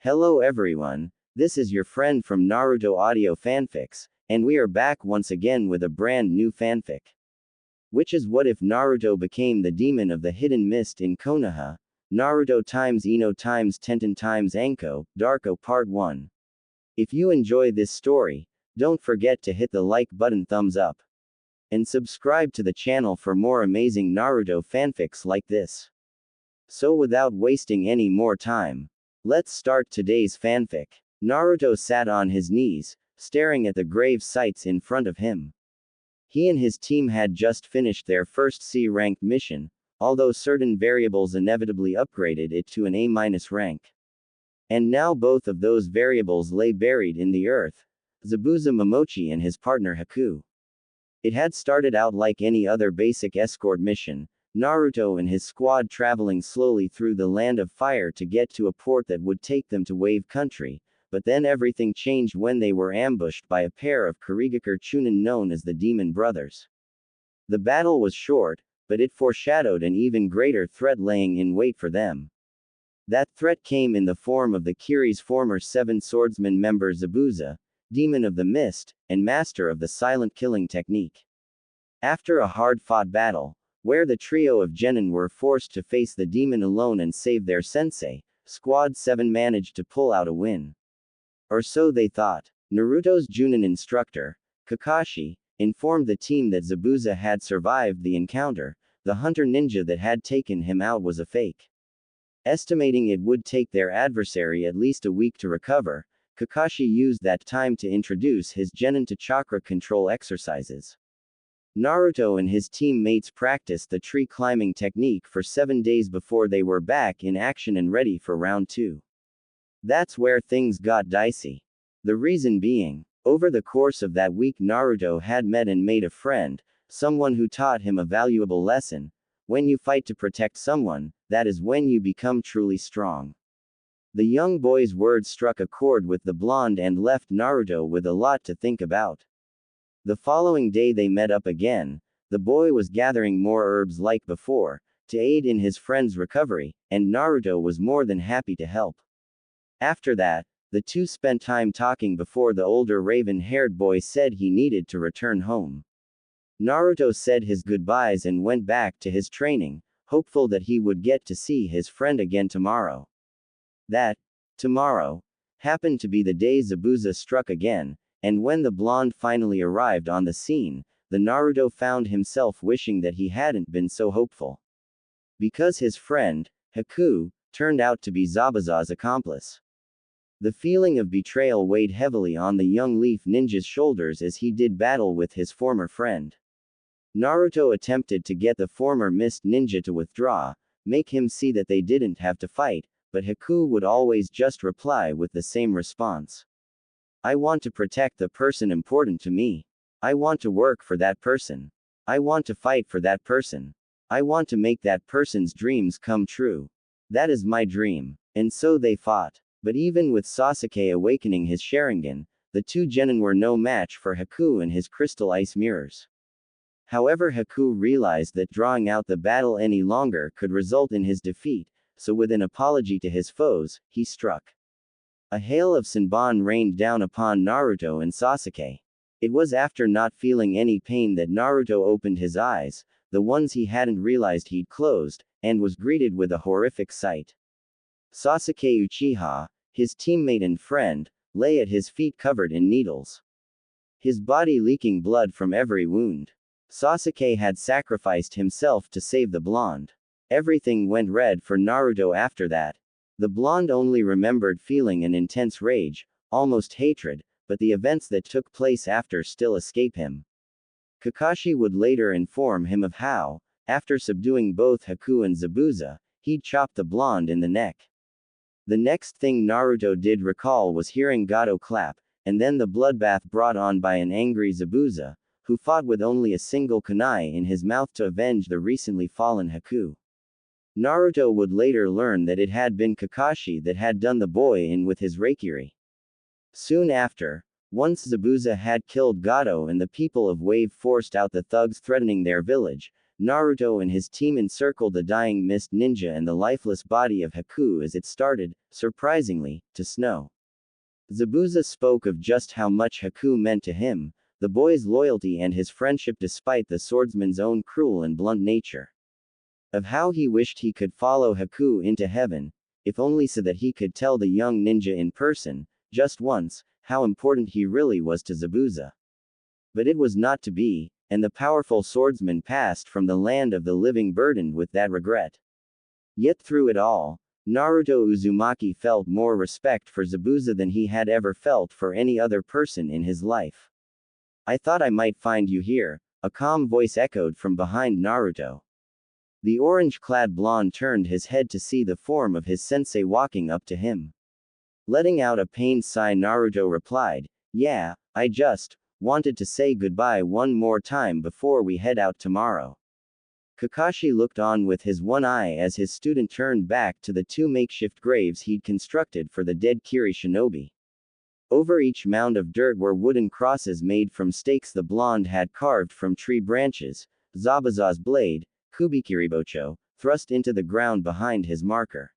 Hello everyone, this is your friend from Naruto Audio Fanfics, and we are back once again with a brand new fanfic. Which is what if Naruto became the demon of the hidden mist in Konoha? Naruto times Ino times Tenten times Anko, Darko Part 1. If you enjoy this story, don't forget to hit the like button, thumbs up, and subscribe to the channel for more amazing Naruto fanfics like this. So without wasting any more time, let's start today's fanfic. Naruto sat on his knees, staring at the grave sites in front of him. He and his team had just finished their first C-ranked mission, although certain variables inevitably upgraded it to an A- rank. And now both of those variables lay buried in the earth, Zabuza Momochi and his partner Haku. It had started out like any other basic escort mission, Naruto and his squad traveling slowly through the land of fire to get to a port that would take them to Wave Country, but then everything changed when they were ambushed by a pair of Kurigakure Chunin known as the Demon Brothers. The battle was short, but it foreshadowed an even greater threat laying in wait for them. That threat came in the form of the Kiri's former Seven Swordsman member Zabuza, Demon of the Mist, and master of the silent killing technique. After a hard-fought battle, where the trio of genin were forced to face the demon alone and save their sensei, Squad 7 managed to pull out a win. Or so they thought. Naruto's Junin instructor, Kakashi, informed the team that Zabuza had survived the encounter. The hunter ninja that had taken him out was a fake. Estimating it would take their adversary at least a week to recover, Kakashi used that time to introduce his genin to chakra control exercises. Naruto and his teammates practiced the tree climbing technique for 7 days before they were back in action and ready for round 2. That's where things got dicey. The reason being, over the course of that week Naruto had met and made a friend, someone who taught him a valuable lesson. When you fight to protect someone, that is when you become truly strong. The young boy's words struck a chord with the blonde and left Naruto with a lot to think about. The following day they met up again. The boy was gathering more herbs like before, to aid in his friend's recovery, and Naruto was more than happy to help. After that, the two spent time talking before the older raven-haired boy said he needed to return home. Naruto said his goodbyes and went back to his training, hopeful that he would get to see his friend again tomorrow. That tomorrow happened to be the day Zabuza struck again. And when the blonde finally arrived on the scene, the Naruto found himself wishing that he hadn't been so hopeful. Because his friend, Haku, turned out to be Zabuza's accomplice. The feeling of betrayal weighed heavily on the young leaf ninja's shoulders as he did battle with his former friend. Naruto attempted to get the former mist ninja to withdraw, make him see that they didn't have to fight, but Haku would always just reply with the same response. I want to protect the person important to me. I want to work for that person. I want to fight for that person. I want to make that person's dreams come true. That is my dream. And so they fought. But even with Sasuke awakening his Sharingan, the two genin were no match for Haku and his crystal ice mirrors. However, Haku realized that drawing out the battle any longer could result in his defeat, so with an apology to his foes, he struck. A hail of Senbon rained down upon Naruto and Sasuke. It was after not feeling any pain that Naruto opened his eyes, the ones he hadn't realized he'd closed, and was greeted with a horrific sight. Sasuke Uchiha, his teammate and friend, lay at his feet covered in needles. His body leaking blood from every wound. Sasuke had sacrificed himself to save the blonde. Everything went red for Naruto after that. The blonde only remembered feeling an intense rage, almost hatred, but the events that took place after still escape him. Kakashi would later inform him of how, after subduing both Haku and Zabuza, he'd chopped the blonde in the neck. The next thing Naruto did recall was hearing Gato clap, and then the bloodbath brought on by an angry Zabuza, who fought with only a single kunai in his mouth to avenge the recently fallen Haku. Naruto would later learn that it had been Kakashi that had done the boy in with his Reikiri. Soon after, once Zabuza had killed Gato and the people of Wave forced out the thugs threatening their village, Naruto and his team encircled the dying mist ninja and the lifeless body of Haku as it started, surprisingly, to snow. Zabuza spoke of just how much Haku meant to him, the boy's loyalty and his friendship despite the swordsman's own cruel and blunt nature. Of how he wished he could follow Haku into heaven, if only so that he could tell the young ninja in person, just once, how important he really was to Zabuza. But it was not to be, and the powerful swordsman passed from the land of the living burdened with that regret. Yet through it all, Naruto Uzumaki felt more respect for Zabuza than he had ever felt for any other person in his life. "I thought I might find you here," a calm voice echoed from behind Naruto. The orange-clad blonde turned his head to see the form of his sensei walking up to him. Letting out a pained sigh, Naruto replied, "Yeah, I just wanted to say goodbye one more time before we head out tomorrow." Kakashi looked on with his one eye as his student turned back to the two makeshift graves he'd constructed for the dead Kiri shinobi. Over each mound of dirt were wooden crosses made from stakes the blonde had carved from tree branches, Zabuza's blade, Kubikiribocho, thrust into the ground behind his marker.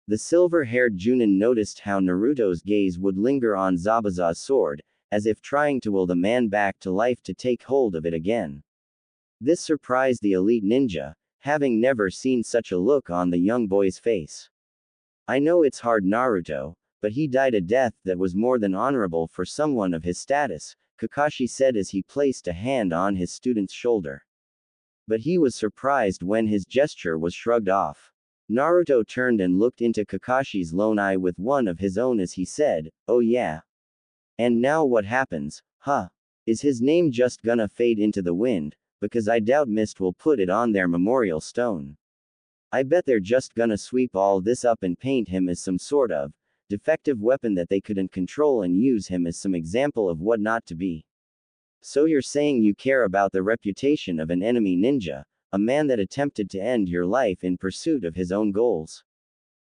The silver-haired Junin noticed how Naruto's gaze would linger on Zabuza's sword, as if trying to will the man back to life to take hold of it again. This surprised the elite ninja, having never seen such a look on the young boy's face. "I know it's hard, Naruto, but he died a death that was more than honorable for someone of his status," Kakashi said as he placed a hand on his student's shoulder. But he was surprised when his gesture was shrugged off. Naruto turned and looked into Kakashi's lone eye with one of his own as he said, "Oh yeah. And now what happens, huh? Is his name just gonna fade into the wind, because I doubt Mist will put it on their memorial stone. I bet they're just gonna sweep all this up and paint him as some sort of defective weapon that they couldn't control and use him as some example of what not to be." "So you're saying you care about the reputation of an enemy ninja, a man that attempted to end your life in pursuit of his own goals?"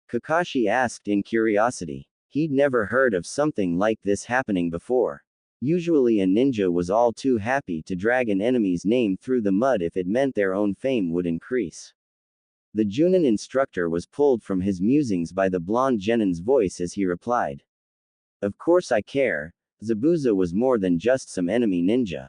Kakashi asked in curiosity. He'd never heard of something like this happening before. Usually a ninja was all too happy to drag an enemy's name through the mud if it meant their own fame would increase. The Junin instructor was pulled from his musings by the blonde genin's voice as he replied. "Of course I care. Zabuza was more than just some enemy ninja.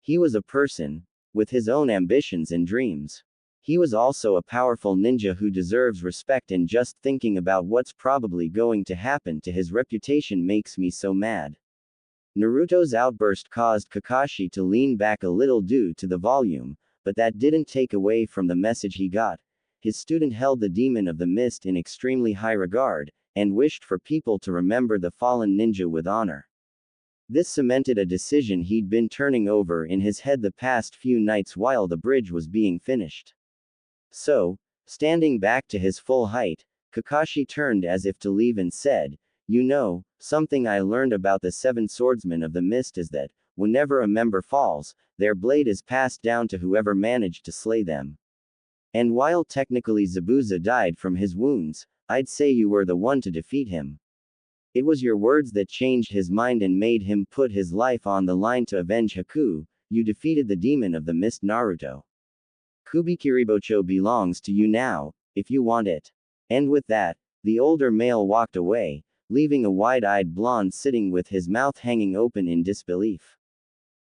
He was a person, with his own ambitions and dreams. He was also a powerful ninja who deserves respect, and just thinking about what's probably going to happen to his reputation makes me so mad." Naruto's outburst caused Kakashi to lean back a little due to the volume, but that didn't take away from the message he got. His student held the demon of the mist in extremely high regard, and wished for people to remember the fallen ninja with honor. This cemented a decision he'd been turning over in his head the past few nights while the bridge was being finished. So, standing back to his full height, Kakashi turned as if to leave and said, "You know, something I learned about the seven swordsmen of the mist is that, whenever a member falls, their blade is passed down to whoever managed to slay them. And while technically Zabuza died from his wounds, I'd say you were the one to defeat him. It was your words that changed his mind and made him put his life on the line to avenge Haku. You defeated the demon of the mist, Naruto. Kubikiribocho belongs to you now, if you want it." And with that, the older male walked away, leaving a wide-eyed blonde sitting with his mouth hanging open in disbelief.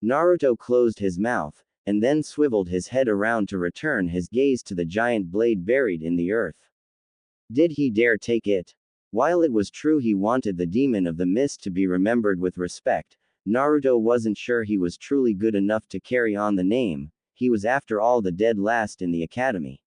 Naruto closed his mouth, and then swiveled his head around to return his gaze to the giant blade buried in the earth. Did he dare take it? While it was true he wanted the demon of the mist to be remembered with respect, Naruto wasn't sure he was truly good enough to carry on the name. He was after all the dead last in the academy.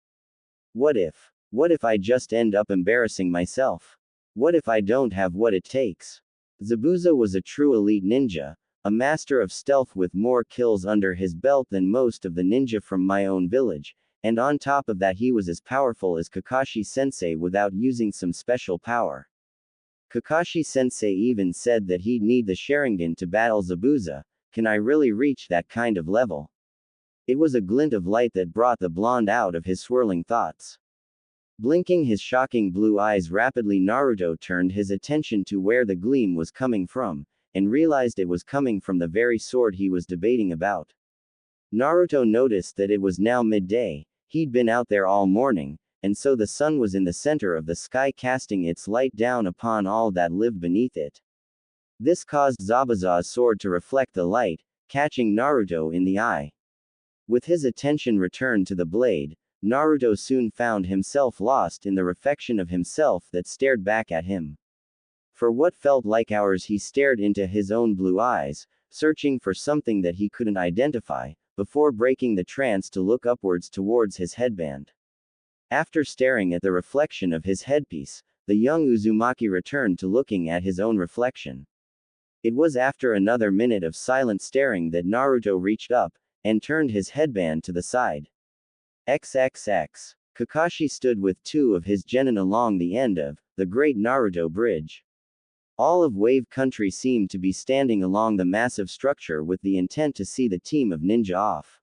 What if I just end up embarrassing myself? What if I don't have what it takes? Zabuza was a true elite ninja, a master of stealth with more kills under his belt than most of the ninja from my own village, and on top of that he was as powerful as Kakashi-sensei without using some special power. Kakashi-sensei even said that he'd need the Sharingan to battle Zabuza. Can I really reach that kind of level? It was a glint of light that brought the blonde out of his swirling thoughts. Blinking his shocking blue eyes rapidly, Naruto turned his attention to where the gleam was coming from, and realized it was coming from the very sword he was debating about. Naruto noticed that it was now midday. He'd been out there all morning, and so the sun was in the center of the sky, casting its light down upon all that lived beneath it. This caused Zabuza's sword to reflect the light, catching Naruto in the eye. With his attention returned to the blade, Naruto soon found himself lost in the reflection of himself that stared back at him. For what felt like hours he stared into his own blue eyes, searching for something that he couldn't identify, before breaking the trance to look upwards towards his headband. After staring at the reflection of his headpiece, the young Uzumaki returned to looking at his own reflection. It was after another minute of silent staring that Naruto reached up, and turned his headband to the side. XXX. Kakashi stood with two of his genin along the end of the Great Naruto Bridge. All of Wave Country seemed to be standing along the massive structure with the intent to see the team of ninja off.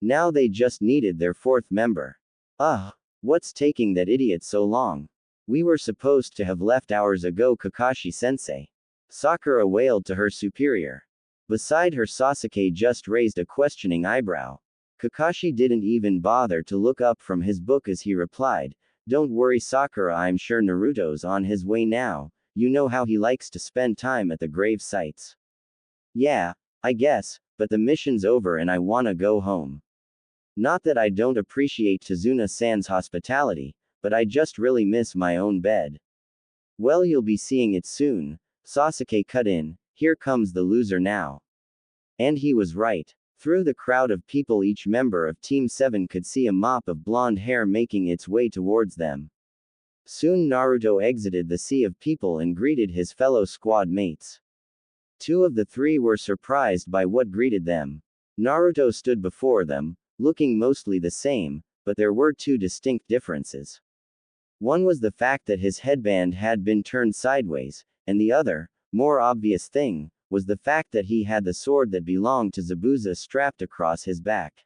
Now they just needed their fourth member. What's taking that idiot so long? We were supposed to have left hours ago, Kakashi-sensei. Sakura wailed to her superior. Beside her, Sasuke just raised a questioning eyebrow. Kakashi didn't even bother to look up from his book as he replied, "Don't worry, Sakura, I'm sure Naruto's on his way now. You know how he likes to spend time at the grave sites." "Yeah, I guess, but the mission's over and I wanna go home. Not that I don't appreciate Tazuna-san's hospitality, but I just really miss my own bed." "Well, you'll be seeing it soon," Sasuke cut in. "Here comes the loser now." And he was right. Through the crowd of people, each member of Team 7 could see a mop of blonde hair making its way towards them. Soon Naruto exited the sea of people and greeted his fellow squad mates. Two of the three were surprised by what greeted them. Naruto stood before them, looking mostly the same, but there were two distinct differences. One was the fact that his headband had been turned sideways, and the other, more obvious thing, was the fact that he had the sword that belonged to Zabuza strapped across his back.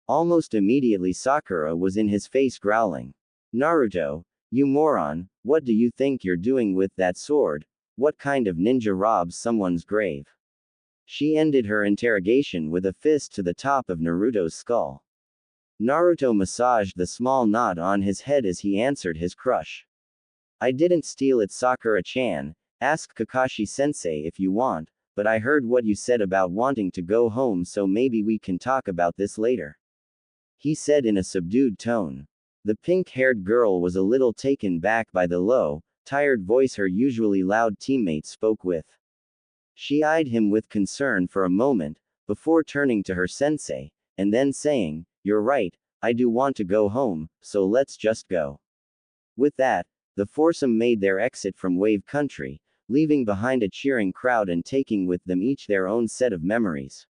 Almost immediately Sakura was in his face growling. "Naruto, you moron, what do you think you're doing with that sword? What kind of ninja robs someone's grave?" She ended her interrogation with a fist to the top of Naruto's skull. Naruto massaged the small knot on his head as he answered his crush. "I didn't steal it, Sakura-chan. Ask Kakashi-sensei if you want, but I heard what you said about wanting to go home, so maybe we can talk about this later," he said in a subdued tone. The pink-haired girl was a little taken back by the low, tired voice her usually loud teammate spoke with. She eyed him with concern for a moment, before turning to her sensei, and then saying, "You're right, I do want to go home, so let's just go." With that, the foursome made their exit from Wave Country, leaving behind a cheering crowd and taking with them each their own set of memories.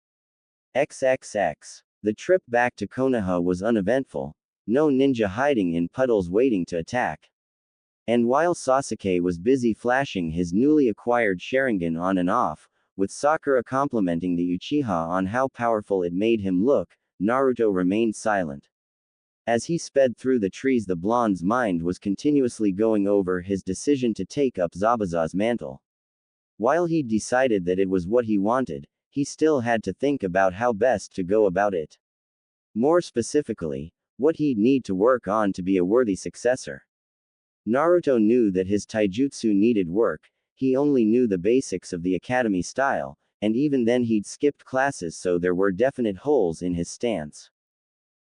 XXX. The trip back to Konoha was uneventful. No ninja hiding in puddles waiting to attack. And while Sasuke was busy flashing his newly acquired Sharingan on and off, with Sakura complimenting the Uchiha on how powerful it made him look, Naruto remained silent. As he sped through the trees, the blonde's mind was continuously going over his decision to take up Zabuza's mantle. While he'd decided that it was what he wanted, he still had to think about how best to go about it. More specifically, what he'd need to work on to be a worthy successor. Naruto knew that his taijutsu needed work. He only knew the basics of the academy style, and even then he'd skipped classes, so there were definite holes in his stance.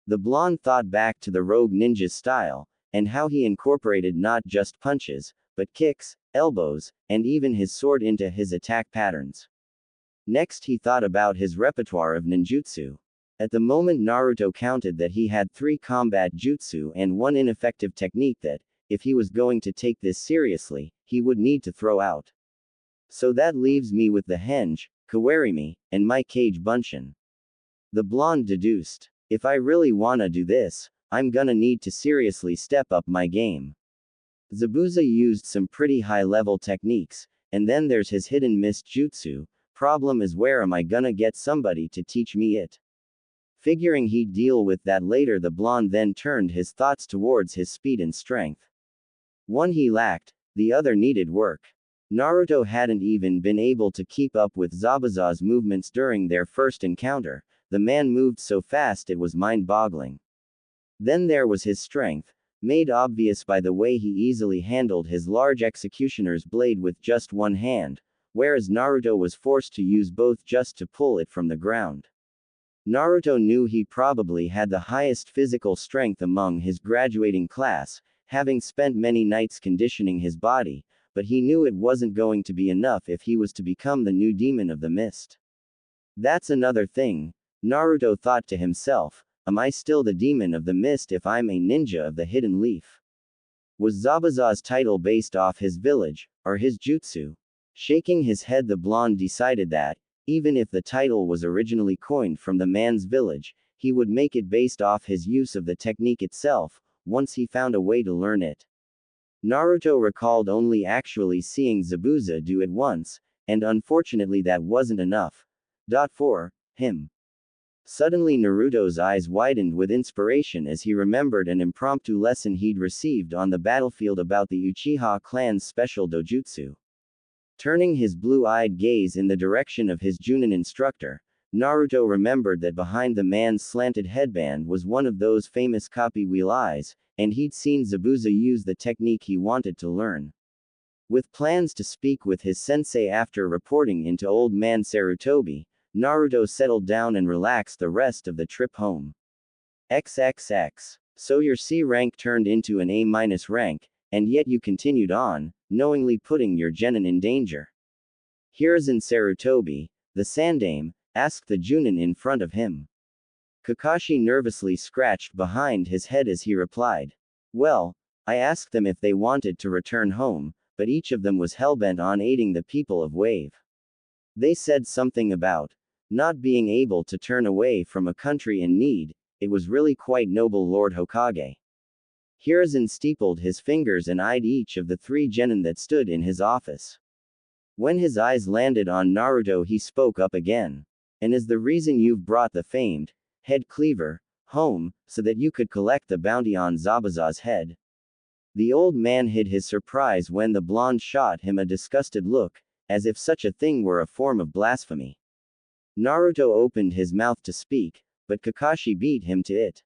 The blonde thought back to the rogue ninja's style, and how he incorporated not just punches, but kicks, elbows, and even his sword into his attack patterns. Next he thought about his repertoire of ninjutsu. At the moment Naruto counted that he had 3 combat jutsu and 1 ineffective technique that, if he was going to take this seriously, he would need to throw out. "So that leaves me with the henge, kawarimi, and my cage bunshin," the blonde deduced. "If I really wanna do this, I'm gonna need to seriously step up my game." Zabuza used some pretty high-level techniques, and then there's his hidden mist jutsu. Problem is, where am I gonna get somebody to teach me it? Figuring he'd deal with that later, the blonde then turned his thoughts towards his speed and strength. One he lacked, the other needed work. Naruto hadn't even been able to keep up with Zabuza's movements during their first encounter, the man moved so fast it was mind-boggling. Then there was his strength, made obvious by the way he easily handled his large executioner's blade with just one hand, whereas Naruto was forced to use both just to pull it from the ground. Naruto knew he probably had the highest physical strength among his graduating class, having spent many nights conditioning his body, but he knew it wasn't going to be enough if he was to become the new demon of the mist. That's another thing, Naruto thought to himself, am I still the demon of the mist if I'm a ninja of the hidden leaf? Was Zabuza's title based off his village, or his jutsu? Shaking his head, the blonde decided that, even if the title was originally coined from the man's village, he would make it based off his use of the technique itself, once he found a way to learn it. Naruto recalled only actually seeing Zabuza do it once, and unfortunately that wasn't enough. For him. Suddenly Naruto's eyes widened with inspiration as he remembered an impromptu lesson he'd received on the battlefield about the Uchiha clan's special dojutsu. Turning his blue-eyed gaze in the direction of his Junin instructor, Naruto remembered that behind the man's slanted headband was one of those famous copy wheel eyes, and he'd seen Zabuza use the technique he wanted to learn. With plans to speak with his sensei after reporting into Old Man Sarutobi, Naruto settled down and relaxed the rest of the trip home. XXX. So your C rank turned into an A- rank, and yet you continued on, knowingly putting your genin in danger. Hiruzen Sarutobi, the Sandame, asked the Junin in front of him. Kakashi nervously scratched behind his head as he replied. Well, I asked them if they wanted to return home, but each of them was hellbent on aiding the people of Wave. They said something about not being able to turn away from a country in need. It was really quite noble, Lord Hokage. Hiruzen steepled his fingers and eyed each of the 3 genin that stood in his office. When his eyes landed on Naruto, he spoke up again. And is the reason you've brought the famed head cleaver home, so that you could collect the bounty on Zabuza's head? The old man hid his surprise when the blonde shot him a disgusted look, as if such a thing were a form of blasphemy. Naruto opened his mouth to speak, but Kakashi beat him to it.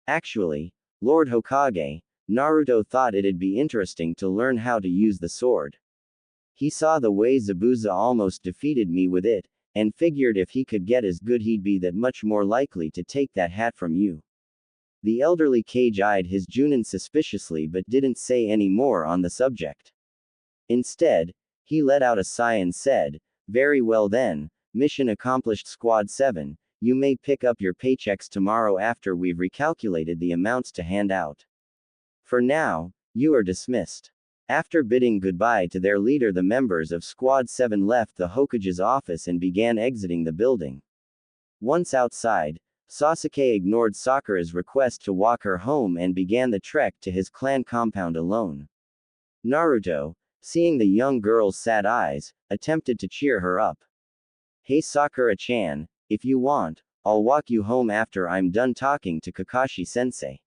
Actually, Lord Hokage, Naruto thought it'd be interesting to learn how to use the sword. He saw the way Zabuza almost defeated me with it, and figured if he could get as good he'd be that much more likely to take that hat from you. The elderly Kage eyed his Junin suspiciously but didn't say any more on the subject. Instead, he let out a sigh and said, very well then, mission accomplished Squad 7, you may pick up your paychecks tomorrow after we've recalculated the amounts to hand out. For now, you are dismissed. After bidding goodbye to their leader, the members of Squad 7 left the Hokage's office and began exiting the building. Once outside, Sasuke ignored Sakura's request to walk her home and began the trek to his clan compound alone. Naruto, seeing the young girl's sad eyes, attempted to cheer her up. Hey Sakura-chan, if you want, I'll walk you home after I'm done talking to Kakashi-sensei.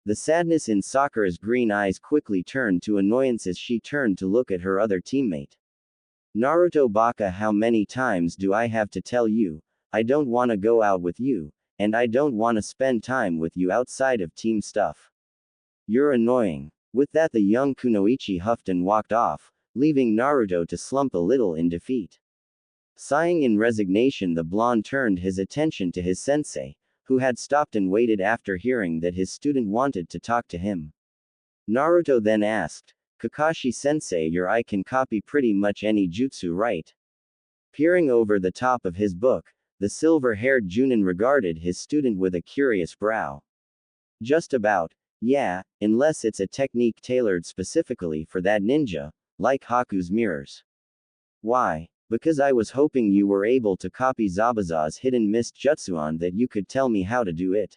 The sadness in Sakura's green eyes quickly turned to annoyance as she turned to look at her other teammate. Naruto Baka, how many times do I have to tell you, I don't wanna go out with you, and I don't wanna spend time with you outside of team stuff. You're annoying. With that, the young Kunoichi huffed and walked off, leaving Naruto to slump a little in defeat. Sighing in resignation, the blonde turned his attention to his sensei, who had stopped and waited after hearing that his student wanted to talk to him. Naruto then asked, Kakashi-sensei, your eye can copy pretty much any jutsu, right? Peering over the top of his book, the silver-haired Junin regarded his student with a curious brow. Just about, yeah, unless it's a technique tailored specifically for that ninja, like Haku's mirrors. Why? Because I was hoping you were able to copy Zabuza's hidden mist jutsuon, that you could tell me how to do it.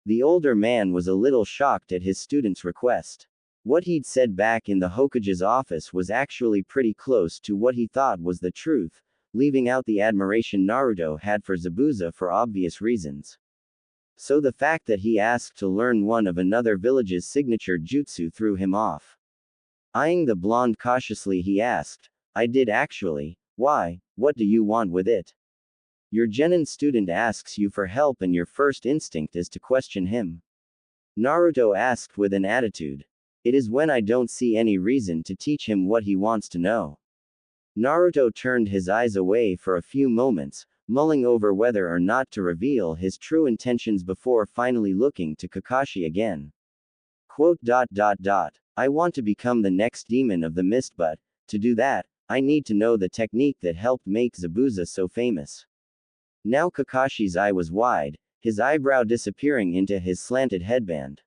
The older man was a little shocked at his student's request. What he'd said back in the Hokage's office was actually pretty close to what he thought was the truth, leaving out the admiration Naruto had for Zabuza for obvious reasons. So the fact that he asked to learn one of another village's signature jutsu threw him off. Eyeing the blonde cautiously, he asked, I did actually. Why, what do you want with it? Your genin student asks you for help and your first instinct is to question him. Naruto asked with an attitude. It is when I don't see any reason to teach him what he wants to know. Naruto turned his eyes away for a few moments, mulling over whether or not to reveal his true intentions before finally looking to Kakashi again. Quote. I want to become the next demon of the mist, but, to do that, I need to know the technique that helped make Zabuza so famous. Now Kakashi's eye was wide, his eyebrow disappearing into his slanted headband.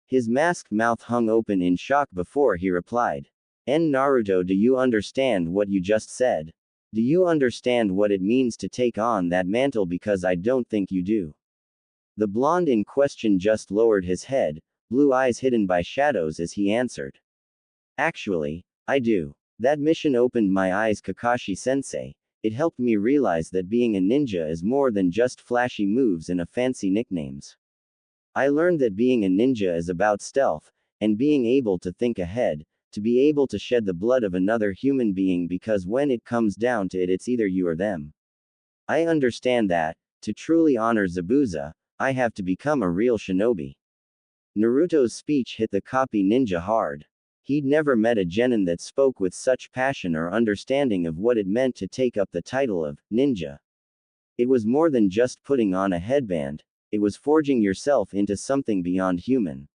His masked mouth hung open in shock before he replied. Naruto, do you understand what you just said? Do you understand what it means to take on that mantle? Because I don't think you do. The blonde in question just lowered his head, blue eyes hidden by shadows as he answered. Actually, I do. That mission opened my eyes, Kakashi-sensei. It helped me realize that being a ninja is more than just flashy moves and a fancy nicknames. I learned that being a ninja is about stealth, and being able to think ahead, to be able to shed the blood of another human being, because when it comes down to it, it's either you or them. I understand that, to truly honor Zabuza, I have to become a real shinobi. Naruto's speech hit the copy ninja hard. He'd never met a genin that spoke with such passion or understanding of what it meant to take up the title of ninja. It was more than just putting on a headband, it was forging yourself into something beyond human.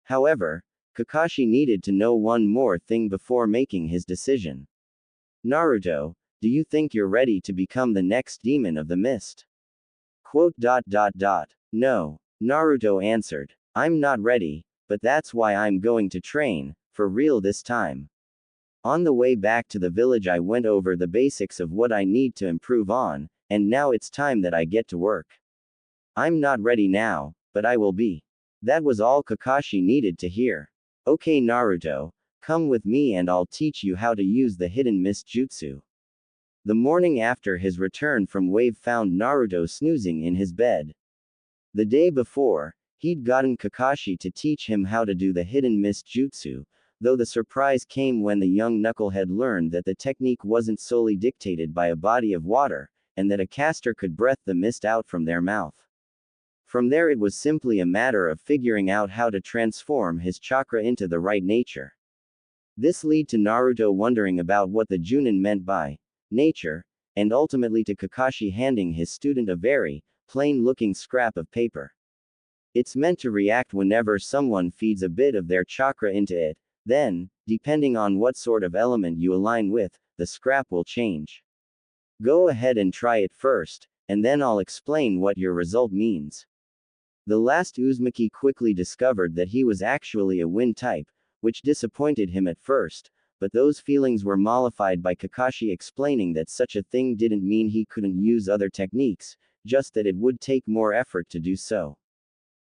However, Kakashi needed to know one more thing before making his decision. Naruto, do you think you're ready to become the next demon of the mist? Quote. No, Naruto answered. I'm not ready, but that's why I'm going to train, for real this time. On the way back to the village I went over the basics of what I need to improve on, and now it's time that I get to work. I'm not ready now, but I will be. That was all Kakashi needed to hear. Okay Naruto, come with me and I'll teach you how to use the hidden mist jutsu. The morning after his return from Wave found Naruto snoozing in his bed. The day before, he'd gotten Kakashi to teach him how to do the hidden mist jutsu, though the surprise came when the young knucklehead learned that the technique wasn't solely dictated by a body of water, and that a caster could breath the mist out from their mouth. From there it was simply a matter of figuring out how to transform his chakra into the right nature. This led to Naruto wondering about what the Junin meant by nature, and ultimately to Kakashi handing his student a very plain-looking scrap of paper. It's meant to react whenever someone feeds a bit of their chakra into it, then, depending on what sort of element you align with, the scrap will change. Go ahead and try it first, and then I'll explain what your result means. The last Uzumaki quickly discovered that he was actually a wind type, which disappointed him at first, but those feelings were mollified by Kakashi explaining that such a thing didn't mean he couldn't use other techniques, just that it would take more effort to do so.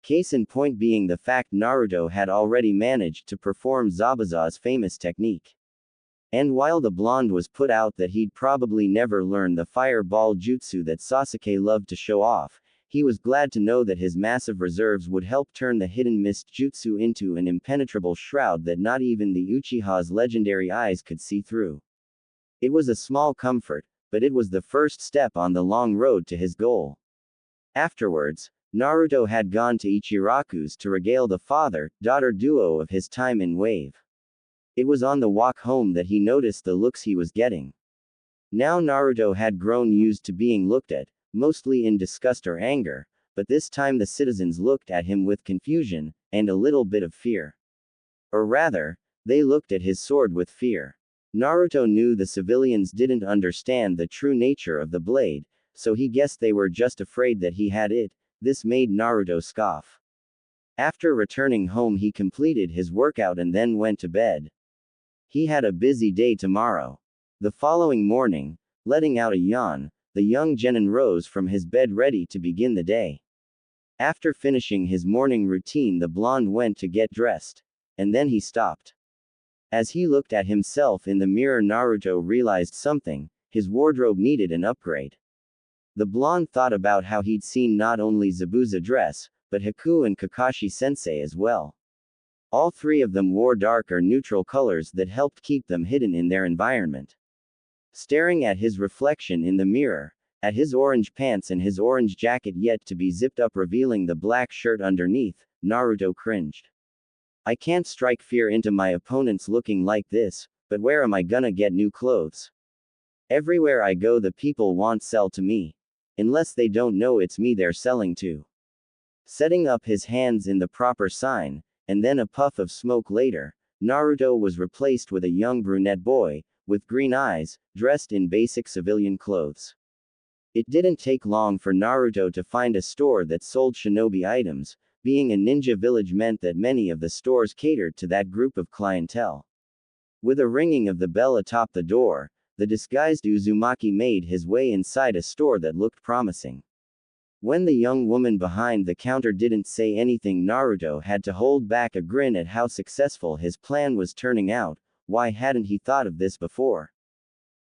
Case in point being the fact Naruto had already managed to perform Zabuza's famous technique. And while the blonde was put out that he'd probably never learn the fireball jutsu that Sasuke loved to show off, he was glad to know that his massive reserves would help turn the hidden mist jutsu into an impenetrable shroud that not even the Uchiha's legendary eyes could see through. It was a small comfort, but it was the first step on the long road to his goal. Afterwards, Naruto had gone to Ichiraku's to regale the father-daughter duo of his time in Wave. It was on the walk home that he noticed the looks he was getting. Now Naruto had grown used to being looked at, mostly in disgust or anger, but this time the citizens looked at him with confusion, and a little bit of fear. Or rather, they looked at his sword with fear. Naruto knew the civilians didn't understand the true nature of the blade, so he guessed they were just afraid that he had it. This made Naruto scoff. After returning home he completed his workout and then went to bed. He had a busy day tomorrow. The following morning, letting out a yawn, the young genin rose from his bed ready to begin the day. After finishing his morning routine the blonde went to get dressed. And then he stopped. As he looked at himself in the mirror Naruto realized something, his wardrobe needed an upgrade. The blonde thought about how he'd seen not only Zabuza dress, but Haku and Kakashi-sensei as well. All three of them wore dark or neutral colors that helped keep them hidden in their environment. Staring at his reflection in the mirror, At his orange pants and his orange jacket yet to be zipped up revealing the black shirt underneath, Naruto cringed. I can't strike fear into my opponents looking like this, but where am I gonna get new clothes? Everywhere I go the people want sell to me. Unless they don't know it's me they're selling to. Setting up his hands in the proper sign, and then a puff of smoke later, Naruto was replaced with a young brunette boy, with green eyes, dressed in basic civilian clothes. It didn't take long for Naruto to find a store that sold shinobi items. Being a ninja village meant that many of the stores catered to that group of clientele. With a ringing of the bell atop the door, the disguised Uzumaki made his way inside a store that looked promising. When the young woman behind the counter didn't say anything, Naruto had to hold back a grin at how successful his plan was turning out. Why hadn't he thought of this before?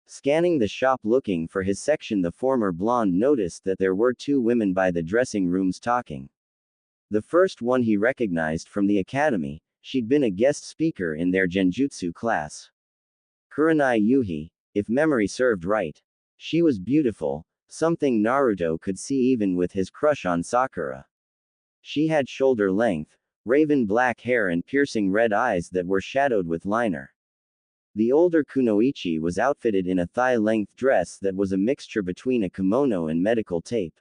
Scanning the shop looking for his section, the former blonde noticed that there were two women by the dressing rooms talking. The first one he recognized from the academy. She'd been a guest speaker in their genjutsu class. Kurenai Yuhi, if memory served right. She was beautiful, something Naruto could see even with his crush on Sakura. She had shoulder-length, raven black hair and piercing red eyes that were shadowed with liner. The older kunoichi was outfitted in a thigh-length dress that was a mixture between a kimono and medical tape.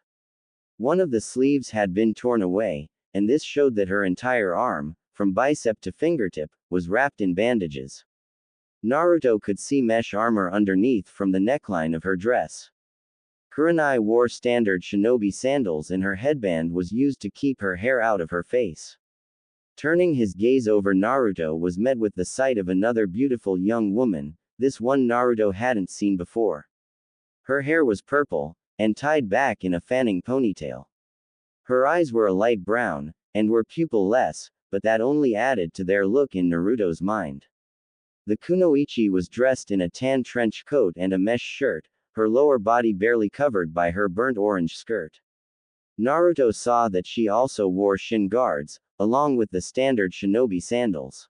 One of the sleeves had been torn away, and this showed that her entire arm, from bicep to fingertip, was wrapped in bandages. Naruto could see mesh armor underneath from the neckline of her dress. Kurenai wore standard shinobi sandals and her headband was used to keep her hair out of her face. Turning his gaze over Naruto was met with the sight of another beautiful young woman, this one Naruto hadn't seen before. Her hair was purple, and tied back in a fanning ponytail. Her eyes were a light brown, and were pupil-less, but that only added to their look in Naruto's mind. The kunoichi was dressed in a tan trench coat and a mesh shirt, her lower body barely covered by her burnt orange skirt. Naruto saw that she also wore shin guards, along with the standard shinobi sandals.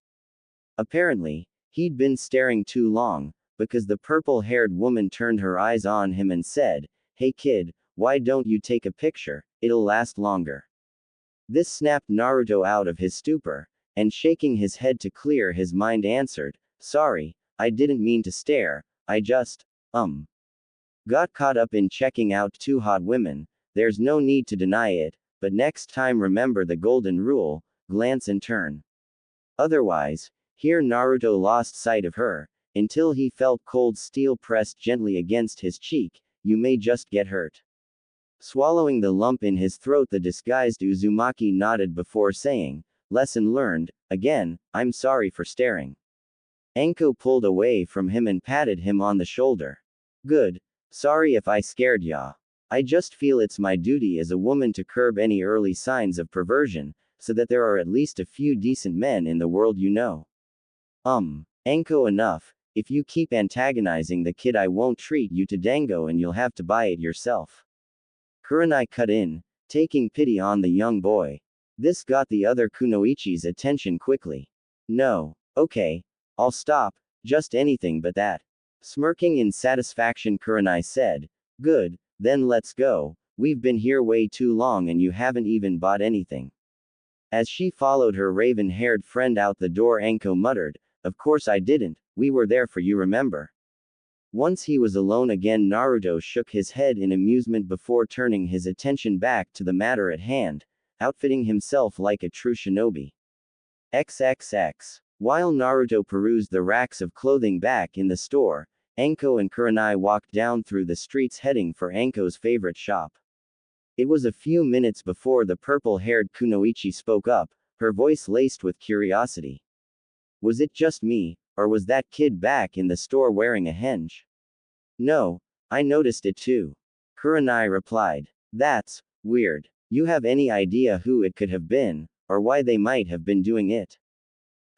Apparently, he'd been staring too long, because the purple-haired woman turned her eyes on him and said, "Hey kid, why don't you take a picture, it'll last longer." This snapped Naruto out of his stupor, and shaking his head to clear his mind answered, "Sorry, I didn't mean to stare, I just, got caught up in checking out two hot women. There's no need to deny it, but next time remember the golden rule, glance and turn." Otherwise, here Naruto lost sight of her, until he felt cold steel pressed gently against his cheek. You may just get hurt. Swallowing the lump in his throat, the disguised Uzumaki nodded before saying, "Lesson learned, again, I'm sorry for staring." Anko pulled away from him and patted him on the shoulder. "Good. Sorry if I scared ya. I just feel it's my duty as a woman to curb any early signs of perversion, so that there are at least a few decent men in the world, you know." Anko, enough. If you keep antagonizing the kid I won't treat you to dango and you'll have to buy it yourself." Kurenai cut in, taking pity on the young boy. This got the other kunoichi's attention quickly. "No. Okay. I'll stop, just anything but that." Smirking in satisfaction, Kurenai said, "Good, then let's go, we've been here way too long and you haven't even bought anything." As she followed her raven-haired friend out the door, Anko muttered, "Of course I didn't, we were there for you, remember?" Once he was alone again, Naruto shook his head in amusement before turning his attention back to the matter at hand, outfitting himself like a true shinobi. XXX. While Naruto perused the racks of clothing back in the store, Anko and Kurenai walked down through the streets heading for Anko's favorite shop. It was a few minutes before the purple-haired kunoichi spoke up, her voice laced with curiosity. "Was it just me, or was that kid back in the store wearing a henge?" "No, I noticed it too," Kurenai replied. "That's weird. You have any idea who it could have been, or why they might have been doing it?"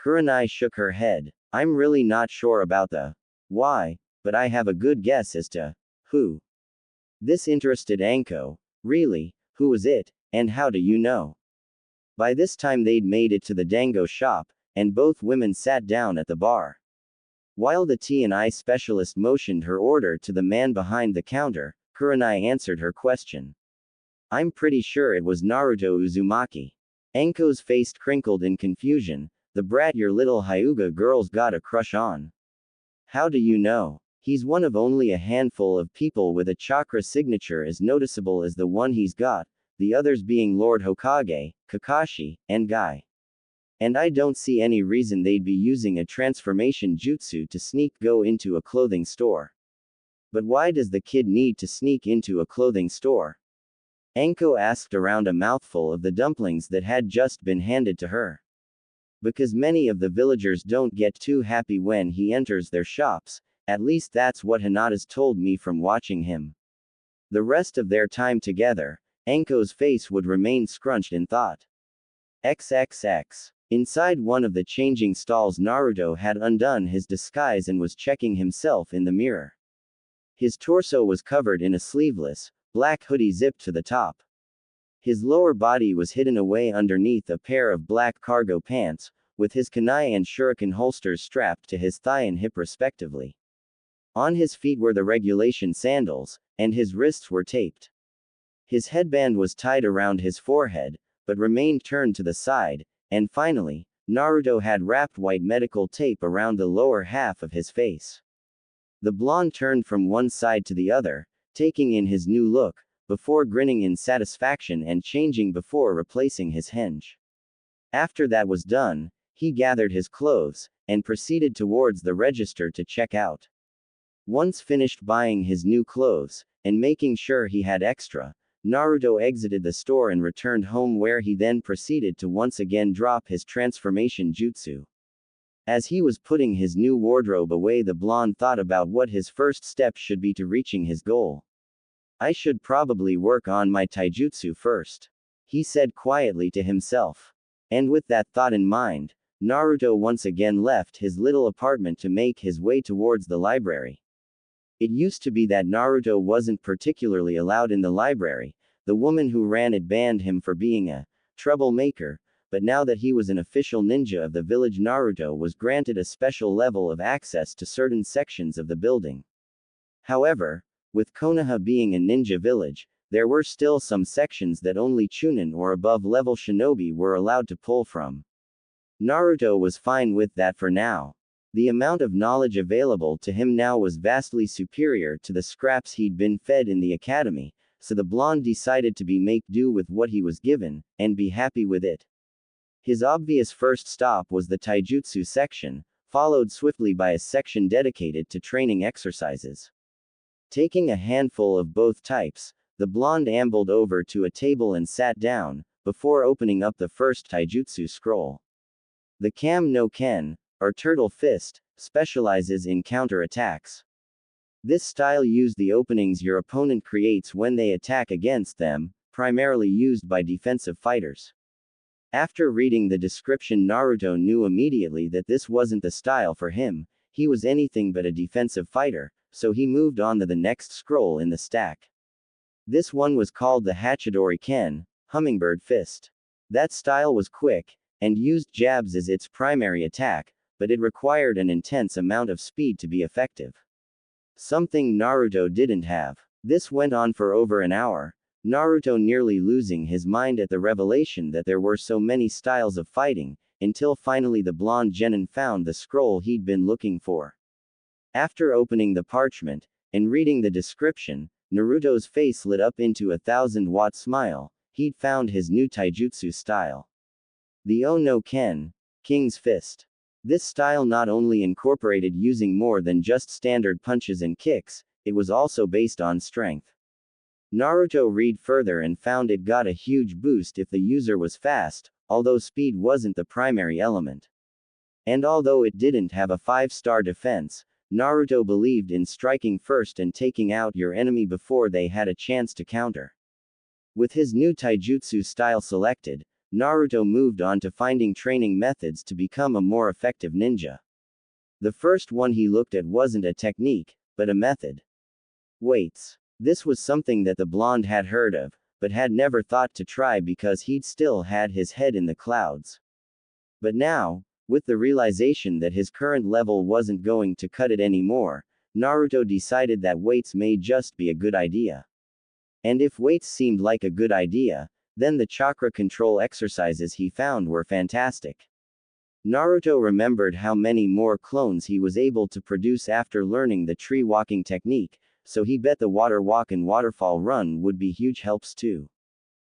Kurenai shook her head. "I'm really not sure about the why, but I have a good guess as to who." This interested Anko. "Really, who was it, and how do you know?" By this time they'd made it to the dango shop, and both women sat down at the bar. While the tea and ice specialist motioned her order to the man behind the counter, Kurenai answered her question. I'm pretty sure it was Naruto Uzumaki. Anko's face crinkled in confusion. The brat your little Hyuga girl's got a crush on. How do you know? He's one of only a handful of people with a chakra signature as noticeable as the one he's got, the others being Lord Hokage, Kakashi, and Guy. And I don't see any reason they'd be using a transformation jutsu to go into a clothing store. But why does the kid need to sneak into a clothing store? Anko asked around a mouthful of the dumplings that had just been handed to her. Because many of the villagers don't get too happy when he enters their shops, at least that's what Hinata's told me from watching him. The rest of their time together, Anko's face would remain scrunched in thought. XXX. Inside one of the changing stalls, Naruto had undone his disguise and was checking himself in the mirror. His torso was covered in a sleeveless, black hoodie zipped to the top. His lower body was hidden away underneath a pair of black cargo pants, with his kunai and shuriken holsters strapped to his thigh and hip respectively. On his feet were the regulation sandals, and his wrists were taped. His headband was tied around his forehead, but remained turned to the side, and finally, Naruto had wrapped white medical tape around the lower half of his face. The blonde turned from one side to the other, taking in his new look, before grinning in satisfaction and changing before replacing his henge. After that was done, he gathered his clothes, and proceeded towards the register to check out. Once finished buying his new clothes, and making sure he had extra, Naruto exited the store and returned home, where he then proceeded to once again drop his transformation jutsu. As he was putting his new wardrobe away, the blonde thought about what his first step should be to reaching his goal. I should probably work on my taijutsu first, he said quietly to himself. And with that thought in mind, Naruto once again left his little apartment to make his way towards the library. It used to be that Naruto wasn't particularly allowed in the library. The woman who ran it banned him for being a troublemaker, but now that he was an official ninja of the village, Naruto was granted a special level of access to certain sections of the building. However, with Konoha being a ninja village, there were still some sections that only Chunin or above-level shinobi were allowed to pull from. Naruto was fine with that for now. The amount of knowledge available to him now was vastly superior to the scraps he'd been fed in the academy, so the blonde decided to make do with what he was given, and be happy with it. His obvious first stop was the taijutsu section, followed swiftly by a section dedicated to training exercises. Taking a handful of both types, the blonde ambled over to a table and sat down, before opening up the first taijutsu scroll. The Kam no Ken, or Turtle Fist, specializes in counter-attacks. This style uses the openings your opponent creates when they attack against them, primarily used by defensive fighters. After reading the description, Naruto knew immediately that this wasn't the style for him. He was anything but a defensive fighter, so he moved on to the next scroll in the stack. This one was called the Hachidori Ken, Hummingbird Fist. That style was quick, and used jabs as its primary attack, but it required an intense amount of speed to be effective. Something Naruto didn't have. This went on for over an hour, Naruto nearly losing his mind at the revelation that there were so many styles of fighting, until finally the blonde genin found the scroll he'd been looking for. After opening the parchment, and reading the description, Naruto's face lit up into a 1,000-watt smile. He'd found his new taijutsu style. The Ono Ken, King's Fist. This style not only incorporated using more than just standard punches and kicks, it was also based on strength. Naruto read further and found it got a huge boost if the user was fast, although speed wasn't the primary element. And although it didn't have a 5-star defense, Naruto believed in striking first and taking out your enemy before they had a chance to counter. With his new taijutsu style selected, Naruto moved on to finding training methods to become a more effective ninja. The first one he looked at wasn't a technique, but a method. Weights. This was something that the blonde had heard of, but had never thought to try because he'd still had his head in the clouds. But now, with the realization that his current level wasn't going to cut it anymore, Naruto decided that weights may just be a good idea. And if weights seemed like a good idea, then the chakra control exercises he found were fantastic. Naruto remembered how many more clones he was able to produce after learning the tree walking technique, so he bet the water walk and waterfall run would be huge helps too.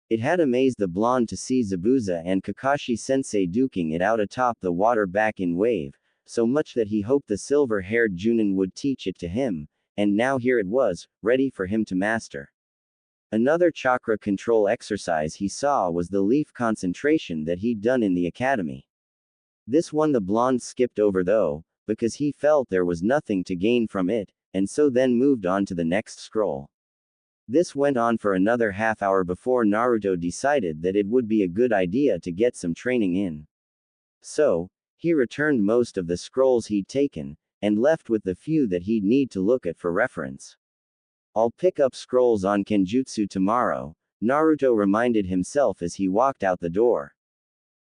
It had amazed the blonde to see Zabuza and Kakashi-sensei duking it out atop the water back in wave, so much that he hoped the silver-haired Junin would teach it to him, and now here it was, ready for him to master. Another chakra control exercise he saw was the leaf concentration that he'd done in the academy. This one the blonde skipped over though, because he felt there was nothing to gain from it, and so then moved on to the next scroll. This went on for another half hour before Naruto decided that it would be a good idea to get some training in. So, he returned most of the scrolls he'd taken, and left with the few that he'd need to look at for reference. I'll pick up scrolls on Kenjutsu tomorrow, Naruto reminded himself as he walked out the door.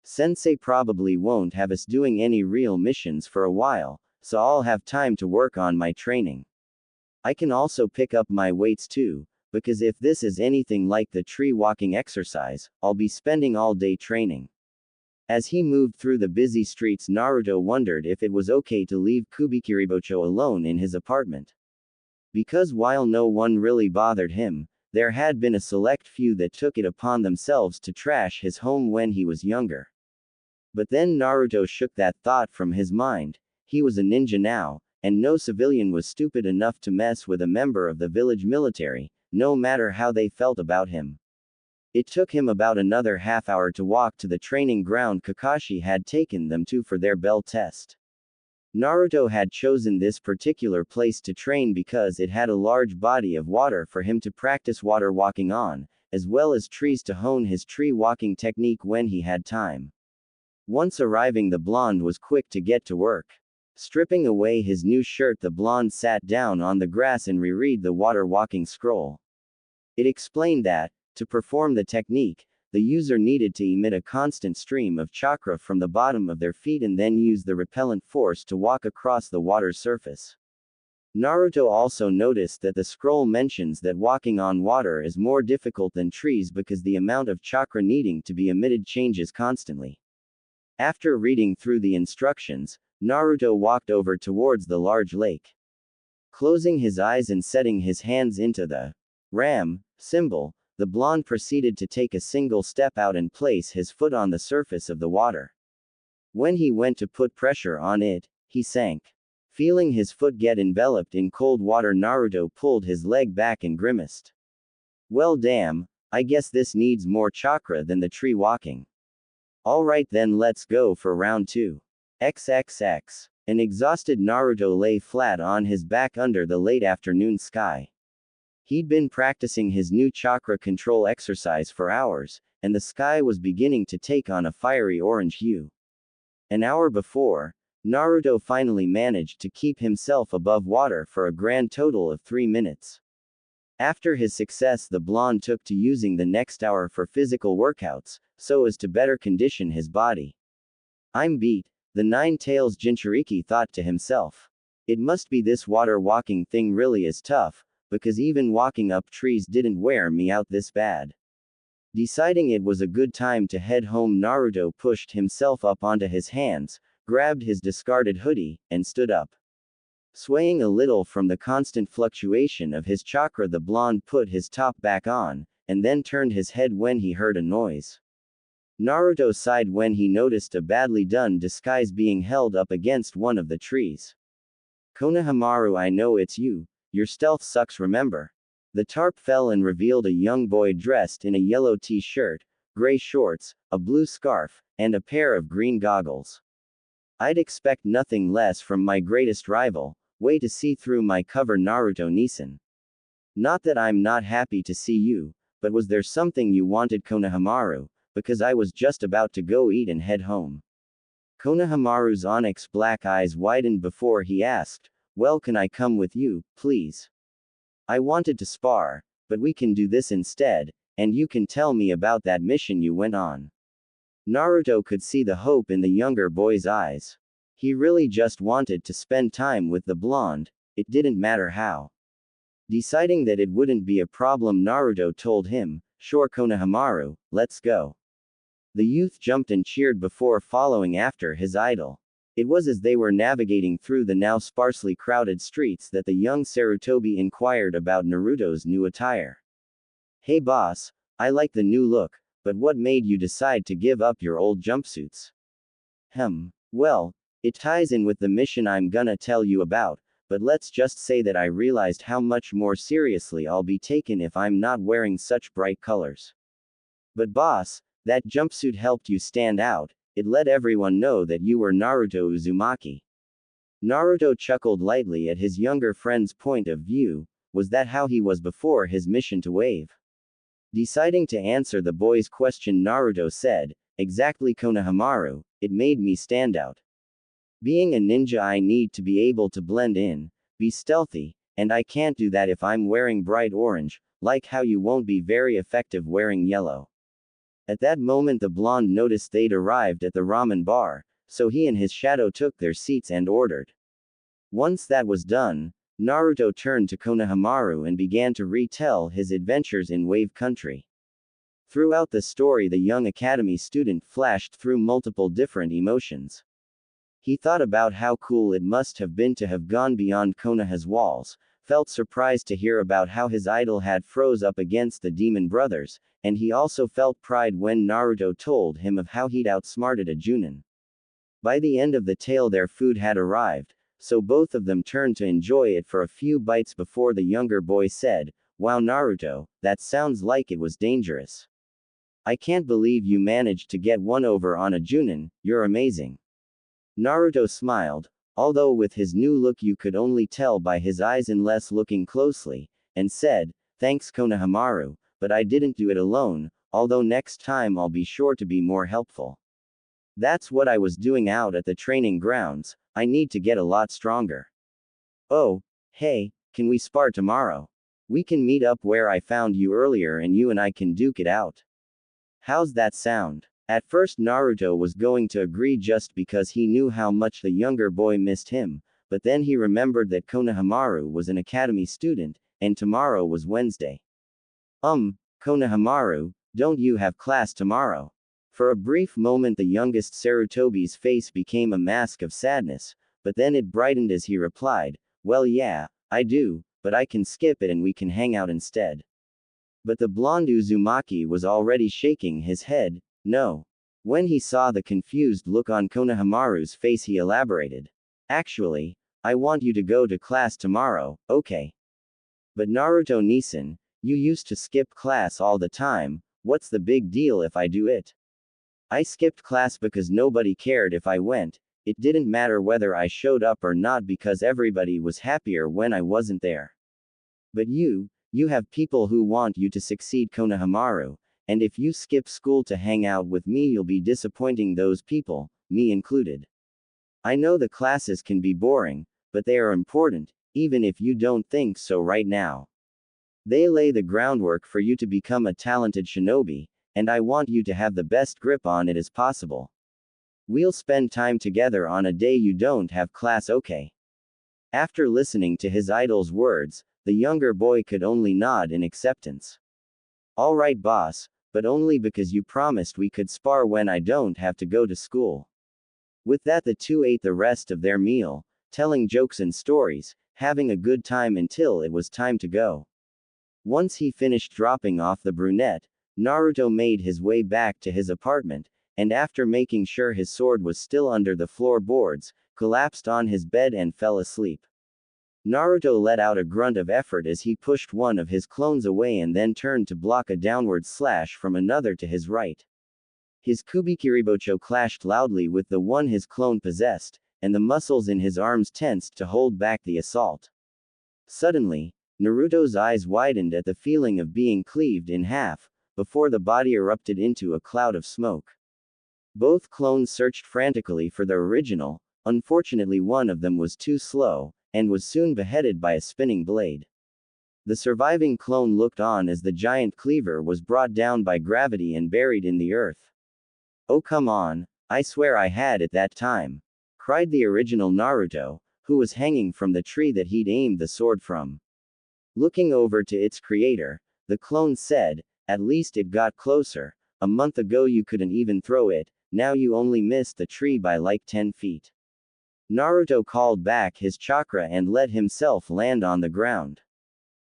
Sensei probably won't have us doing any real missions for a while, so I'll have time to work on my training. I can also pick up my weights too, because if this is anything like the tree walking exercise, I'll be spending all day training. As he moved through the busy streets, Naruto wondered if it was okay to leave Kubikiribocho alone in his apartment. Because while no one really bothered him, there had been a select few that took it upon themselves to trash his home when he was younger. But then Naruto shook that thought from his mind. He was a ninja now, and no civilian was stupid enough to mess with a member of the village military, no matter how they felt about him. It took him about another half hour to walk to the training ground Kakashi had taken them to for their bell test. Naruto had chosen this particular place to train because it had a large body of water for him to practice water walking on, as well as trees to hone his tree walking technique when he had time. Once arriving, the blonde was quick to get to work. Stripping away his new shirt, the blonde sat down on the grass and reread the water walking scroll. It explained that, to perform the technique, the user needed to emit a constant stream of chakra from the bottom of their feet and then use the repellent force to walk across the water's surface. Naruto also noticed that the scroll mentions that walking on water is more difficult than trees because the amount of chakra needing to be emitted changes constantly. After reading through the instructions, Naruto walked over towards the large lake. Closing his eyes and setting his hands into the ram symbol, the blonde proceeded to take a single step out and place his foot on the surface of the water. When he went to put pressure on it, he sank. Feeling his foot get enveloped in cold water, Naruto pulled his leg back and grimaced. Well damn, I guess this needs more chakra than the tree walking. Alright then, let's go for round 2. XXX. An exhausted Naruto lay flat on his back under the late afternoon sky. He'd been practicing his new chakra control exercise for hours, and the sky was beginning to take on a fiery orange hue. An hour before, Naruto finally managed to keep himself above water for a grand total of 3 minutes. After his success, the blonde took to using the next hour for physical workouts, so as to better condition his body. I'm beat, the Nine-Tails Jinchuriki thought to himself. It must be this water walking thing really is tough, because even walking up trees didn't wear me out this bad. Deciding it was a good time to head home, Naruto pushed himself up onto his hands, grabbed his discarded hoodie, and stood up. Swaying a little from the constant fluctuation of his chakra, the blonde put his top back on, and then turned his head when he heard a noise. Naruto sighed when he noticed a badly done disguise being held up against one of the trees. Konohamaru, I know it's you. Your stealth sucks, remember? The tarp fell and revealed a young boy dressed in a yellow t-shirt, gray shorts, a blue scarf, and a pair of green goggles. I'd expect nothing less from my greatest rival. Way to see through my cover, Naruto-Nisan. Not that I'm not happy to see you, but was there something you wanted, Konohamaru? Because I was just about to go eat and head home. Konohamaru's onyx black eyes widened before he asked, well, can I come with you, please? I wanted to spar, but we can do this instead, and you can tell me about that mission you went on. Naruto could see the hope in the younger boy's eyes. He really just wanted to spend time with the blonde, it didn't matter how. Deciding that it wouldn't be a problem, Naruto told him, "Sure Konohamaru, let's go." The youth jumped and cheered before following after his idol. It was as they were navigating through the now sparsely crowded streets that the young Sarutobi inquired about Naruto's new attire. "Hey boss, I like the new look, but what made you decide to give up your old jumpsuits?" Well, it ties in with the mission I'm gonna tell you about, but let's just say that I realized how much more seriously I'll be taken if I'm not wearing such bright colors. But boss, that jumpsuit helped you stand out, it let everyone know that you were Naruto Uzumaki. Naruto chuckled lightly at his younger friend's point of view. Was that how he was before his mission to Wave? Deciding to answer the boy's question, Naruto said, "Exactly Konohamaru, it made me stand out. Being a ninja, I need to be able to blend in, be stealthy, and I can't do that if I'm wearing bright orange, like how you won't be very effective wearing yellow." At that moment the blonde noticed they'd arrived at the ramen bar, so he and his shadow took their seats and ordered. Once that was done, Naruto turned to Konohamaru and began to retell his adventures in Wave Country. Throughout the story, the young academy student flashed through multiple different emotions. He thought about how cool it must have been to have gone beyond Konoha's walls, felt surprised to hear about how his idol had froze up against the demon brothers, and he also felt pride when Naruto told him of how he'd outsmarted a Junin. By the end of the tale their food had arrived, so both of them turned to enjoy it for a few bites before the younger boy said, "Wow Naruto, that sounds like it was dangerous. I can't believe you managed to get one over on a Junin, you're amazing." Naruto smiled, although with his new look you could only tell by his eyes unless looking closely, and said, "Thanks Konohamaru, but I didn't do it alone, although next time I'll be sure to be more helpful. That's what I was doing out at the training grounds, I need to get a lot stronger." "Oh, hey, can we spar tomorrow? We can meet up where I found you earlier and you and I can duke it out. How's that sound?" At first Naruto was going to agree just because he knew how much the younger boy missed him, but then he remembered that Konohamaru was an academy student, and tomorrow was Wednesday. Konohamaru, don't you have class tomorrow?" For a brief moment the youngest Sarutobi's face became a mask of sadness, but then it brightened as he replied, "Well yeah, I do, but I can skip it and we can hang out instead." But the blonde Uzumaki was already shaking his head, "No." When he saw the confused look on Konohamaru's face he elaborated. "Actually, I want you to go to class tomorrow, okay?" "But Naruto-Nisan, you used to skip class all the time, what's the big deal if I do it?" "I skipped class because nobody cared if I went, it didn't matter whether I showed up or not because everybody was happier when I wasn't there. But you have people who want you to succeed Konohamaru, and if you skip school to hang out with me you'll be disappointing those people, me included. I know the classes can be boring, but they are important, even if you don't think so right now. They lay the groundwork for you to become a talented shinobi, and I want you to have the best grip on it as possible. We'll spend time together on a day you don't have class, okay?" After listening to his idol's words, the younger boy could only nod in acceptance. "All right boss, but only because you promised we could spar when I don't have to go to school." With that the two ate the rest of their meal, telling jokes and stories, having a good time until it was time to go. Once he finished dropping off the brunette, Naruto made his way back to his apartment, and after making sure his sword was still under the floorboards, collapsed on his bed and fell asleep. Naruto let out a grunt of effort as he pushed one of his clones away and then turned to block a downward slash from another to his right. His Kubikiribocho clashed loudly with the one his clone possessed, and the muscles in his arms tensed to hold back the assault. Suddenly, Naruto's eyes widened at the feeling of being cleaved in half, before the body erupted into a cloud of smoke. Both clones searched frantically for their original, unfortunately one of them was too slow, and was soon beheaded by a spinning blade. The surviving clone looked on as the giant cleaver was brought down by gravity and buried in the earth. "Oh come on, I swear I had it that time," cried the original Naruto, who was hanging from the tree that he'd aimed the sword from. Looking over to its creator, the clone said, "At least it got closer. A month ago you couldn't even throw it, now you only missed the tree by like 10 feet. Naruto called back his chakra and let himself land on the ground.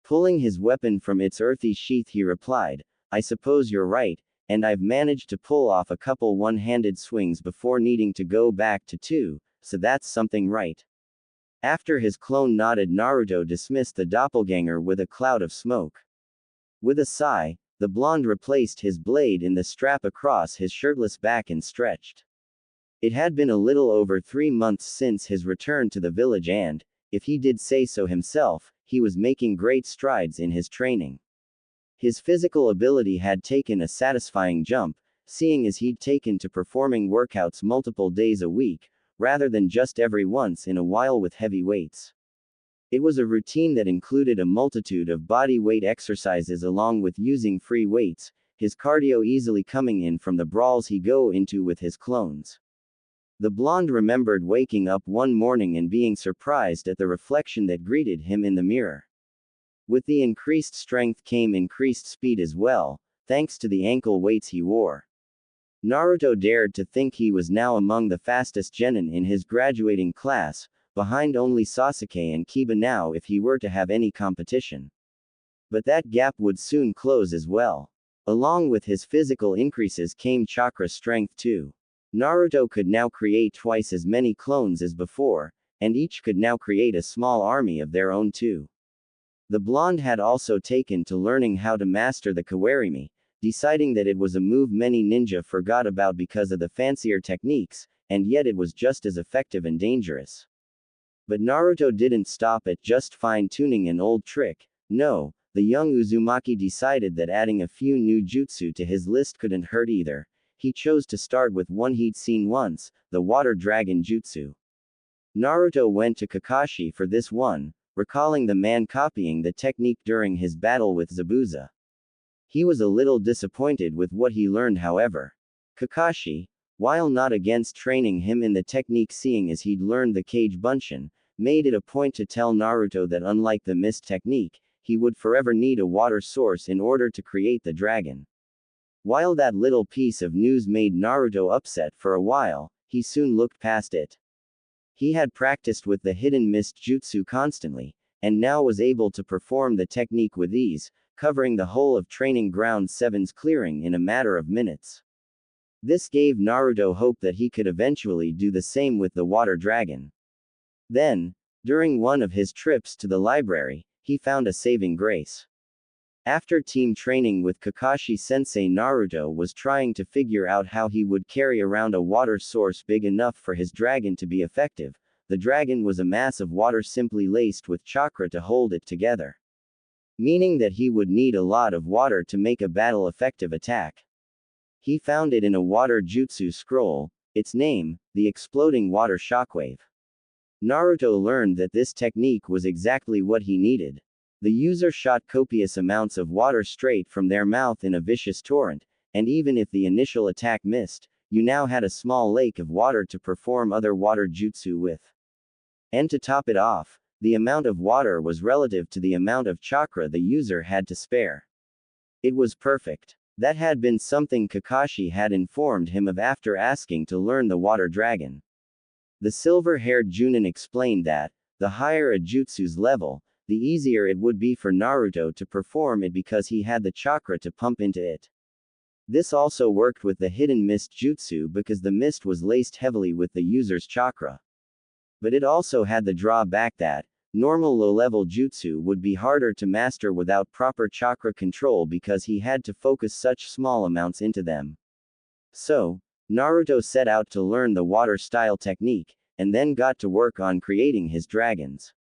Pulling his weapon from its earthy sheath, he replied, "I suppose you're right, and I've managed to pull off a couple one-handed swings before needing to go back to two, so that's something, right?" After his clone nodded, Naruto dismissed the doppelganger with a cloud of smoke. With a sigh, the blonde replaced his blade in the strap across his shirtless back and stretched. It had been a little over 3 months since his return to the village and, if he did say so himself, he was making great strides in his training. His physical ability had taken a satisfying jump, seeing as he'd taken to performing workouts multiple days a week, rather than just every once in a while with heavy weights. It was a routine that included a multitude of body weight exercises along with using free weights, his cardio easily coming in from the brawls he go into with his clones. The blonde remembered waking up one morning and being surprised at the reflection that greeted him in the mirror. With the increased strength came increased speed as well, thanks to the ankle weights he wore. Naruto dared to think he was now among the fastest genin in his graduating class, behind only Sasuke and Kiba now if he were to have any competition. But that gap would soon close as well. Along with his physical increases came chakra strength too. Naruto could now create twice as many clones as before, and each could now create a small army of their own too. The blonde had also taken to learning how to master the kawarimi, deciding that it was a move many ninja forgot about because of the fancier techniques, and yet it was just as effective and dangerous. But Naruto didn't stop at just fine-tuning an old trick. No, the young Uzumaki decided that adding a few new jutsu to his list couldn't hurt either. He chose to start with one he'd seen once, the water dragon jutsu. Naruto went to Kakashi for this one, recalling the man copying the technique during his battle with Zabuza. He was a little disappointed with what he learned, however. Kakashi, while not against training him in the technique seeing as he'd learned the Kage Bunshin, made it a point to tell Naruto that unlike the mist technique, he would forever need a water source in order to create the dragon. While that little piece of news made Naruto upset for a while, he soon looked past it. He had practiced with the hidden mist jutsu constantly, and now was able to perform the technique with ease, covering the whole of Training Ground 7's clearing in a matter of minutes. This gave Naruto hope that he could eventually do the same with the water dragon. Then, during one of his trips to the library, he found a saving grace. After team training with Kakashi-sensei, Naruto was trying to figure out how he would carry around a water source big enough for his dragon to be effective. The dragon was a mass of water simply laced with chakra to hold it together. Meaning that he would need a lot of water to make a battle-effective attack. He found it in a water jutsu scroll, its name, the exploding water shockwave. Naruto learned that this technique was exactly what he needed. The user shot copious amounts of water straight from their mouth in a vicious torrent, and even if the initial attack missed, you now had a small lake of water to perform other water jutsu with. And to top it off, the amount of water was relative to the amount of chakra the user had to spare. It was perfect. That had been something Kakashi had informed him of after asking to learn the water dragon. The silver-haired Junin explained that, the higher a jutsu's level, the easier it would be for Naruto to perform it because he had the chakra to pump into it. This also worked with the hidden mist jutsu because the mist was laced heavily with the user's chakra. But it also had the drawback that, normal low-level jutsu would be harder to master without proper chakra control because he had to focus such small amounts into them. So, Naruto set out to learn the water-style technique, and then got to work on creating his dragons.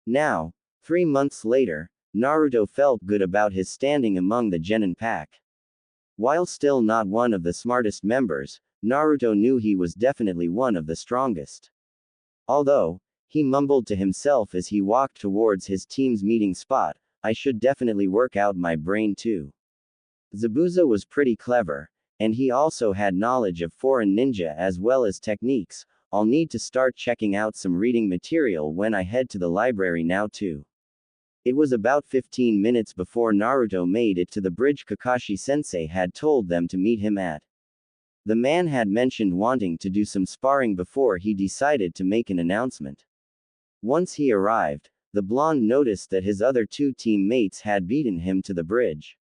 Now, 3 months later, Naruto felt good about his standing among the genin pack. While still not one of the smartest members, Naruto knew he was definitely one of the strongest. Although, he mumbled to himself as he walked towards his team's meeting spot, I should definitely work out my brain too. Zabuza was pretty clever, and he also had knowledge of foreign ninja as well as techniques. I'll need to start checking out some reading material when I head to the library now too. It was about 15 minutes before Naruto made it to the bridge Kakashi-sensei had told them to meet him at. The man had mentioned wanting to do some sparring before he decided to make an announcement. Once he arrived, the blonde noticed that his other two teammates had beaten him to the bridge.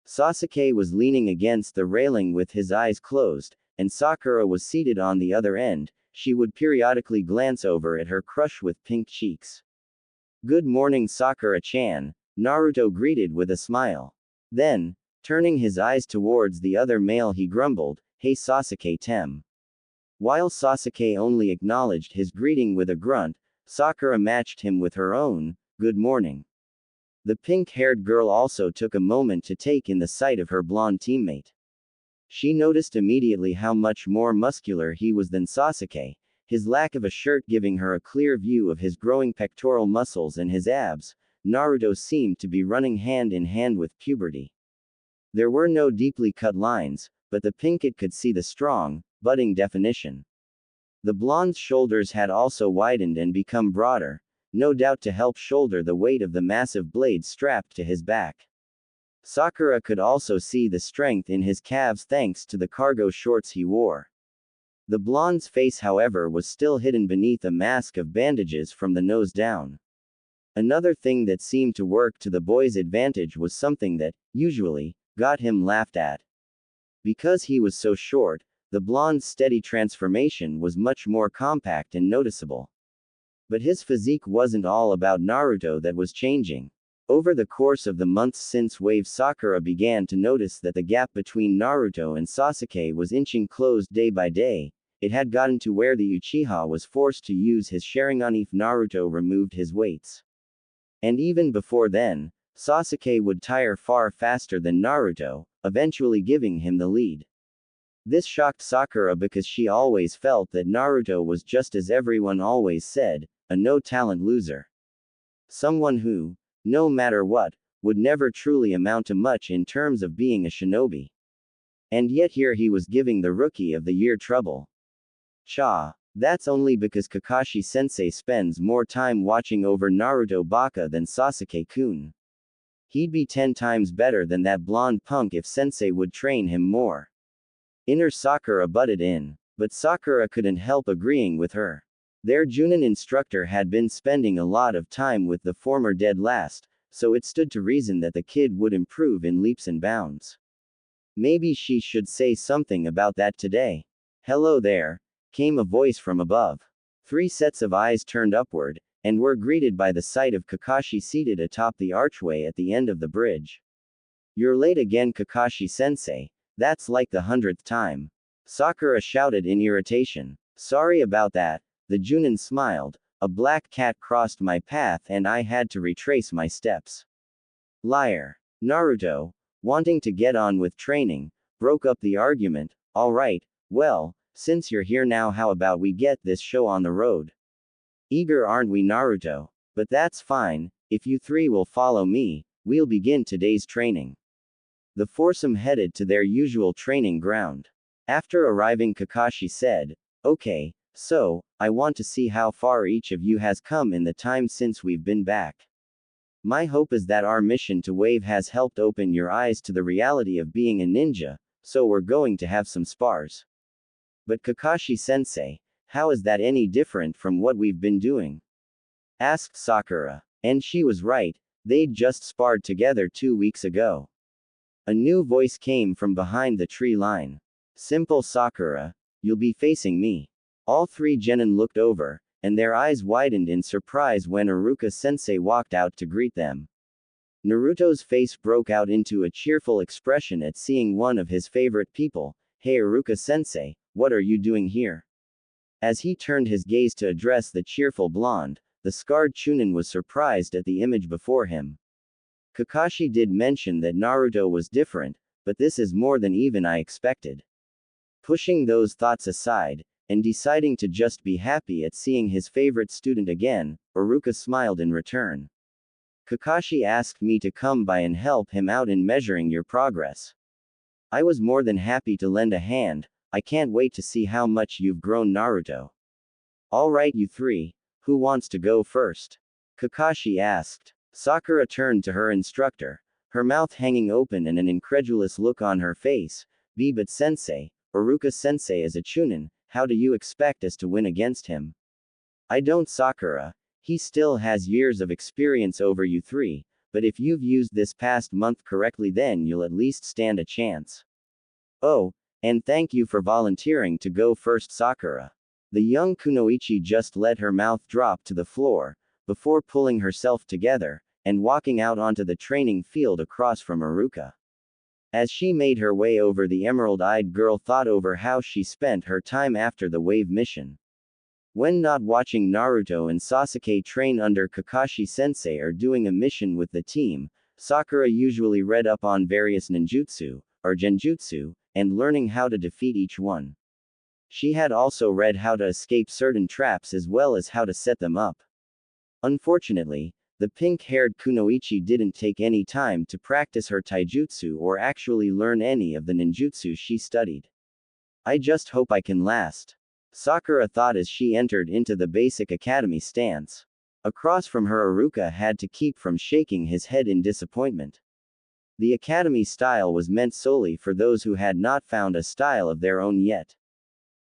Sasuke was leaning against the railing with his eyes closed, and Sakura was seated on the other end. She would periodically glance over at her crush with pink cheeks. "Good morning, Sakura-chan," Naruto greeted with a smile. Then, turning his eyes towards the other male, he grumbled, "Hey Sasuke-tem." While Sasuke only acknowledged his greeting with a grunt, Sakura matched him with her own, "Good morning." The pink-haired girl also took a moment to take in the sight of her blonde teammate. She noticed immediately how much more muscular he was than Sasuke, his lack of a shirt giving her a clear view of his growing pectoral muscles and his abs. Naruto seemed to be running hand in hand with puberty. There were no deeply cut lines, but the pinkett could see the strong, budding definition. The blonde's shoulders had also widened and become broader, no doubt to help shoulder the weight of the massive blade strapped to his back. Sakura could also see the strength in his calves thanks to the cargo shorts he wore. The blonde's face, however, was still hidden beneath a mask of bandages from the nose down. Another thing that seemed to work to the boy's advantage was something that, usually, got him laughed at. Because he was so short, the blonde's steady transformation was much more compact and noticeable. But his physique wasn't all about Naruto that was changing. Over the course of the months since Wave, Sakura began to notice that the gap between Naruto and Sasuke was inching close day by day. It had gotten to where the Uchiha was forced to use his Sharingan if Naruto removed his weights. And even before then, Sasuke would tire far faster than Naruto, eventually giving him the lead. This shocked Sakura because she always felt that Naruto was, just as everyone always said, a no-talent loser. Someone who, no matter what, would never truly amount to much in terms of being a shinobi. And yet here he was giving the Rookie of the Year trouble. That's only because Kakashi-sensei spends more time watching over Naruto Baka than Sasuke-kun. He'd be 10 times better than that blonde punk if sensei would train him more. Inner Sakura butted in, but Sakura couldn't help agreeing with her. Their Junin instructor had been spending a lot of time with the former dead last, so it stood to reason that the kid would improve in leaps and bounds. Maybe she should say something about that today. "Hello there," came a voice from above. 3 sets of eyes turned upward, and were greeted by the sight of Kakashi seated atop the archway at the end of the bridge. "You're late again, Kakashi-sensei. That's like the 100th time." Sakura shouted in irritation. "Sorry about that." The Junin smiled. "A black cat crossed my path and I had to retrace my steps." "Liar." Naruto, wanting to get on with training, broke up the argument. "All right, well, since you're here now, how about we get this show on the road? Eager, aren't we, Naruto? But that's fine, if you 3 will follow me, we'll begin today's training." The foursome headed to their usual training ground. After arriving, Kakashi said, "Okay, so, I want to see how far each of you has come in the time since we've been back. My hope is that our mission to Wave has helped open your eyes to the reality of being a ninja, so we're going to have some spars." "But Kakashi-sensei, how is that any different from what we've been doing?" asked Sakura. And she was right, they'd just sparred together 2 weeks ago. A new voice came from behind the tree line. "Simple, Sakura. You'll be facing me." All 3 genin looked over, and their eyes widened in surprise when Iruka-sensei walked out to greet them. Naruto's face broke out into a cheerful expression at seeing one of his favorite people. "Hey Iruka-sensei, what are you doing here?" As he turned his gaze to address the cheerful blonde, the scarred Chunin was surprised at the image before him. Kakashi did mention that Naruto was different, but this is more than even I expected. Pushing those thoughts aside, and deciding to just be happy at seeing his favorite student again, Iruka smiled in return. "Kakashi asked me to come by and help him out in measuring your progress. I was more than happy to lend a hand. I can't wait to see how much you've grown, Naruto." "Alright, you 3, who wants to go first?" Kakashi asked. Sakura turned to her instructor, her mouth hanging open and an incredulous look on her face. But sensei, Iruka-sensei is a chunin, how do you expect us to win against him? I don't, Sakura. He still has years of experience over you three, but if you've used this past month correctly then you'll at least stand a chance. Oh, and thank you for volunteering to go first, Sakura. The young kunoichi just let her mouth drop to the floor, before pulling herself together, and walking out onto the training field across from Iruka. As she made her way over, the emerald-eyed girl thought over how she spent her time after the wave mission. When not watching Naruto and Sasuke train under Kakashi-sensei or doing a mission with the team, Sakura usually read up on various ninjutsu, or genjutsu, and learning how to defeat each one. She had also read how to escape certain traps as well as how to set them up. Unfortunately, the pink-haired kunoichi didn't take any time to practice her taijutsu or actually learn any of the ninjutsu she studied. I just hope I can last, Sakura thought as she entered into the basic academy stance. Across from her, Iruka had to keep from shaking his head in disappointment. The academy style was meant solely for those who had not found a style of their own yet.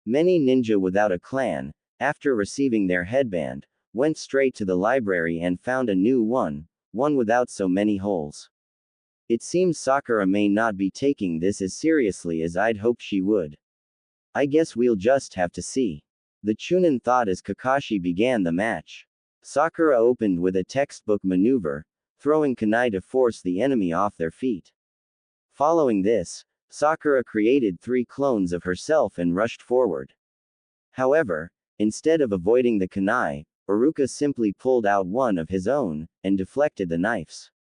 Many ninja without a clan, after receiving their headband, went straight to the library and found a new one without so many holes. It seems Sakura may not be taking this as seriously as I'd hoped she would. I guess we'll just have to see, the chunin thought as Kakashi began the match. Sakura opened with a textbook maneuver, throwing kunai to force the enemy off their feet. Following this, Sakura created 3 clones of herself and rushed forward. However, instead of avoiding the kunai, Iruka simply pulled out one of his own, and deflected the knives.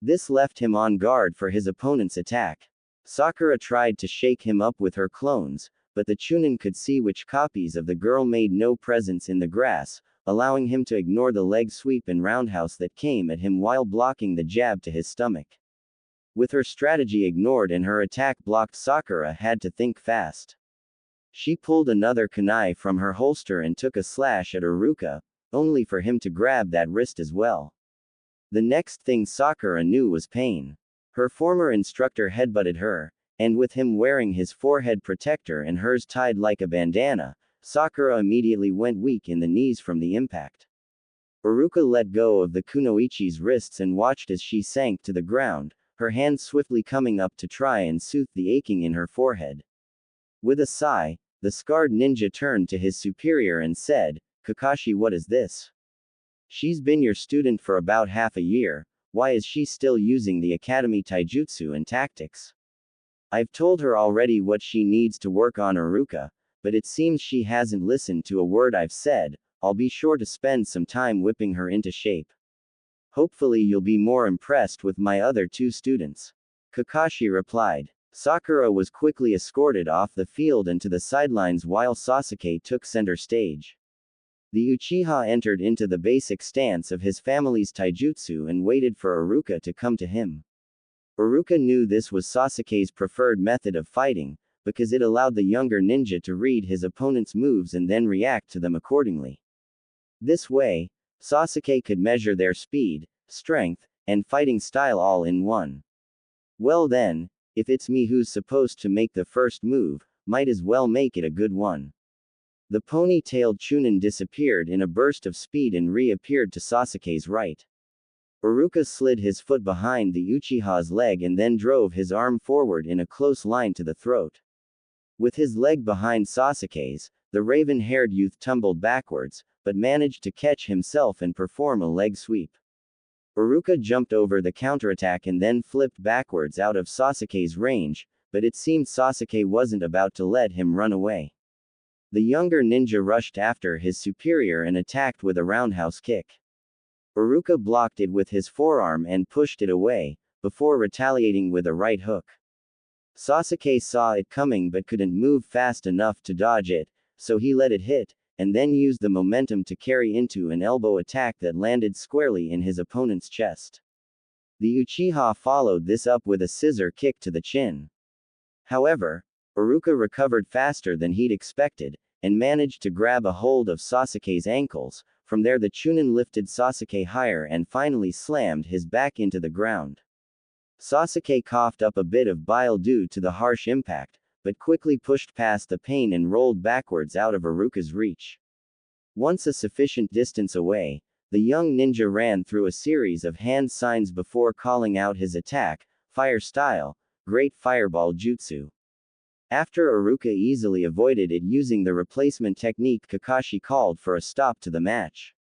This left him on guard for his opponent's attack. Sakura tried to shake him up with her clones, but the chunin could see which copies of the girl made no presence in the grass, allowing him to ignore the leg sweep and roundhouse that came at him while blocking the jab to his stomach. With her strategy ignored and her attack blocked, Sakura had to think fast. She pulled another kunai from her holster and took a slash at Iruka, only for him to grab that wrist as well. The next thing Sakura knew was pain. Her former instructor headbutted her, and with him wearing his forehead protector and hers tied like a bandana, Sakura immediately went weak in the knees from the impact. Iruka let go of the kunoichi's wrists and watched as she sank to the ground, her hands swiftly coming up to try and soothe the aching in her forehead. With a sigh, the scarred ninja turned to his superior and said, Kakashi, what is this? She's been your student for about half a year, why is she still using the academy taijutsu and tactics? I've told her already what she needs to work on, Iruka, but it seems she hasn't listened to a word I've said. I'll be sure to spend some time whipping her into shape. Hopefully you'll be more impressed with my other 2 students, Kakashi replied. Sakura was quickly escorted off the field and to the sidelines while Sasuke took center stage. The Uchiha entered into the basic stance of his family's taijutsu and waited for Iruka to come to him. Iruka knew this was Sasuke's preferred method of fighting, because it allowed the younger ninja to read his opponent's moves and then react to them accordingly. This way, Sasuke could measure their speed, strength, and fighting style all in one. Well then, if it's me who's supposed to make the first move, might as well make it a good one. The pony-tailed chunin disappeared in a burst of speed and reappeared to Sasuke's right. Iruka slid his foot behind the Uchiha's leg and then drove his arm forward in a close line to the throat. With his leg behind Sasuke's, the raven-haired youth tumbled backwards, but managed to catch himself and perform a leg sweep. Iruka jumped over the counterattack and then flipped backwards out of Sasuke's range, but it seemed Sasuke wasn't about to let him run away. The younger ninja rushed after his superior and attacked with a roundhouse kick. Iruka blocked it with his forearm and pushed it away, before retaliating with a right hook. Sasuke saw it coming but couldn't move fast enough to dodge it, so he let it hit, and then used the momentum to carry into an elbow attack that landed squarely in his opponent's chest. The Uchiha followed this up with a scissor kick to the chin. However, Iruka recovered faster than he'd expected, and managed to grab a hold of Sasuke's ankles, From there the Chunin lifted Sasuke higher and finally slammed his back into the ground. Sasuke coughed up a bit of bile due to the harsh impact, but quickly pushed past the pain and rolled backwards out of Iruka's reach. Once a sufficient distance away, the young ninja ran through a series of hand signs before calling out his attack, Fire Style, Great Fireball Jutsu. After Iruka easily avoided it using the replacement technique, Kakashi called for a stop to the match.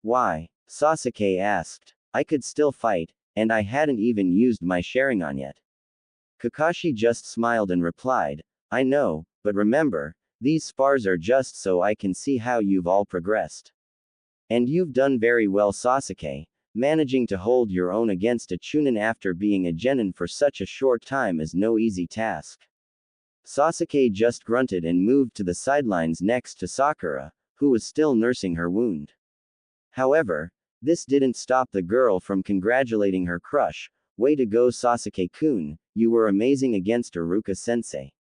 Why? Sasuke asked. I could still fight, and I hadn't even used my Sharingan yet. Kakashi just smiled and replied, I know, but remember, these spars are just so I can see how you've all progressed. And you've done very well, Sasuke. Managing to hold your own against a Chunin after being a genin for such a short time is no easy task. Sasuke just grunted and moved to the sidelines next to Sakura, who was still nursing her wound. However, this didn't stop the girl from congratulating her crush. Way to go, Sasuke-kun, you were amazing against Iruka-sensei.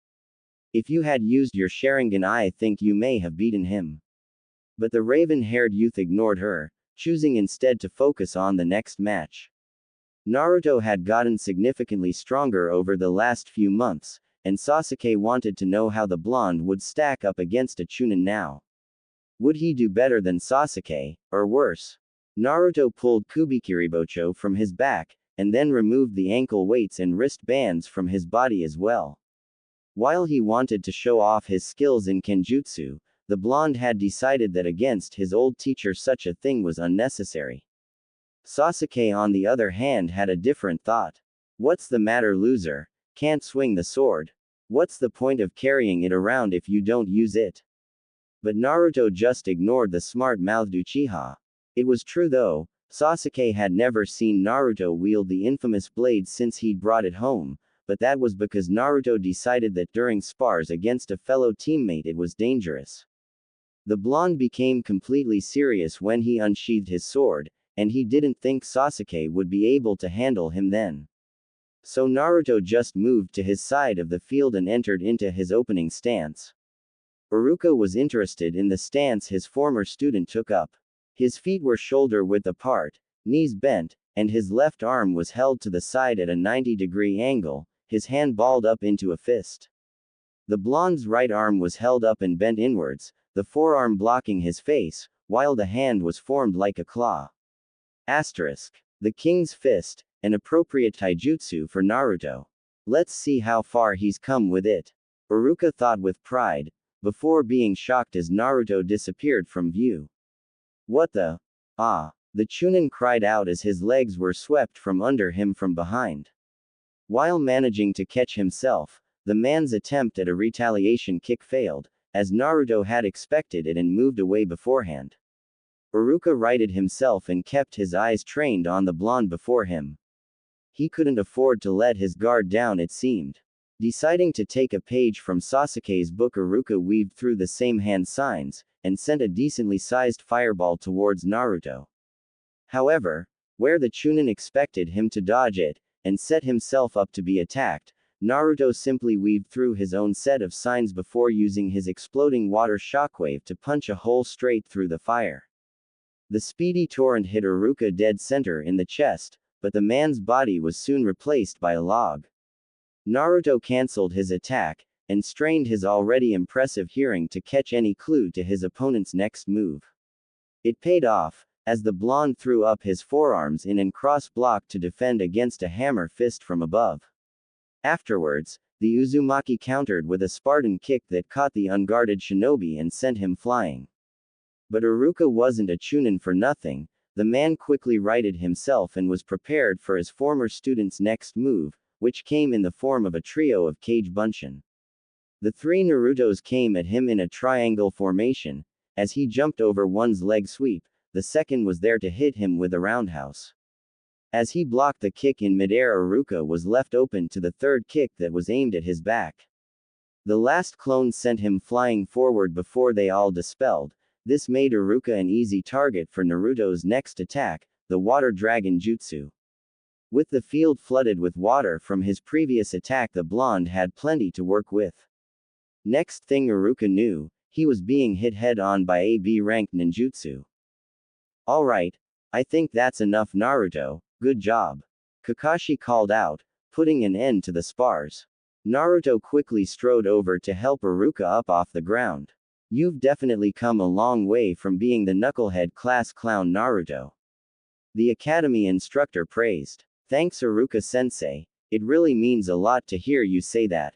If you had used your Sharingan, I think you may have beaten him. But the raven-haired youth ignored her, choosing instead to focus on the next match. Naruto had gotten significantly stronger over the last few months, and Sasuke wanted to know how the blonde would stack up against a Chunin now. Would he do better than Sasuke, or worse? Naruto pulled Kubikiribocho from his back, and then removed the ankle weights and wrist bands from his body as well. While he wanted to show off his skills in Kenjutsu, the blonde had decided that against his old teacher such a thing was unnecessary. Sasuke on the other hand had a different thought. What's the matter, loser? Can't swing the sword? What's the point of carrying it around if you don't use it? But Naruto just ignored the smart-mouthed Uchiha. It was true though, Sasuke had never seen Naruto wield the infamous blade since he'd brought it home, but that was because Naruto decided that during spars against a fellow teammate it was dangerous. The blonde became completely serious when he unsheathed his sword, and he didn't think Sasuke would be able to handle him then. So Naruto just moved to his side of the field and entered into his opening stance. Iruka was interested in the stance his former student took up. His feet were shoulder-width apart, knees bent, and his left arm was held to the side at a 90-degree angle, his hand balled up into a fist. The blonde's right arm was held up and bent inwards, the forearm blocking his face, while the hand was formed like a claw. Asterisk. The King's Fist, an appropriate taijutsu for Naruto. Let's see how far he's come with it. Iruka thought with pride, before being shocked as Naruto disappeared from view. What the? Ah! The Chunin cried out as his legs were swept from under him from behind. While managing to catch himself, the man's attempt at a retaliation kick failed, as Naruto had expected it and moved away beforehand. Iruka righted himself and kept his eyes trained on the blonde before him. He couldn't afford to let his guard down, it seemed. Deciding to take a page from Sasuke's book, Iruka weaved through the same hand signs, and sent a decently sized fireball towards Naruto. However, where the Chunin expected him to dodge it, and set himself up to be attacked, Naruto simply weaved through his own set of signs before using his exploding water shockwave to punch a hole straight through the fire. The speedy torrent hit Iruka dead center in the chest, but the man's body was soon replaced by a log. Naruto cancelled his attack, and strained his already impressive hearing to catch any clue to his opponent's next move. It paid off, as the blonde threw up his forearms in and cross-blocked to defend against a hammer fist from above. Afterwards, the Uzumaki countered with a Spartan kick that caught the unguarded shinobi and sent him flying. But Iruka wasn't a Chunin for nothing. The man quickly righted himself and was prepared for his former student's next move, which came in the form of a trio of cage bunshin. The three Narutos came at him in a triangle formation. As he jumped over one's leg sweep, the second was there to hit him with a roundhouse. As he blocked the kick in midair, Iruka was left open to the third kick that was aimed at his back. The last clone sent him flying forward before they all dispelled. This made Iruka an easy target for Naruto's next attack, the Water Dragon Jutsu. With the field flooded with water from his previous attack, the blonde had plenty to work with. Next thing Iruka knew, he was being hit head-on by a B-ranked ninjutsu. Alright, I think that's enough Naruto, good job. Kakashi called out, putting an end to the spars. Naruto quickly strode over to help Iruka up off the ground. You've definitely come a long way from being the knucklehead class clown Naruto. The academy instructor praised. Thanks Iruka-sensei, it really means a lot to hear you say that.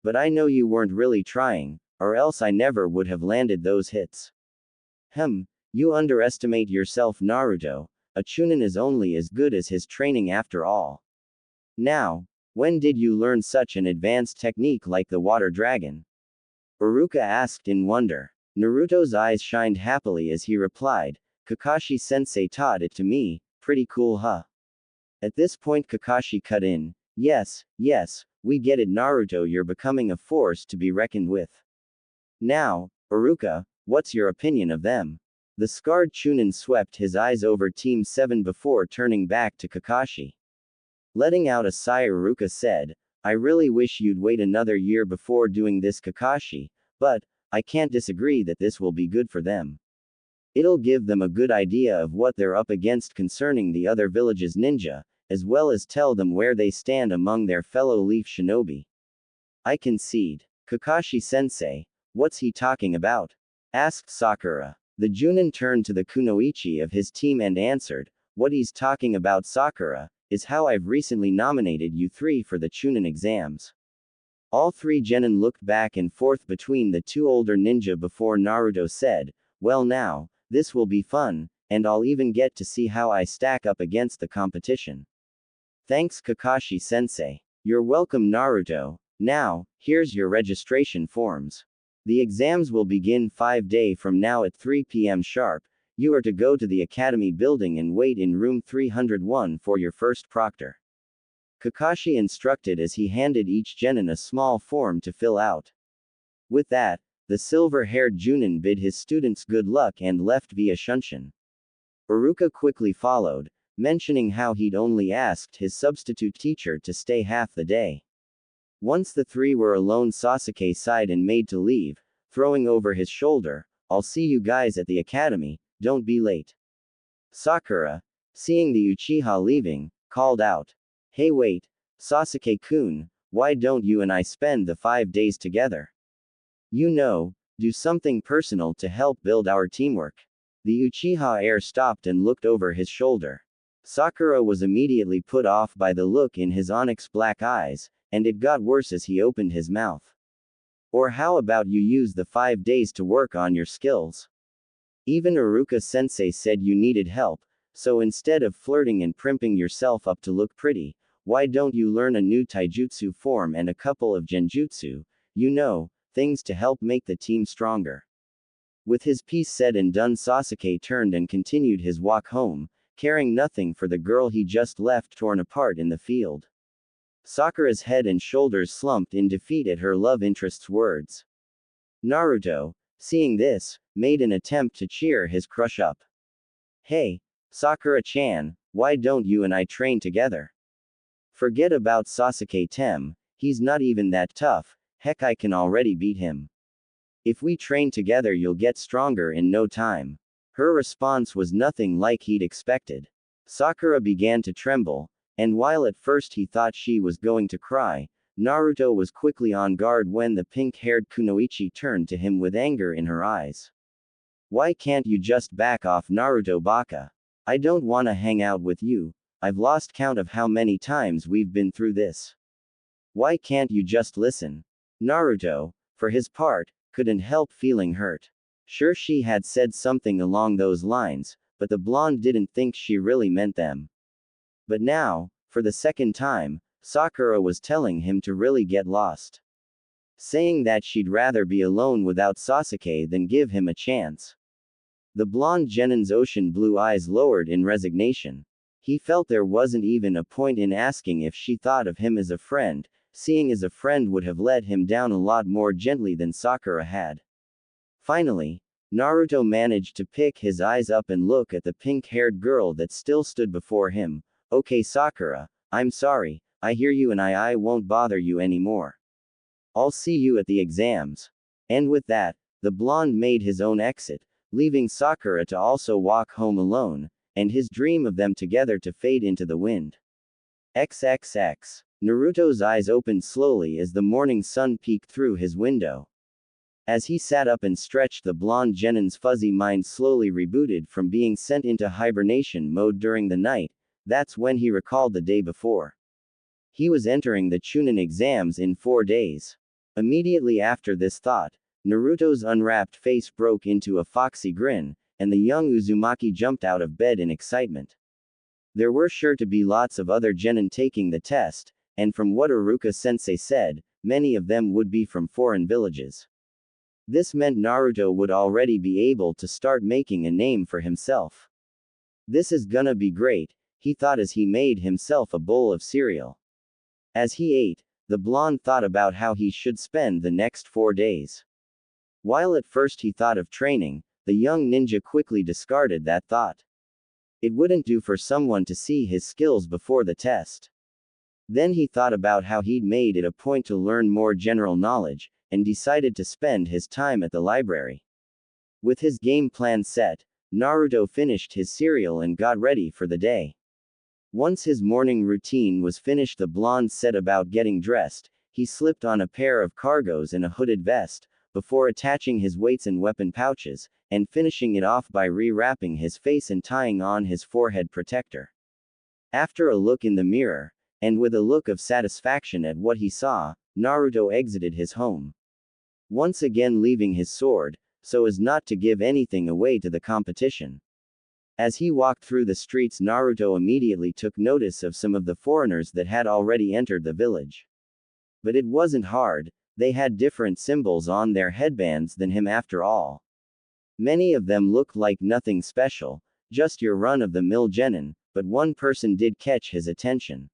But I know you weren't really trying, or else I never would have landed those hits. You underestimate yourself Naruto, a Chunin is only as good as his training after all. Now, when did you learn such an advanced technique like the water dragon? Iruka asked in wonder. Naruto's eyes shined happily as he replied, Kakashi-sensei taught it to me, pretty cool huh? At this point Kakashi cut in, yes, we get it Naruto, you're becoming a force to be reckoned with. Now, Iruka, what's your opinion of them? The scarred Chunin swept his eyes over Team 7 before turning back to Kakashi. Letting out a sigh Iruka said, I really wish you'd wait another year before doing this Kakashi, but, I can't disagree that this will be good for them. It'll give them a good idea of what they're up against concerning the other village's ninja, as well as tell them where they stand among their fellow leaf shinobi. I concede. Kakashi-sensei, what's he talking about? Asked Sakura. The Junin turned to the kunoichi of his team and answered, what he's talking about Sakura, is how I've recently nominated you three for the Chunin exams. All three genin looked back and forth between the two older ninja before Naruto said, well now, this will be fun, and I'll even get to see how I stack up against the competition. Thanks Kakashi-sensei. You're welcome Naruto. Now, here's your registration forms. The exams will begin 5 days from now at 3 p.m. sharp. You are to go to the academy building and wait in room 301 for your first proctor. Kakashi instructed as he handed each genin a small form to fill out. With that, the silver-haired Junin bid his students good luck and left via Shunshin. Iruka quickly followed, mentioning how he'd only asked his substitute teacher to stay half the day. Once the three were alone Sasuke sighed and made to leave, throwing over his shoulder, I'll see you guys at the academy, don't be late. Sakura, seeing the Uchiha leaving, called out. Hey wait, Sasuke-kun, why don't you and I spend the 5 days together? You know, do something personal to help build our teamwork. The Uchiha heir stopped and looked over his shoulder. Sakura was immediately put off by the look in his onyx black eyes, and it got worse as he opened his mouth. Or how about you use the 5 days to work on your skills? Even Iruka-sensei said you needed help, so instead of flirting and primping yourself up to look pretty, why don't you learn a new taijutsu form and a couple of genjutsu, you know, things to help make the team stronger. With his piece said and done Sasuke turned and continued his walk home, caring nothing for the girl he just left torn apart in the field. Sakura's head and shoulders slumped in defeat at her love interest's words. Naruto, seeing this, made an attempt to cheer his crush up. Hey, Sakura-chan, why don't you and I train together? Forget about Sasuke-tem, he's not even that tough, heck I can already beat him. If we train together you'll get stronger in no time. Her response was nothing like he'd expected. Sakura began to tremble, and while at first he thought she was going to cry, Naruto was quickly on guard when the pink-haired kunoichi turned to him with anger in her eyes. Why can't you just back off Naruto baka? I don't wanna hang out with you, I've lost count of how many times we've been through this. Why can't you just listen? Naruto, for his part, couldn't help feeling hurt. Sure she had said something along those lines, but the blonde didn't think she really meant them. But now, for the second time, Sakura was telling him to really get lost. Saying that she'd rather be alone without Sasuke than give him a chance. The blonde genin's ocean blue eyes lowered in resignation. He felt there wasn't even a point in asking if she thought of him as a friend, seeing as a friend would have let him down a lot more gently than Sakura had. Finally, Naruto managed to pick his eyes up and look at the pink-haired girl that still stood before him. Okay Sakura, I'm sorry, I hear you and I won't bother you anymore. I'll see you at the exams. And with that, the blonde made his own exit, leaving Sakura to also walk home alone, and his dream of them together to fade into the wind. XXX. Naruto's eyes opened slowly as the morning sun peeked through his window. As he sat up and stretched, the blonde genin's fuzzy mind slowly rebooted from being sent into hibernation mode during the night. That's when he recalled the day before. He was entering the Chunin exams in 4 days. Immediately after this thought, Naruto's unwrapped face broke into a foxy grin, and the young Uzumaki jumped out of bed in excitement. There were sure to be lots of other genin taking the test, and from what Iruka-sensei said, many of them would be from foreign villages. This meant Naruto would already be able to start making a name for himself. This is gonna be great, he thought as he made himself a bowl of cereal. As he ate, the blonde thought about how he should spend the next 4 days. While at first he thought of training, the young ninja quickly discarded that thought. It wouldn't do for someone to see his skills before the test. Then he thought about how he'd made it a point to learn more general knowledge, and decided to spend his time at the library. With his game plan set, Naruto finished his cereal and got ready for the day. Once his morning routine was finished, the blonde set about getting dressed. He slipped on a pair of cargos and a hooded vest, before attaching his weights and weapon pouches, and finishing it off by re-wrapping his face and tying on his forehead protector. After a look in the mirror, and with a look of satisfaction at what he saw, Naruto exited his home. Once again leaving his sword, so as not to give anything away to the competition. As he walked through the streets, Naruto immediately took notice of some of the foreigners that had already entered the village. But it wasn't hard, they had different symbols on their headbands than him after all. Many of them looked like nothing special, just your run-of-the-mill genin, but one person did catch his attention.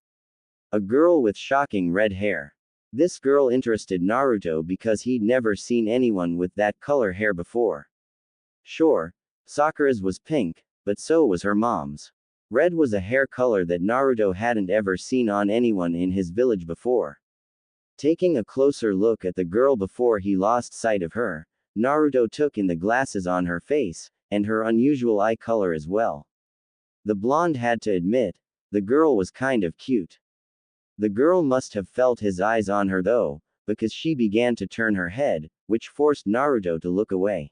A girl with shocking red hair. This girl interested Naruto because he'd never seen anyone with that color hair before. Sure, Sakura's was pink, but so was her mom's. Red was a hair color that Naruto hadn't ever seen on anyone in his village before. Taking a closer look at the girl before he lost sight of her, Naruto took in the glasses on her face, and her unusual eye color as well. The blonde had to admit, the girl was kind of cute. The girl must have felt his eyes on her though, because she began to turn her head, which forced Naruto to look away.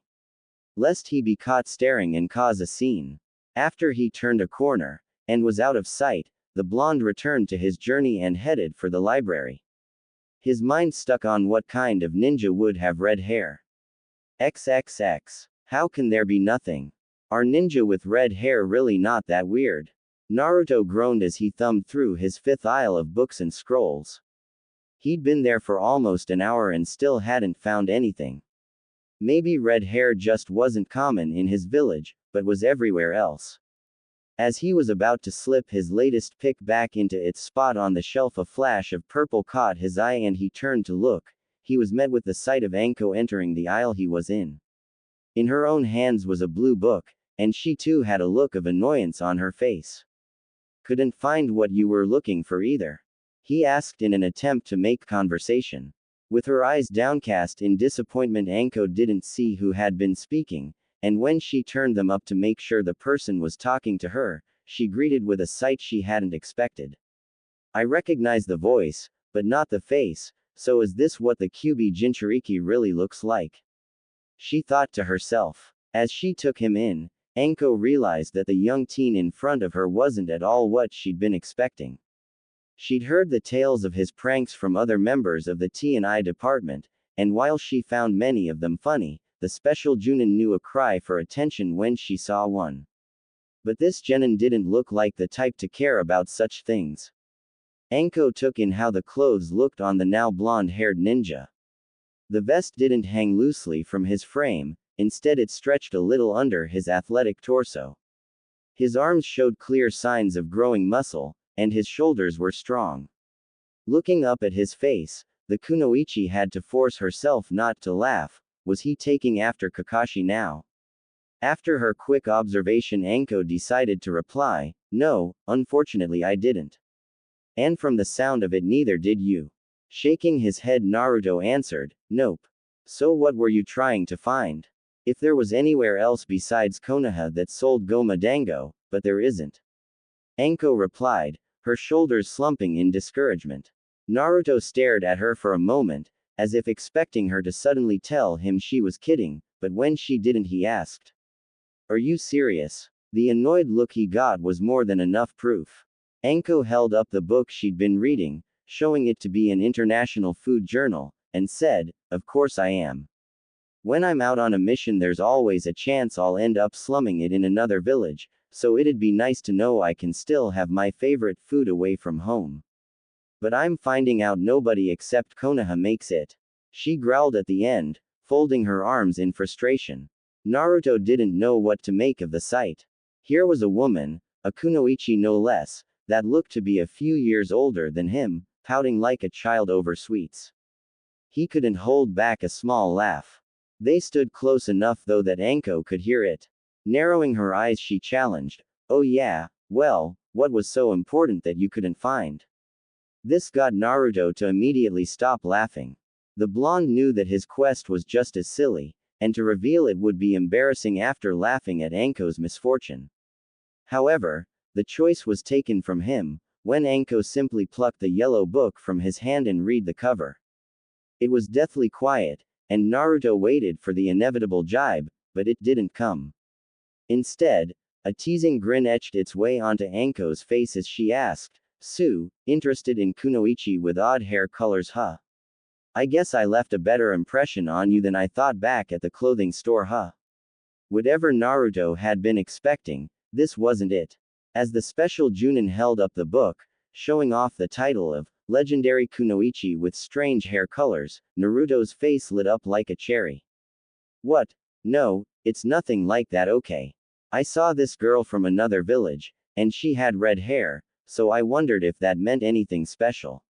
Lest he be caught staring and cause a scene. After he turned a corner, and was out of sight, the blonde returned to his journey and headed for the library. His mind stuck on what kind of ninja would have red hair. XXX. How can there be nothing? Are ninja with red hair really not that weird? Naruto groaned as he thumbed through his 5th aisle of books and scrolls. He'd been there for almost an hour and still hadn't found anything. Maybe red hair just wasn't common in his village, but was everywhere else. As he was about to slip his latest pick back into its spot on the shelf, a flash of purple caught his eye and he turned to look. He was met with the sight of Anko entering the aisle he was in. In her own hands was a blue book, and she too had a look of annoyance on her face. Couldn't find what you were looking for either? He asked in an attempt to make conversation. With her eyes downcast in disappointment, Anko didn't see who had been speaking, and when she turned them up to make sure the person was talking to her, she greeted with a sight she hadn't expected. I recognize the voice, but not the face, so is this what the Kyuubi Jinchuriki really looks like? She thought to herself. As she took him in, Anko realized that the young teen in front of her wasn't at all what she'd been expecting. She'd heard the tales of his pranks from other members of the T&I department, and while she found many of them funny, the special Junin knew a cry for attention when she saw one. But this genin didn't look like the type to care about such things. Anko took in how the clothes looked on the now blonde-haired ninja. The vest didn't hang loosely from his frame, instead it stretched a little under his athletic torso. His arms showed clear signs of growing muscle, and his shoulders were strong. Looking up at his face, the kunoichi had to force herself not to laugh. Was he taking after Kakashi now? After her quick observation, Anko decided to reply, "No, unfortunately I didn't." "And from the sound of it, neither did you." Shaking his head, Naruto answered, "Nope." "So what were you trying to find?" If there was anywhere else besides Konoha that sold Goma Dango, but there isn't. Anko replied, her shoulders slumping in discouragement. Naruto stared at her for a moment, as if expecting her to suddenly tell him she was kidding, but when she didn't he asked, "Are you serious?" The annoyed look he got was more than enough proof. Anko held up the book she'd been reading, showing it to be an international food journal, and said, "Of course I am. When I'm out on a mission there's always a chance I'll end up slumming it in another village, so it'd be nice to know I can still have my favorite food away from home. But I'm finding out nobody except Konoha makes it." She growled at the end, folding her arms in frustration. Naruto didn't know what to make of the sight. Here was a woman, a kunoichi no less, that looked to be a few years older than him, pouting like a child over sweets. He couldn't hold back a small laugh. They stood close enough though that Anko could hear it. Narrowing her eyes she challenged, "Oh yeah, well, what was so important that you couldn't find?" This got Naruto to immediately stop laughing. The blonde knew that his quest was just as silly, and to reveal it would be embarrassing after laughing at Anko's misfortune. However, the choice was taken from him, when Anko simply plucked the yellow book from his hand and read the cover. It was deathly quiet, and Naruto waited for the inevitable jibe, but it didn't come. Instead, a teasing grin etched its way onto Anko's face as she asked, "Sue, interested in kunoichi with odd hair colors huh? I guess I left a better impression on you than I thought back at the clothing store huh?" Whatever Naruto had been expecting, this wasn't it. As the special Junin held up the book, showing off the title of Legendary Kunoichi with Strange Hair Colors, Naruto's face lit up like a cherry. "What? No, it's nothing like that okay. I saw this girl from another village, and she had red hair, so I wondered if that meant anything special.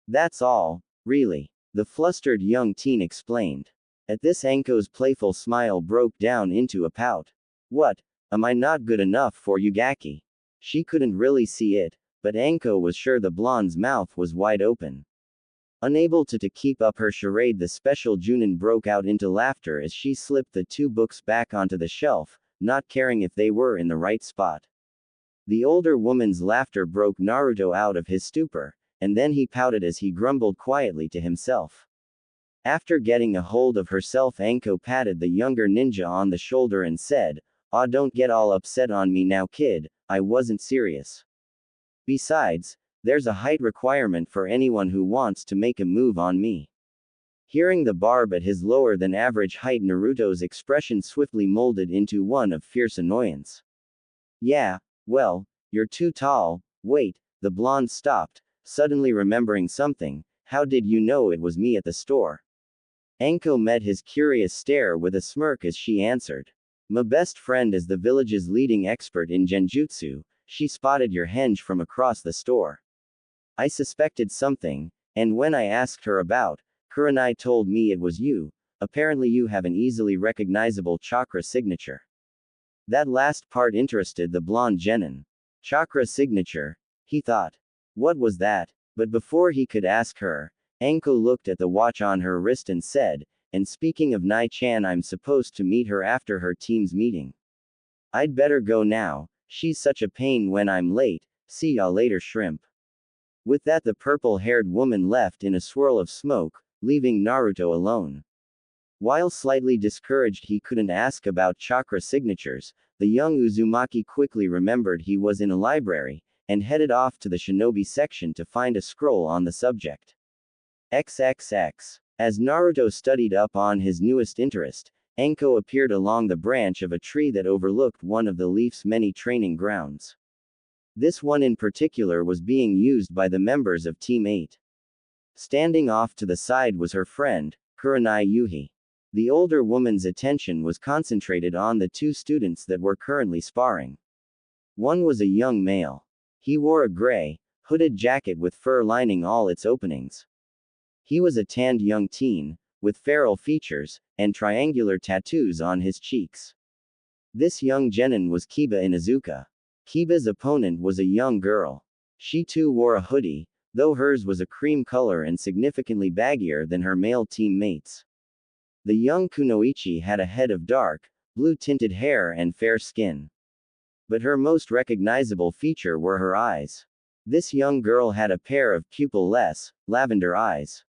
That's all, really," the flustered young teen explained. At this Anko's playful smile broke down into a pout. "What? Am I not good enough for you Gaki?" She couldn't really see it, but Anko was sure the blonde's mouth was wide open. Unable to keep up her charade, the special Junin broke out into laughter as she slipped the two books back onto the shelf, not caring if they were in the right spot. The older woman's laughter broke Naruto out of his stupor, and then he pouted as he grumbled quietly to himself. After getting a hold of herself, Anko patted the younger ninja on the shoulder and said, "Aw, don't get all upset on me now kid, I wasn't serious. Besides, there's a height requirement for anyone who wants to make a move on me." Hearing the barb at his lower than average height, Naruto's expression swiftly molded into one of fierce annoyance. "Yeah, well, you're too tall." "Wait," the blonde stopped, suddenly remembering something, "how did you know it was me at the store?" Anko met his curious stare with a smirk as she answered, "My best friend is the village's leading expert in genjutsu. She spotted your henge from across the store. I suspected something, and when I asked her about, Kurenai told me it was you. Apparently you have an easily recognizable chakra signature." That last part interested the blonde genin. Chakra signature, he thought. What was that? But before he could ask her, Anko looked at the watch on her wrist and said, "And speaking of Nai-chan, I'm supposed to meet her after her team's meeting. I'd better go now, she's such a pain when I'm late, see ya later shrimp." With that, the purple-haired woman left in a swirl of smoke, leaving Naruto alone. While slightly discouraged he couldn't ask about chakra signatures, the young Uzumaki quickly remembered he was in a library, and headed off to the shinobi section to find a scroll on the subject. XXX. As Naruto studied up on his newest interest, Anko appeared along the branch of a tree that overlooked one of the Leaf's many training grounds. This one in particular was being used by the members of Team 8. Standing off to the side was her friend, Kurenai Yuhi. The older woman's attention was concentrated on the two students that were currently sparring. One was a young male. He wore a gray, hooded jacket with fur lining all its openings. He was a tanned young teen, with feral features, and triangular tattoos on his cheeks. This young genin was Kiba Inuzuka. Kiba's opponent was a young girl. She too wore a hoodie, though hers was a cream color and significantly baggier than her male teammates. The young Kunoichi had a head of dark, blue-tinted hair and fair skin. But her most recognizable feature were her eyes. This young girl had a pair of pupil-less, lavender eyes.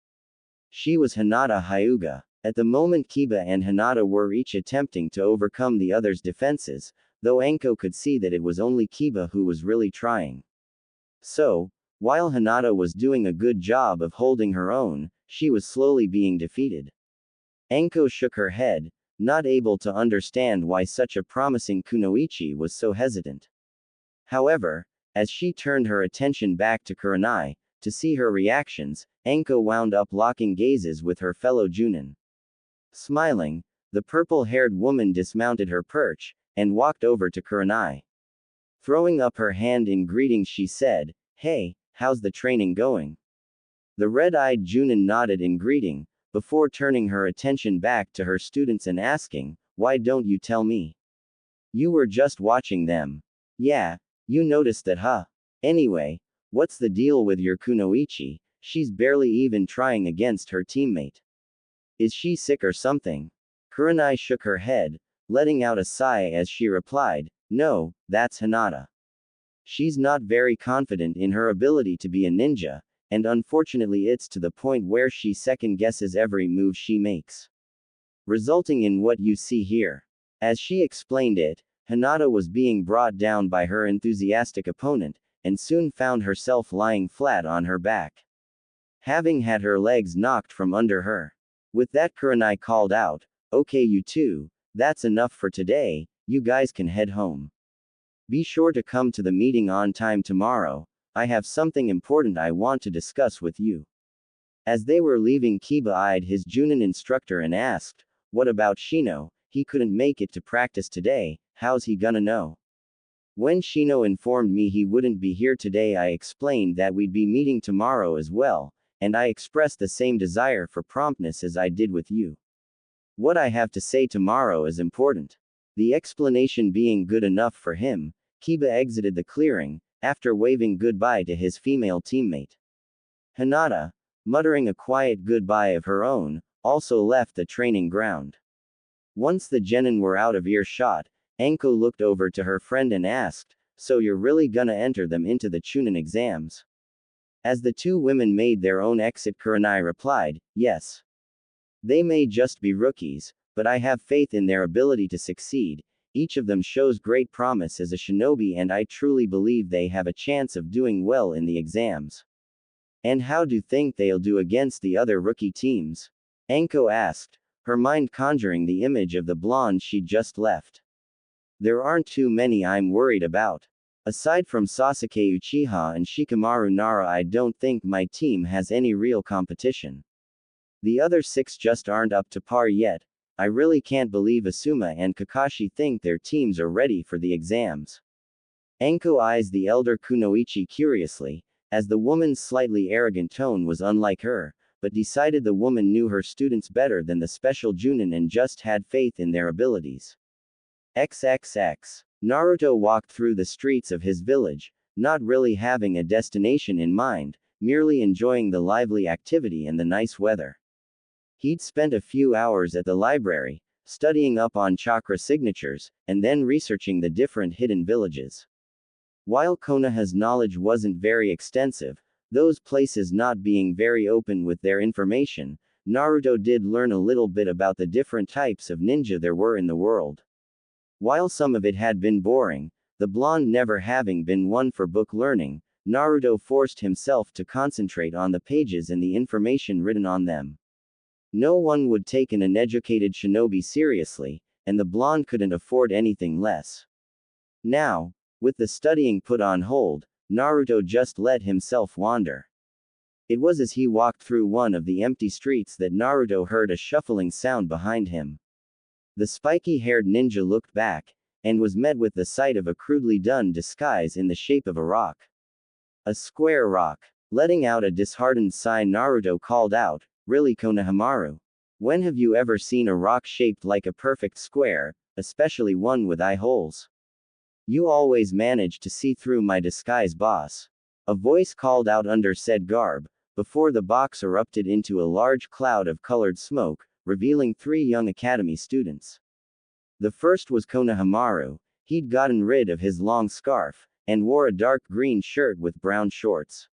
She was Hinata Hyuga. At the moment Kiba and Hinata were each attempting to overcome the other's defenses, though Anko could see that it was only Kiba who was really trying. So, while Hinata was doing a good job of holding her own, she was slowly being defeated. Anko shook her head, not able to understand why such a promising Kunoichi was so hesitant. However, as she turned her attention back to Kurenai, to see her reactions, Anko wound up locking gazes with her fellow Junin. Smiling, the purple-haired woman dismounted her perch, and walked over to Kurenai. Throwing up her hand in greeting she said, "Hey, how's the training going?" The red-eyed Junin nodded in greeting, before turning her attention back to her students and asking, "Why don't you tell me? You were just watching them. Yeah, you noticed that, huh? Anyway, what's the deal with your Kunoichi? She's barely even trying against her teammate. Is she sick or something?" Kurenai shook her head, letting out a sigh as she replied, "No, that's Hinata. She's not very confident in her ability to be a ninja, and unfortunately it's to the point where she second-guesses every move she makes. Resulting in what you see here." As she explained it, Hinata was being brought down by her enthusiastic opponent, and soon found herself lying flat on her back, having had her legs knocked from under her. With that Kurenai called out, "Okay you two, that's enough for today, you guys can head home. Be sure to come to the meeting on time tomorrow, I have something important I want to discuss with you." As they were leaving, Kiba eyed his Junin instructor and asked, "What about Shino? He couldn't make it to practice today, how's he gonna know?" When Shino informed me he wouldn't be here today, I explained that we'd be meeting tomorrow as well, and I expressed the same desire for promptness as I did with you. What I have to say tomorrow is important. The explanation being good enough for him, Kiba exited the clearing, after waving goodbye to his female teammate. Hinata, muttering a quiet goodbye of her own, also left the training ground. Once the genin were out of earshot, Anko looked over to her friend and asked, "So you're really gonna enter them into the Chunin exams?" As the two women made their own exit, Kurenai replied, "Yes. They may just be rookies, but I have faith in their ability to succeed. Each of them shows great promise as a shinobi and I truly believe they have a chance of doing well in the exams." "And how do you think they'll do against the other rookie teams?" Anko asked, her mind conjuring the image of the blonde she'd just left. "There aren't too many I'm worried about. Aside from Sasuke Uchiha and Shikamaru Nara, I don't think my team has any real competition. The other 6 just aren't up to par yet. I really can't believe Asuma and Kakashi think their teams are ready for the exams." Anko eyes the elder Kunoichi curiously, as the woman's slightly arrogant tone was unlike her, but decided the woman knew her students better than the special Junin and just had faith in their abilities. XXX. Naruto walked through the streets of his village, not really having a destination in mind, merely enjoying the lively activity and the nice weather. He'd spent a few hours at the library, studying up on chakra signatures, and then researching the different hidden villages. While Konoha's knowledge wasn't very extensive, those places not being very open with their information, Naruto did learn a little bit about the different types of ninja there were in the world. While some of it had been boring, the blonde never having been one for book learning, Naruto forced himself to concentrate on the pages and the information written on them. No one would take an uneducated shinobi seriously, and the blonde couldn't afford anything less. Now, with the studying put on hold, Naruto just let himself wander. It was as he walked through one of the empty streets that Naruto heard a shuffling sound behind him. The spiky-haired ninja looked back, and was met with the sight of a crudely done disguise in the shape of a rock. A square rock. Letting out a disheartened sigh, Naruto called out, "Really, Konohamaru? When have you ever seen a rock shaped like a perfect square, especially one with eye holes? You always manage to see through my disguise, boss." A voice called out under said garb, before the box erupted into a large cloud of colored smoke, revealing 3 young academy students. The first was Konohamaru. He'd gotten rid of his long scarf, and wore a dark green shirt with brown shorts.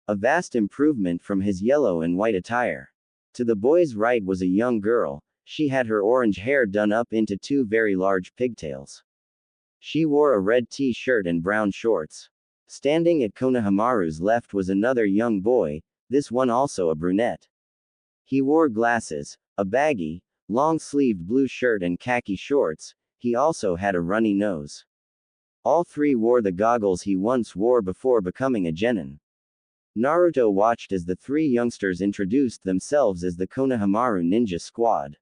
A vast improvement from his yellow and white attire. To the boy's right was a young girl. She had her orange hair done up into 2 very large pigtails. She wore a red t-shirt and brown shorts. Standing at Konohamaru's left was another young boy, this one also a brunette. He wore glasses, a baggy, long-sleeved blue shirt and khaki shorts. He also had a runny nose. All 3 wore the goggles he once wore before becoming a genin. Naruto watched as the 3 youngsters introduced themselves as the Konohamaru Ninja Squad.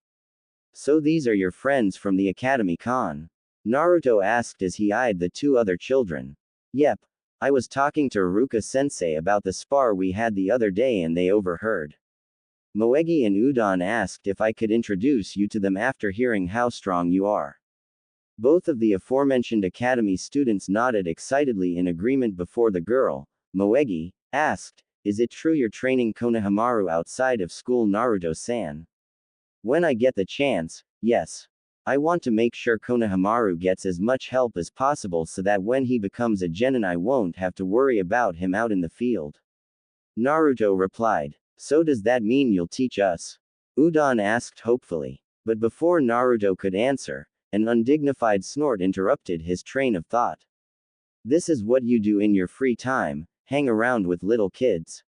"So these are your friends from the Academy Con?" Naruto asked as he eyed the 2 other children. "Yep. I was talking to Iruka-sensei about the spar we had the other day and they overheard." Moegi and Udon asked if I could introduce you to them after hearing how strong you are. Both of the aforementioned academy students nodded excitedly in agreement before the girl, Moegi, asked, "Is it true you're training Konohamaru outside of school, Naruto-san?" "When I get the chance, yes. I want to make sure Konohamaru gets as much help as possible so that when he becomes a genin I won't have to worry about him out in the field." Naruto replied. "So does that mean you'll teach us?" Udon asked hopefully. But before Naruto could answer, an undignified snort interrupted his train of thought. "This is what you do in your free time, hang around with little kids."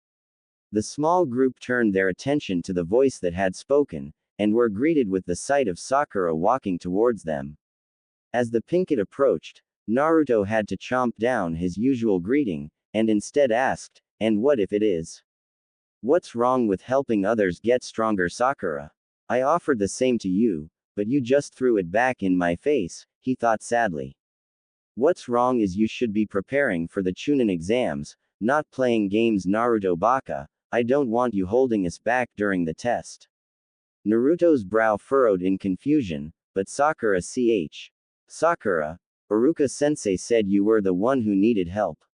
The small group turned their attention to the voice that had spoken, and were greeted with the sight of Sakura walking towards them. As the Pinkett approached, Naruto had to chomp down his usual greeting, and instead asked, "And what if it is? What's wrong with helping others get stronger, Sakura? I offered the same to you, but you just threw it back in my face," he thought sadly. "What's wrong is you should be preparing for the Chunin exams, not playing games, Naruto Baka. I don't want you holding us back during the test." Naruto's brow furrowed in confusion, but Sakura, Iruka-sensei said you were the one who needed help.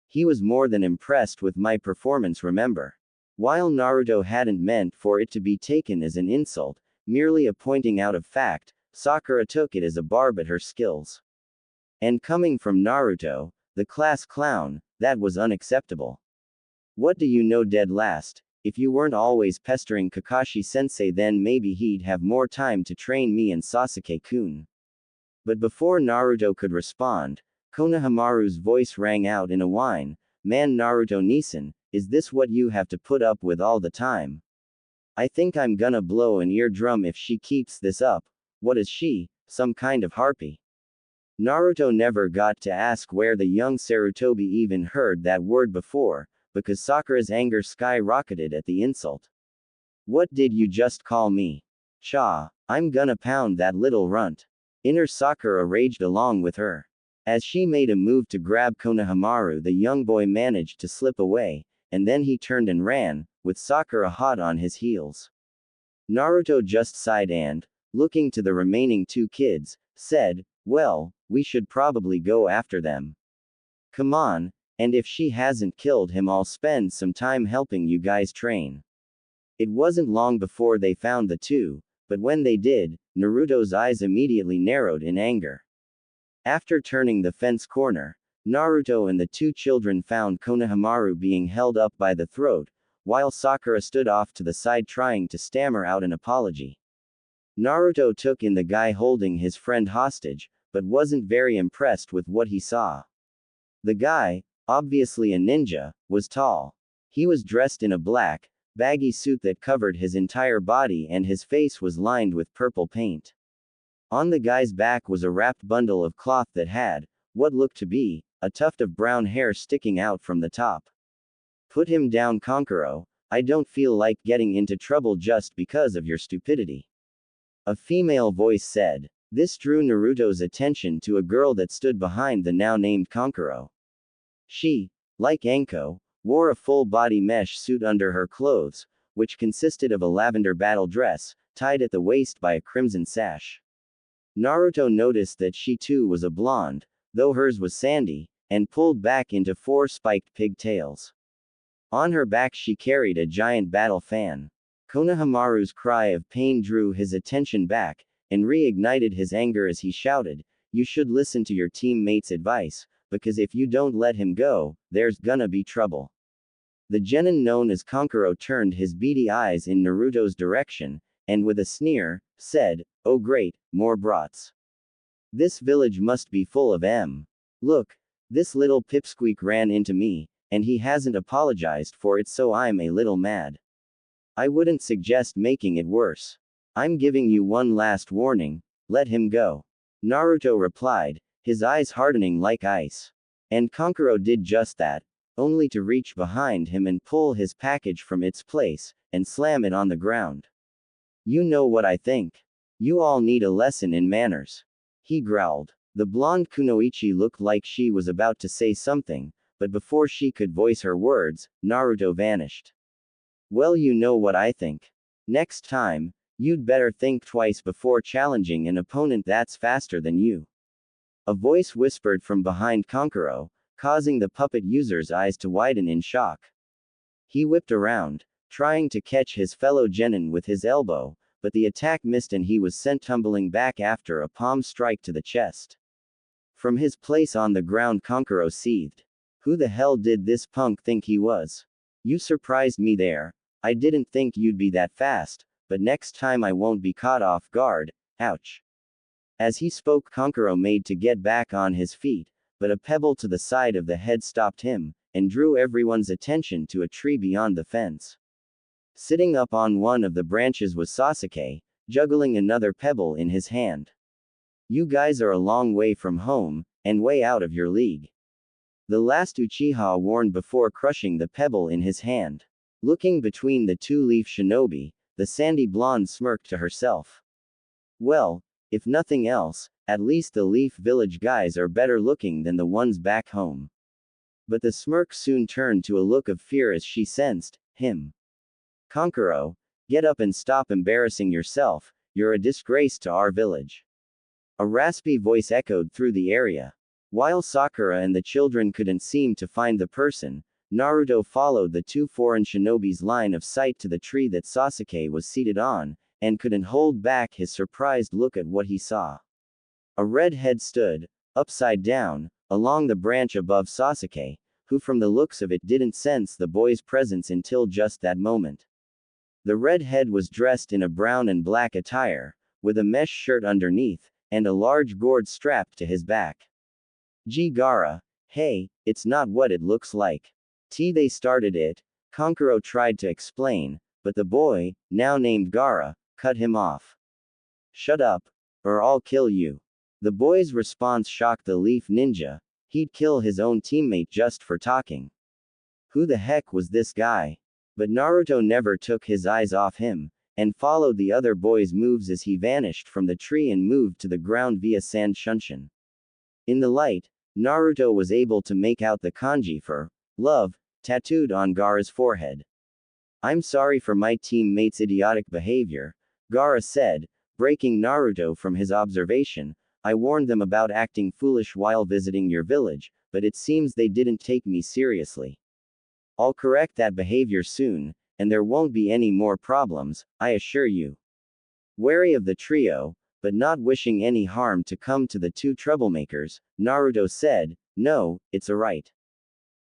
He was more than impressed with my performance, remember? While Naruto hadn't meant for it to be taken as an insult, merely a pointing out of fact, Sakura took it as a barb at her skills. And coming from Naruto, the class clown, that was unacceptable. "What do you know, dead last? If you weren't always pestering Kakashi-sensei, then maybe he'd have more time to train me and Sasuke-kun." But before Naruto could respond, Konohamaru's voice rang out in a whine, "Man, Naruto-Nisan, is this what you have to put up with all the time? I think I'm gonna blow an eardrum if she keeps this up. What is she, some kind of harpy?" Naruto never got to ask where the young Sarutobi even heard that word before, because Sakura's anger skyrocketed at the insult. "What did you just call me? Cha, I'm gonna pound that little runt." Inner Sakura raged along with her. As she made a move to grab Konohamaru, the young boy managed to slip away, and then he turned and ran, with Sakura hot on his heels. Naruto just sighed and, looking to the remaining 2 kids, said, "Well, we should probably go after them. Come on, and if she hasn't killed him, I'll spend some time helping you guys train." It wasn't long before they found the 2, but when they did, Naruto's eyes immediately narrowed in anger. After turning the fence corner, Naruto and the 2 children found Konohamaru being held up by the throat, while Sakura stood off to the side trying to stammer out an apology. Naruto took in the guy holding his friend hostage, but wasn't very impressed with what he saw. The guy, obviously a ninja, was tall. He was dressed in a black, baggy suit that covered his entire body and his face was lined with purple paint. On the guy's back was a wrapped bundle of cloth that had, what looked to be, a tuft of brown hair sticking out from the top. "Put him down, Kankuro. I don't feel like getting into trouble just because of your stupidity," a female voice said. This drew Naruto's attention to a girl that stood behind the now named Kankuro. She, like Anko, wore a full-body mesh suit under her clothes, which consisted of a lavender battle dress, tied at the waist by a crimson sash. Naruto noticed that she too was a blonde, though hers was sandy, and pulled back into 4 spiked pigtails. On her back she carried a giant battle fan. Konohamaru's cry of pain drew his attention back, and reignited his anger as he shouted, "You should listen to your teammate's advice, because if you don't let him go, there's gonna be trouble." The genin known as Kankuro turned his beady eyes in Naruto's direction, and with a sneer, said, "Oh great, more brats. This village must be full of M. Look, this little pipsqueak ran into me, and he hasn't apologized for it, so I'm a little mad. I wouldn't suggest making it worse. I'm giving you one last warning, let him go." Naruto replied, his eyes hardening like ice. And Kankuro did just that, only to reach behind him and pull his package from its place, and slam it on the ground. "You know what I think. You all need a lesson in manners," he growled. The blonde Kunoichi looked like she was about to say something, but before she could voice her words, Naruto vanished. "Well, you know what I think. Next time, you'd better think twice before challenging an opponent that's faster than you." A voice whispered from behind Kankuro, causing the puppet user's eyes to widen in shock. He whipped around, trying to catch his fellow genin with his elbow, but the attack missed and he was sent tumbling back after a palm strike to the chest. From his place on the ground, Kankuro seethed. Who the hell did this punk think he was? You surprised me there. I didn't think you'd be that fast, but next time I won't be caught off guard. Ouch. As he spoke, Kankuro made to get back on his feet, but a pebble to the side of the head stopped him, and drew everyone's attention to a tree beyond the fence. Sitting up on one of the branches was Sasuke, juggling another pebble in his hand. You guys are a long way from home, and way out of your league. The last Uchiha warned before crushing the pebble in his hand. Looking between the two-leaf shinobi, the sandy blonde smirked to herself. Well, if nothing else, at least the Leaf Village guys are better looking than the ones back home. But the smirk soon turned to a look of fear as she sensed him. Kankuro, get up and stop embarrassing yourself, you're a disgrace to our village. A raspy voice echoed through the area. While Sakura and the children couldn't seem to find the person, Naruto followed the two foreign shinobi's line of sight to the tree that Sasuke was seated on, and couldn't hold back his surprised look at what he saw. A red head stood, upside down, along the branch above Sasuke, who from the looks of it didn't sense the boy's presence until just that moment. The red head was dressed in a brown and black attire, with a mesh shirt underneath, and a large gourd strapped to his back. Gee Gaara, hey, it's not what it looks like. They started it, Kankuro tried to explain, but the boy, now named Gaara, cut him off. Shut up, or I'll kill you. The boy's response shocked the Leaf Ninja. He'd kill his own teammate just for talking. Who the heck was this guy? But Naruto never took his eyes off him, and followed the other boy's moves as he vanished from the tree and moved to the ground via sand shunshin. In the light, Naruto was able to make out the kanji for love tattooed on Gaara's forehead. I'm sorry for my teammate's idiotic behavior, Gaara said, breaking Naruto from his observation. I warned them about acting foolish while visiting your village, but it seems they didn't take me seriously. I'll correct that behavior soon, and there won't be any more problems, I assure you. Wary of the trio, but not wishing any harm to come to the two troublemakers, Naruto said, No, it's alright.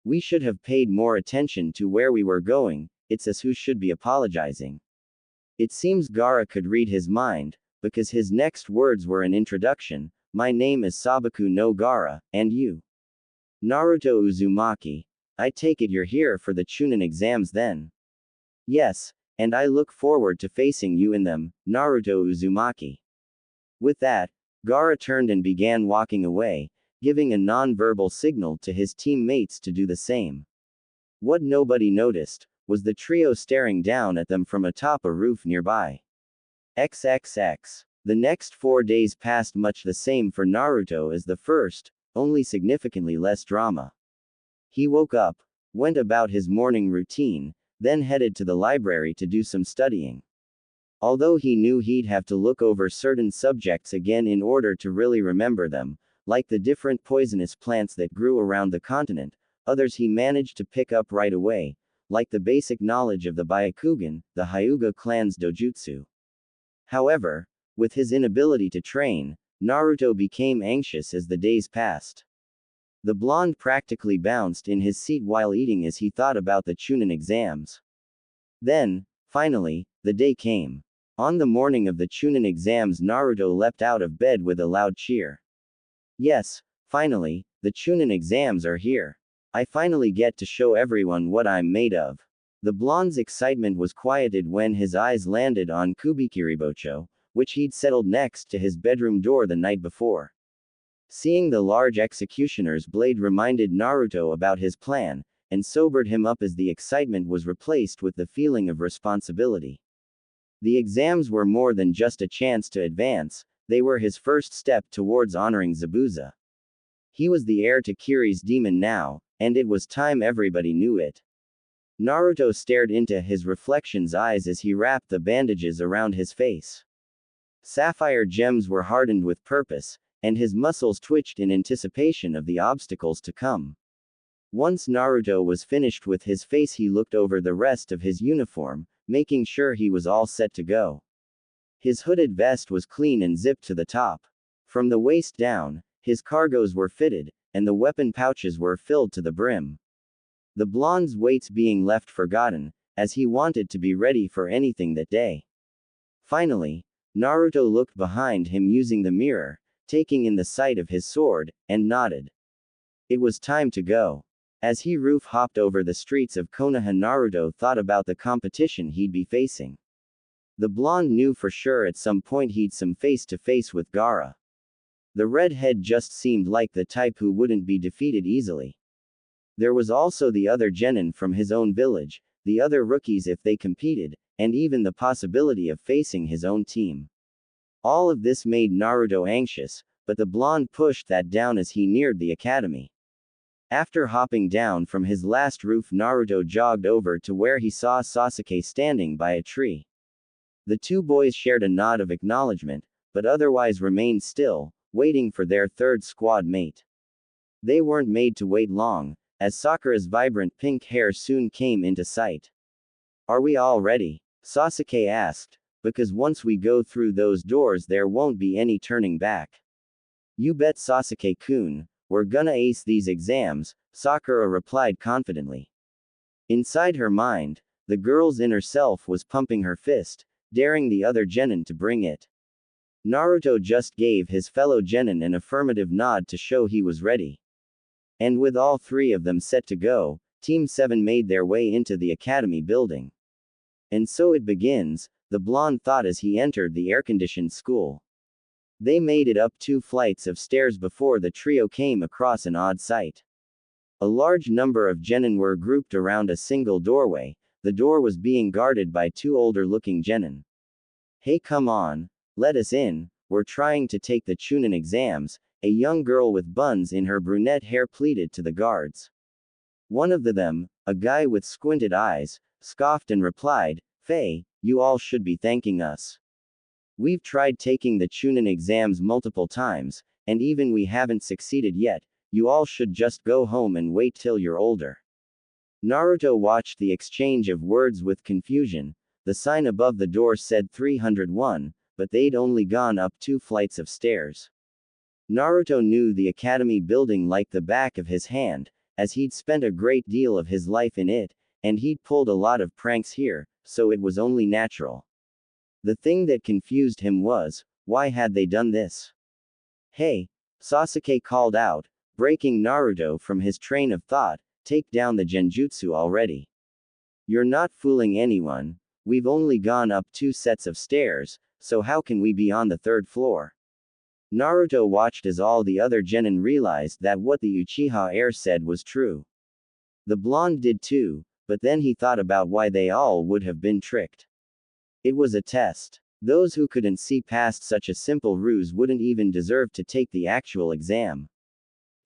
We should have paid more attention to where we were going, it's us who should be apologizing. It seems Gaara could read his mind, because his next words were an introduction. My name is Sabaku no Gaara, and you? Naruto Uzumaki. I take it you're here for the Chunin exams then? Yes, and I look forward to facing you in them, Naruto Uzumaki. With that, Gaara turned and began walking away, giving a non-verbal signal to his teammates to do the same. What nobody noticed was the trio staring down at them from atop a roof nearby. XXX. The next 4 days passed much the same for Naruto as the first, only significantly less drama. He woke up, went about his morning routine, then headed to the library to do some studying. Although he knew he'd have to look over certain subjects again in order to really remember them, like the different poisonous plants that grew around the continent, others he managed to pick up right away, like the basic knowledge of the Byakugan, the Hyuga clan's dojutsu. However, with his inability to train, Naruto became anxious as the days passed. The blonde practically bounced in his seat while eating as he thought about the Chunin exams. Then, finally, the day came. On the morning of the Chunin exams, Naruto leapt out of bed with a loud cheer. Yes, finally, the Chunin exams are here. I finally get to show everyone what I'm made of. The blonde's excitement was quieted when his eyes landed on Kubikiribocho, which he'd settled next to his bedroom door the night before. Seeing the large executioner's blade reminded Naruto about his plan, and sobered him up as the excitement was replaced with the feeling of responsibility. The exams were more than just a chance to advance, they were his first step towards honoring Zabuza. He was the heir to Kiri's demon now, and it was time everybody knew it. Naruto stared into his reflection's eyes as he wrapped the bandages around his face. Sapphire gems were hardened with purpose, and his muscles twitched in anticipation of the obstacles to come. Once Naruto was finished with his face, he looked over the rest of his uniform, making sure he was all set to go. His hooded vest was clean and zipped to the top. From the waist down, his cargoes were fitted, and the weapon pouches were filled to the brim. The blonde's weights being left forgotten, as he wanted to be ready for anything that day. Finally, Naruto looked behind him using the mirror, taking in the sight of his sword, and nodded. It was time to go. As he roof-hopped over the streets of Konoha, Naruto thought about the competition he'd be facing. The blonde knew for sure at some point he'd some face-to-face with Gaara. The redhead just seemed like the type who wouldn't be defeated easily. There was also the other genin from his own village, the other rookies if they competed, and even the possibility of facing his own team. All of this made Naruto anxious, but the blonde pushed that down as he neared the academy. After hopping down from his last roof, Naruto jogged over to where he saw Sasuke standing by a tree. The two boys shared a nod of acknowledgement, but otherwise remained still, waiting for their third squad mate. They weren't made to wait long, as Sakura's vibrant pink hair soon came into sight. "Are we all ready?" Sasuke asked, "because once we go through those doors there won't be any turning back." "You bet, Sasuke-kun, we're gonna ace these exams," Sakura replied confidently. Inside her mind, the girl's inner self was pumping her fist, daring the other genin to bring it. Naruto just gave his fellow genin an affirmative nod to show he was ready. And with all three of them set to go, Team 7 made their way into the academy building. "And so it begins," the blonde thought as he entered the air-conditioned school. They made it up 2 flights of stairs before the trio came across an odd sight. A large number of genin were grouped around a single doorway. The door was being guarded by 2 older-looking genin. "Hey, come on, let us in, we're trying to take the Chunin exams," a young girl with buns in her brunette hair pleaded to the guards. One of them, a guy with squinted eyes, scoffed and replied, "Faye, you all should be thanking us. We've tried taking the Chunin exams multiple times, and even we haven't succeeded yet. You all should just go home and wait till you're older." Naruto watched the exchange of words with confusion. The sign above the door said 301, but they'd only gone up 2 flights of stairs. Naruto knew the academy building like the back of his hand, as he'd spent a great deal of his life in it, and he'd pulled a lot of pranks here, so it was only natural. The thing that confused him was, why had they done this? "Hey," Sasuke called out, breaking Naruto from his train of thought, "take down the genjutsu already. You're not fooling anyone. We've only gone up 2 sets of stairs, so how can we be on the 3rd floor?" Naruto watched as all the other genin realized that what the Uchiha heir said was true. The blonde did too, but then he thought about why they all would have been tricked. It was a test. Those who couldn't see past such a simple ruse wouldn't even deserve to take the actual exam.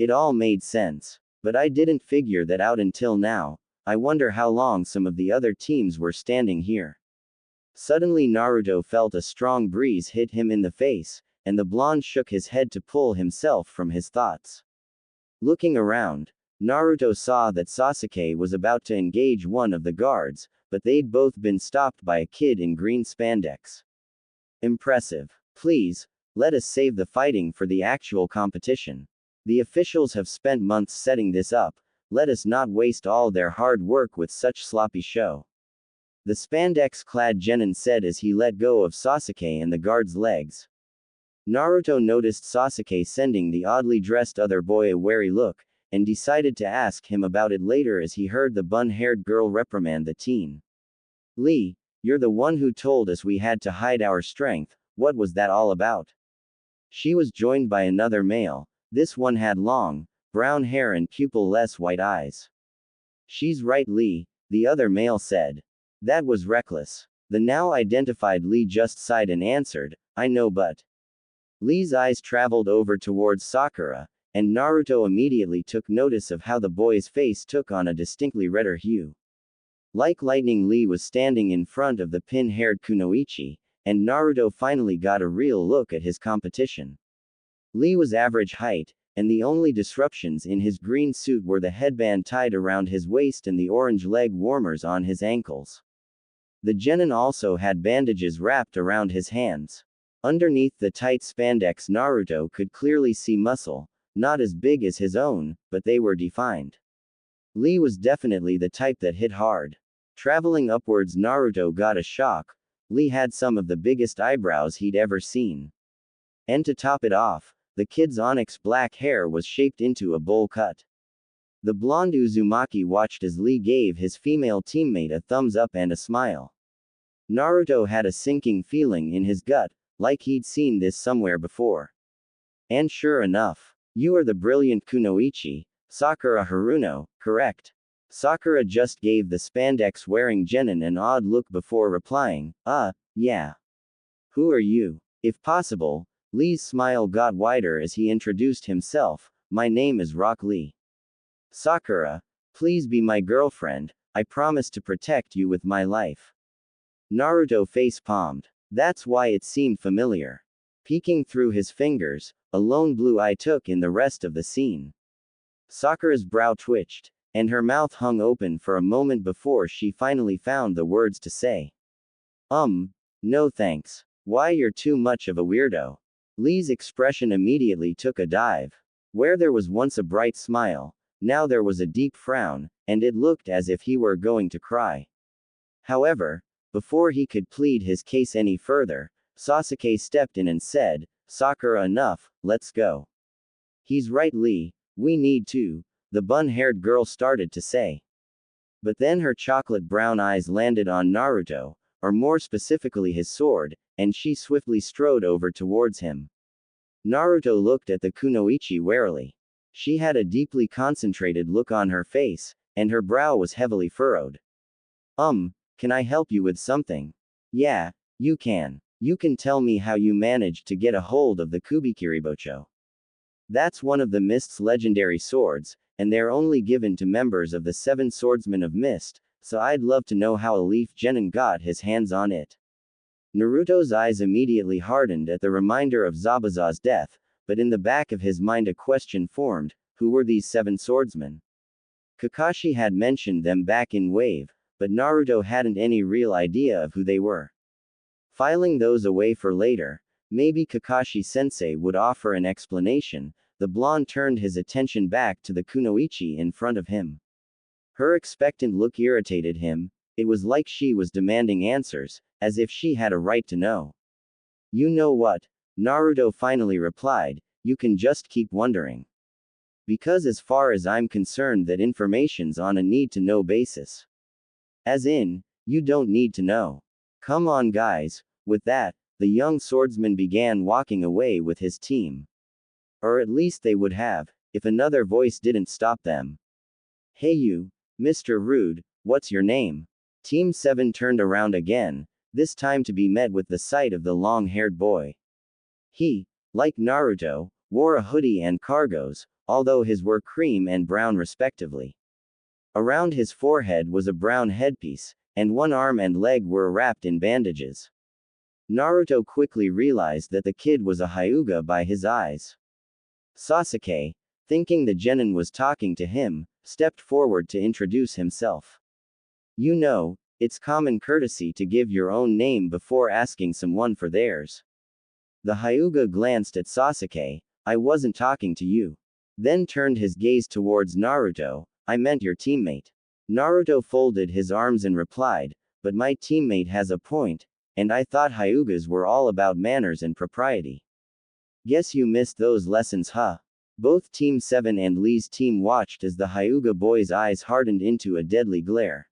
It all made sense. But I didn't figure that out until now. I wonder how long some of the other teams were standing here. Suddenly Naruto felt a strong breeze hit him in the face, and the blonde shook his head to pull himself from his thoughts. Looking around, Naruto saw that Sasuke was about to engage one of the guards, but they'd both been stopped by a kid in green spandex. Impressive. Please, let us save the fighting for the actual competition. The officials have spent months setting this up, let us not waste all their hard work with such sloppy show. The spandex-clad genin said as he let go of Sasuke and the guard's legs. Naruto noticed Sasuke sending the oddly dressed other boy a wary look, and decided to ask him about it later as he heard the bun-haired girl reprimand the teen. Lee, you're the one who told us we had to hide our strength, what was that all about? She was joined by another male. This one had long, brown hair and pupil-less white eyes. She's right, Lee, the other male said. That was reckless. The now identified Lee just sighed and answered, I know, but. Lee's eyes traveled over towards Sakura, and Naruto immediately took notice of how the boy's face took on a distinctly redder hue. Like lightning, Lee was standing in front of the pin-haired Kunoichi, and Naruto finally got a real look at his competition. Lee was average height, and the only disruptions in his green suit were the headband tied around his waist and the orange leg warmers on his ankles. The genin also had bandages wrapped around his hands. Underneath the tight spandex, Naruto could clearly see muscle, not as big as his own, but they were defined. Lee was definitely the type that hit hard. Traveling upwards, Naruto got a shock. Lee had some of the biggest eyebrows he'd ever seen. And to top it off, the kid's onyx black hair was shaped into a bowl cut. The blonde Uzumaki watched as Lee gave his female teammate a thumbs up and a smile. Naruto had a sinking feeling in his gut, like he'd seen this somewhere before. And sure enough, you are the brilliant Kunoichi, Sakura Haruno, correct? Sakura just gave the spandex-wearing genin an odd look before replying, yeah. Who are you? If possible, Lee's smile got wider as he introduced himself, my name is Rock Lee. Sakura, please be my girlfriend, I promise to protect you with my life. Naruto face-palmed. That's why it seemed familiar. Peeking through his fingers, a lone blue eye took in the rest of the scene. Sakura's brow twitched, and her mouth hung open for a moment before she finally found the words to say. No thanks. Why, you're too much of a weirdo. Lee's expression immediately took a dive. Where there was once a bright smile, now there was a deep frown, and it looked as if he were going to cry. However, before he could plead his case any further, Sasuke stepped in and said, Sakura, enough, let's go. He's right, Lee, we need to, the bun-haired girl started to say. But then her chocolate brown eyes landed on Naruto, or more specifically his sword, and she swiftly strode over towards him. Naruto looked at the Kunoichi warily. She had a deeply concentrated look on her face, and her brow was heavily furrowed. Can I help you with something? Yeah, you can. You can tell me how you managed to get a hold of the Kubikiribocho. That's one of the Mist's legendary swords, and they're only given to members of the Seven Swordsmen of Mist, so I'd love to know how a leaf genin got his hands on it. Naruto's eyes immediately hardened at the reminder of Zabuza's death, but in the back of his mind a question formed, who were these seven swordsmen? Kakashi had mentioned them back in Wave, but Naruto hadn't any real idea of who they were. Filing those away for later, maybe Kakashi-sensei would offer an explanation. The blonde turned his attention back to the Kunoichi in front of him. Her expectant look irritated him. It was like she was demanding answers, as if she had a right to know. You know what? Naruto finally replied, you can just keep wondering. Because as far as I'm concerned that information's on a need-to-know basis. As in, you don't need to know. Come on guys. With that, the young swordsman began walking away with his team. Or at least they would have, if another voice didn't stop them. Hey you, Mr. Rude, what's your name? Team 7 turned around again, this time to be met with the sight of the long-haired boy. He, like Naruto, wore a hoodie and cargos, although his were cream and brown respectively. Around his forehead was a brown headpiece, and one arm and leg were wrapped in bandages. Naruto quickly realized that the kid was a Hyuga by his eyes. Sasuke, thinking the genin was talking to him, stepped forward to introduce himself. You know, it's common courtesy to give your own name before asking someone for theirs. The Hyuga glanced at Sasuke. I wasn't talking to you. Then turned his gaze towards Naruto. I meant your teammate. Naruto folded his arms and replied, but my teammate has a point, and I thought Hyugas were all about manners and propriety. Guess you missed those lessons, huh? Both Team 7 and Lee's team watched as the Hyuga boy's eyes hardened into a deadly glare.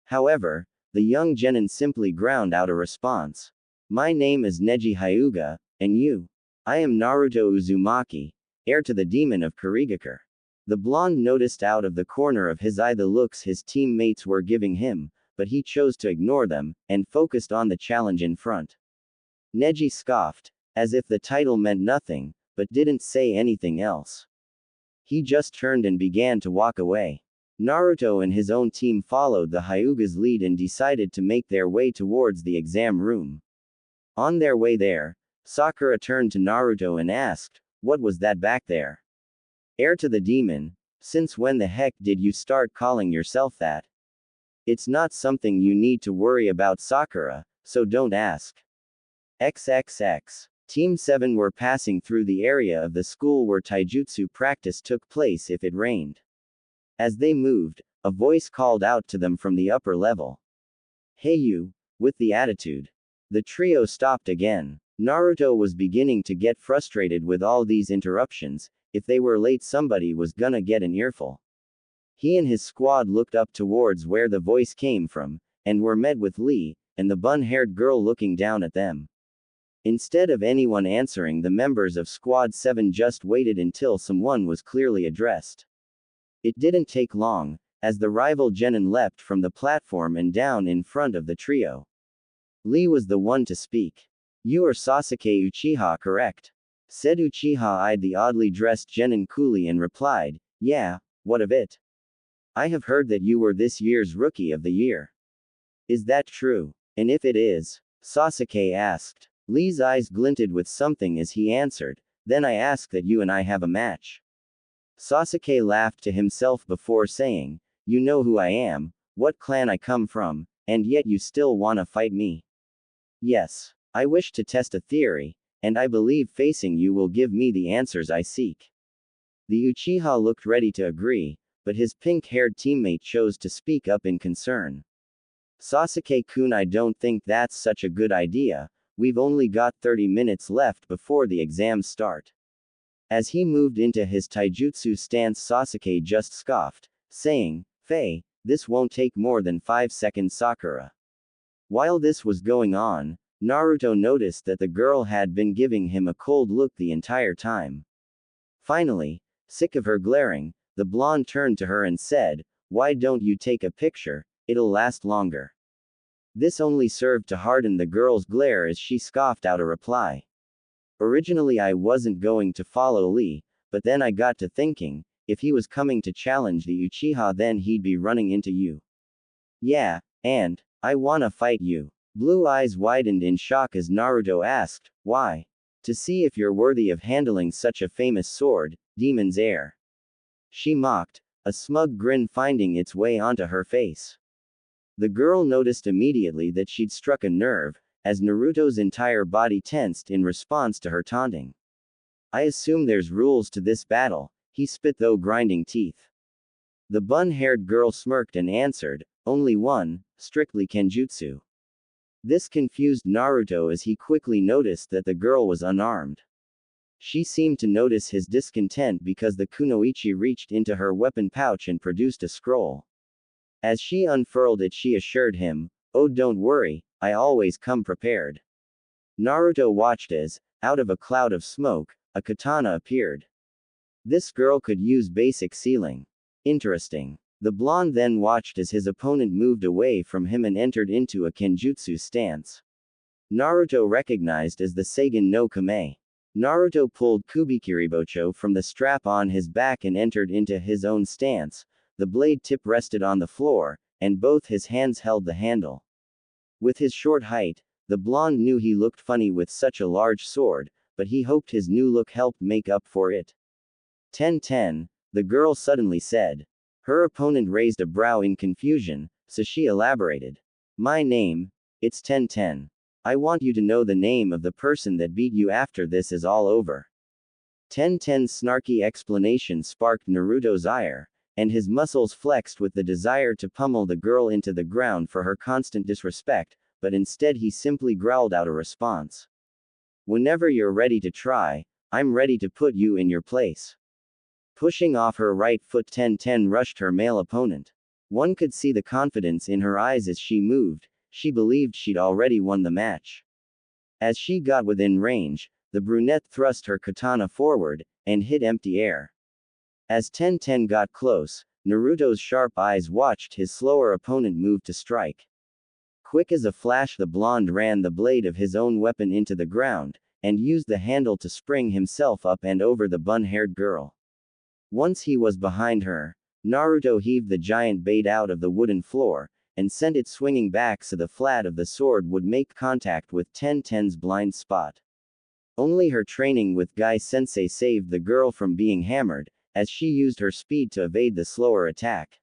However, the young genin simply ground out a response. My name is Neji Hyuga, and you? I am Naruto Uzumaki, heir to the demon of Kurigakure. The blonde noticed out of the corner of his eye the looks his teammates were giving him, but he chose to ignore them, and focused on the challenge in front. Neji scoffed, as if the title meant nothing, but didn't say anything else. He just turned and began to walk away. Naruto and his own team followed the Hyuga's lead and decided to make their way towards the exam room. On their way there, Sakura turned to Naruto and asked, "What was that back there?" "Heir to the demon. Since when the heck did you start calling yourself that?" "It's not something you need to worry about, Sakura, so don't ask." XXX. Team 7 were passing through the area of the school where taijutsu practice took place if it rained. As they moved, a voice called out to them from the upper level. "Hey you, with the attitude." The trio stopped again. Naruto was beginning to get frustrated with all these interruptions. If they were late, somebody was gonna get an earful. He and his squad looked up towards where the voice came from, and were met with Lee, and the bun-haired girl looking down at them. Instead of anyone answering, the members of Squad 7 just waited until someone was clearly addressed. It didn't take long, as the rival genin leapt from the platform and down in front of the trio. Lee was the one to speak. "You are Sasuke Uchiha, correct?" Said Uchiha eyed the oddly dressed genin coolly and replied, "Yeah, what of it? I have heard that you were this year's Rookie of the Year. Is that true? And if it is?" Sasuke asked. Lee's eyes glinted with something as he answered, "Then I ask that you and I have a match." Sasuke laughed to himself before saying, "You know who I am, what clan I come from, and yet you still wanna fight me?" "Yes. I wish to test a theory, and I believe facing you will give me the answers I seek." The Uchiha looked ready to agree, but his pink-haired teammate chose to speak up in concern. "Sasuke-kun, I don't think that's such a good idea. We've only got 30 minutes left before the exams start." As he moved into his taijutsu stance, Sasuke just scoffed, saying, "Faye, this won't take more than 5 seconds, Sakura." While this was going on, Naruto noticed that the girl had been giving him a cold look the entire time. Finally, sick of her glaring, the blonde turned to her and said, "Why don't you take a picture? It'll last longer." This only served to harden the girl's glare as she scoffed out a reply. "Originally I wasn't going to follow Lee, but then I got to thinking, if he was coming to challenge the Uchiha then he'd be running into you. Yeah, and I wanna fight you." Blue eyes widened in shock as Naruto asked, "Why?" "To see if you're worthy of handling such a famous sword, Demon's Heir." She mocked, a smug grin finding its way onto her face. The girl noticed immediately that she'd struck a nerve, as Naruto's entire body tensed in response to her taunting. "I assume there's rules to this battle," he spit though grinding teeth. The bun-haired girl smirked and answered, "Only one, strictly Kenjutsu." This confused Naruto as he quickly noticed that the girl was unarmed. She seemed to notice his discontent because the kunoichi reached into her weapon pouch and produced a scroll. As she unfurled it, she assured him, "Oh, don't worry, I always come prepared." Naruto watched as, out of a cloud of smoke, a katana appeared. This girl could use basic sealing. Interesting. The blonde then watched as his opponent moved away from him and entered into a Kenjutsu stance. Naruto recognized as the Seigen no Kame. Naruto pulled Kubikiribocho from the strap on his back and entered into his own stance. The blade tip rested on the floor, and both his hands held the handle. With his short height, the blonde knew he looked funny with such a large sword, but he hoped his new look helped make up for it. Tenten, the girl suddenly said. Her opponent raised a brow in confusion, so she elaborated. My name, it's Tenten. I want you to know the name of the person that beat you after this is all over. Tenten's snarky explanation sparked Naruto's ire, and his muscles flexed with the desire to pummel the girl into the ground for her constant disrespect, but instead he simply growled out a response. Whenever you're ready to try, I'm ready to put you in your place. Pushing off her right foot, Tenten rushed her male opponent. One could see the confidence in her eyes as she moved. She believed she'd already won the match. As she got within range, the brunette thrust her katana forward, and hit empty air. As Tenten got close, Naruto's sharp eyes watched his slower opponent move to strike. Quick as a flash, the blonde ran the blade of his own weapon into the ground, and used the handle to spring himself up and over the bun-haired girl. Once he was behind her, Naruto heaved the giant blade out of the wooden floor, and sent it swinging back so the flat of the sword would make contact with Tenten's blind spot. Only her training with Guy-sensei saved the girl from being hammered, as she used her speed to evade the slower attack.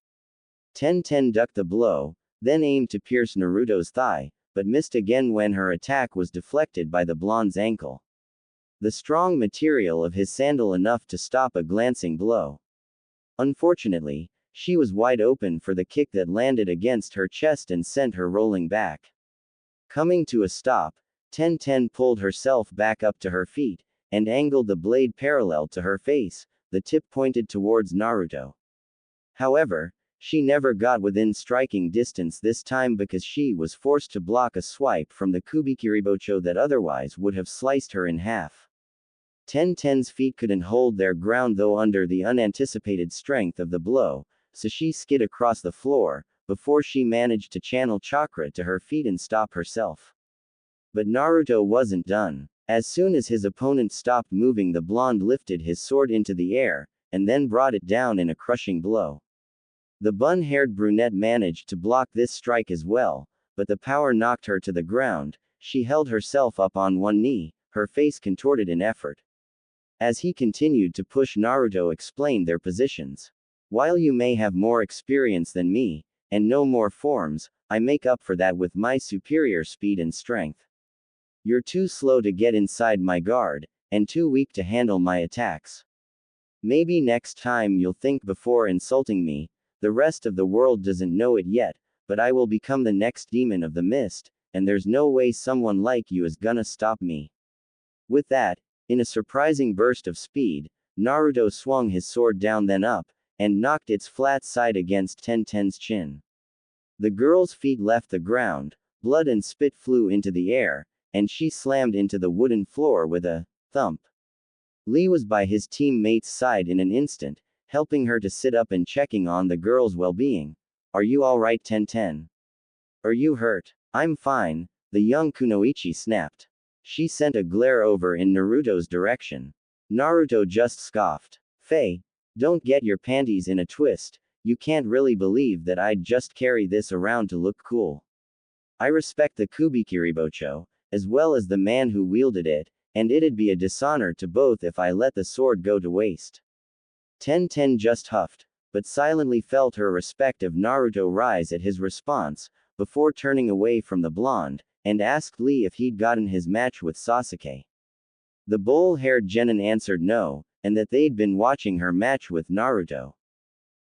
Tenten ducked the blow, then aimed to pierce Naruto's thigh, but missed again when her attack was deflected by the blonde's ankle. The strong material of his sandal enough to stop a glancing blow. Unfortunately, she was wide open for the kick that landed against her chest and sent her rolling back. Coming to a stop, Tenten pulled herself back up to her feet, and angled the blade parallel to her face, the tip pointed towards Naruto. However, she never got within striking distance this time because she was forced to block a swipe from the Kubikiribocho that otherwise would have sliced her in half. Tenten's feet couldn't hold their ground though under the unanticipated strength of the blow, so she skid across the floor, before she managed to channel chakra to her feet and stop herself. But Naruto wasn't done. As soon as his opponent stopped moving, the blonde lifted his sword into the air, and then brought it down in a crushing blow. The bun-haired brunette managed to block this strike as well, but the power knocked her to the ground. She held herself up on one knee, her face contorted in effort. As he continued to push, Naruto explained their positions. While you may have more experience than me, and know more forms, I make up for that with my superior speed and strength. You're too slow to get inside my guard, and too weak to handle my attacks. Maybe next time you'll think before insulting me. The rest of the world doesn't know it yet, but I will become the next demon of the mist, and there's no way someone like you is gonna stop me. With that, in a surprising burst of speed, Naruto swung his sword down then up, and knocked its flat side against Tenten's chin. The girl's feet left the ground, blood and spit flew into the air, and she slammed into the wooden floor with a thump. Lee was by his teammate's side in an instant, helping her to sit up and checking on the girl's well-being. Are you alright, Tenten? Are you hurt? I'm fine, the young kunoichi snapped. She sent a glare over in Naruto's direction. Naruto just scoffed. Faye, don't get your panties in a twist, you can't really believe that I'd just carry this around to look cool. I respect the Kubikiribocho, as well as the man who wielded it, and it'd be a dishonor to both if I let the sword go to waste. Tenten just huffed, but silently felt her respect of Naruto rise at his response, before turning away from the blonde, and asked Lee if he'd gotten his match with Sasuke. The bull-haired genin answered no, and that they'd been watching her match with Naruto.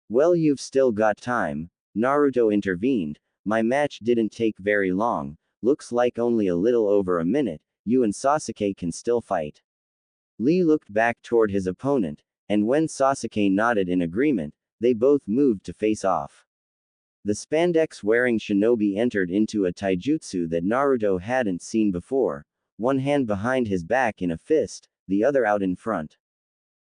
Well, you've still got time, Naruto intervened. My match didn't take very long, looks like only a little over a minute, you and Sasuke can still fight. Lee looked back toward his opponent, and when Sasuke nodded in agreement, they both moved to face off. The spandex-wearing shinobi entered into a taijutsu that Naruto hadn't seen before, one hand behind his back in a fist, the other out in front.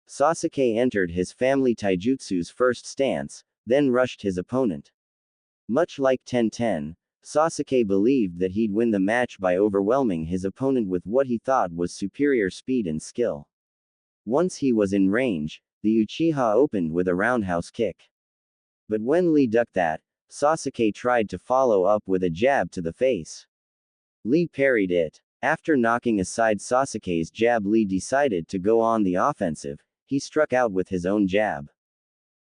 Sasuke entered his family taijutsu's first stance, then rushed his opponent. Much like Tenten, Sasuke believed that he'd win the match by overwhelming his opponent with what he thought was superior speed and skill. Once he was in range, the Uchiha opened with a roundhouse kick. But when Lee ducked that, Sasuke tried to follow up with a jab to the face. Lee parried it. After knocking aside Sasuke's jab, Lee decided to go on the offensive. he struck out with his own jab.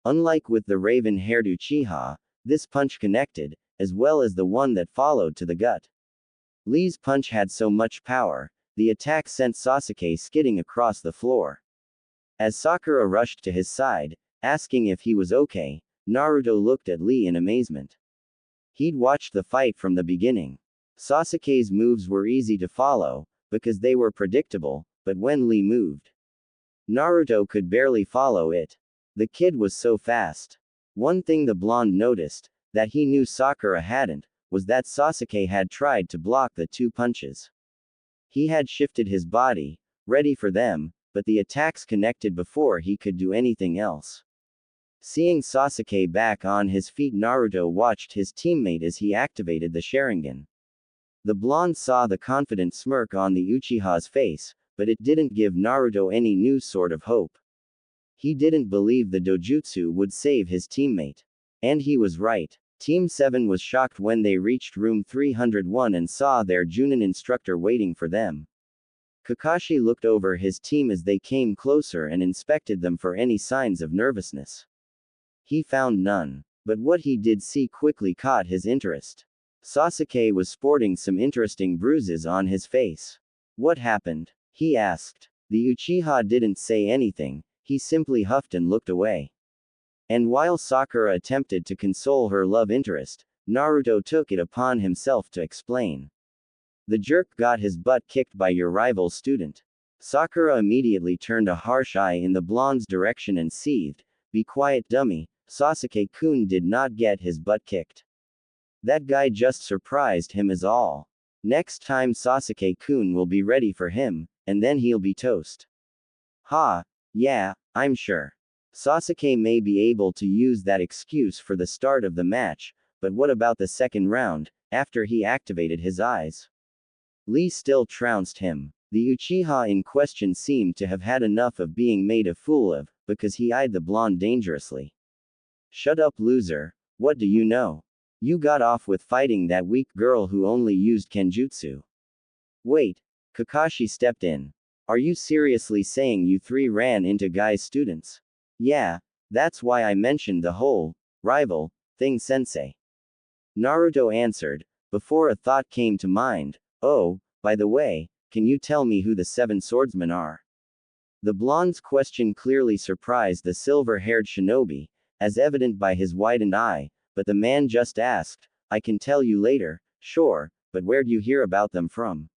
Unlike with the raven-haired Uchiha, this punch connected, as well as the one that followed to the gut. Lee's punch had so much power, the attack sent Sasuke skidding across the floor. As Sakura rushed to his side, asking if he was okay, Naruto looked at Lee in amazement. He'd watched the fight from the beginning. Sasuke's moves were easy to follow, because they were predictable, but when Lee moved, Naruto could barely follow it. The kid was so fast. One thing the blonde noticed, that he knew Sakura hadn't, was that Sasuke had tried to block the two punches. He had shifted his body, ready for them, but the attacks connected before he could do anything else. Seeing Sasuke back on his feet, Naruto watched his teammate as he activated the Sharingan. The blonde saw the confident smirk on the Uchiha's face, but it didn't give Naruto any new sort of hope. He didn't believe the dojutsu would save his teammate. And he was right. Team 7 was shocked when they reached room 301 and saw their Junin instructor waiting for them. Kakashi looked over his team as they came closer and inspected them for any signs of nervousness. He found none, but what he did see quickly caught his interest. Sasuke was sporting some interesting bruises on his face. What happened? He asked. The Uchiha didn't say anything, he simply huffed and looked away. And while Sakura attempted to console her love interest, Naruto took it upon himself to explain. The jerk got his butt kicked by your rival student. Sakura immediately turned a harsh eye in the blonde's direction and seethed, "Be quiet, dummy, Sasuke-kun did not get his butt kicked. That guy just surprised him is all. Next time Sasuke-kun will be ready for him, and then he'll be toast." "Ha, yeah, I'm sure. Sasuke may be able to use that excuse for the start of the match, but what about the second round, after he activated his eyes?" Lee still trounced him. The Uchiha in question seemed to have had enough of being made a fool of, because he eyed the blonde dangerously. "Shut up, loser. What do you know? You got off with fighting that weak girl who only used Kenjutsu." "Wait." Kakashi stepped in. "Are you seriously saying you three ran into Guy's students?" "Yeah, that's why I mentioned the whole rival thing, sensei." Naruto answered, before a thought came to mind. "Oh, by the way, can you tell me who the 7 swordsmen are?" The blonde's question clearly surprised the silver-haired shinobi, as evident by his widened eye, but the man just asked, "I can tell you later, sure, but where'd you hear about them from?"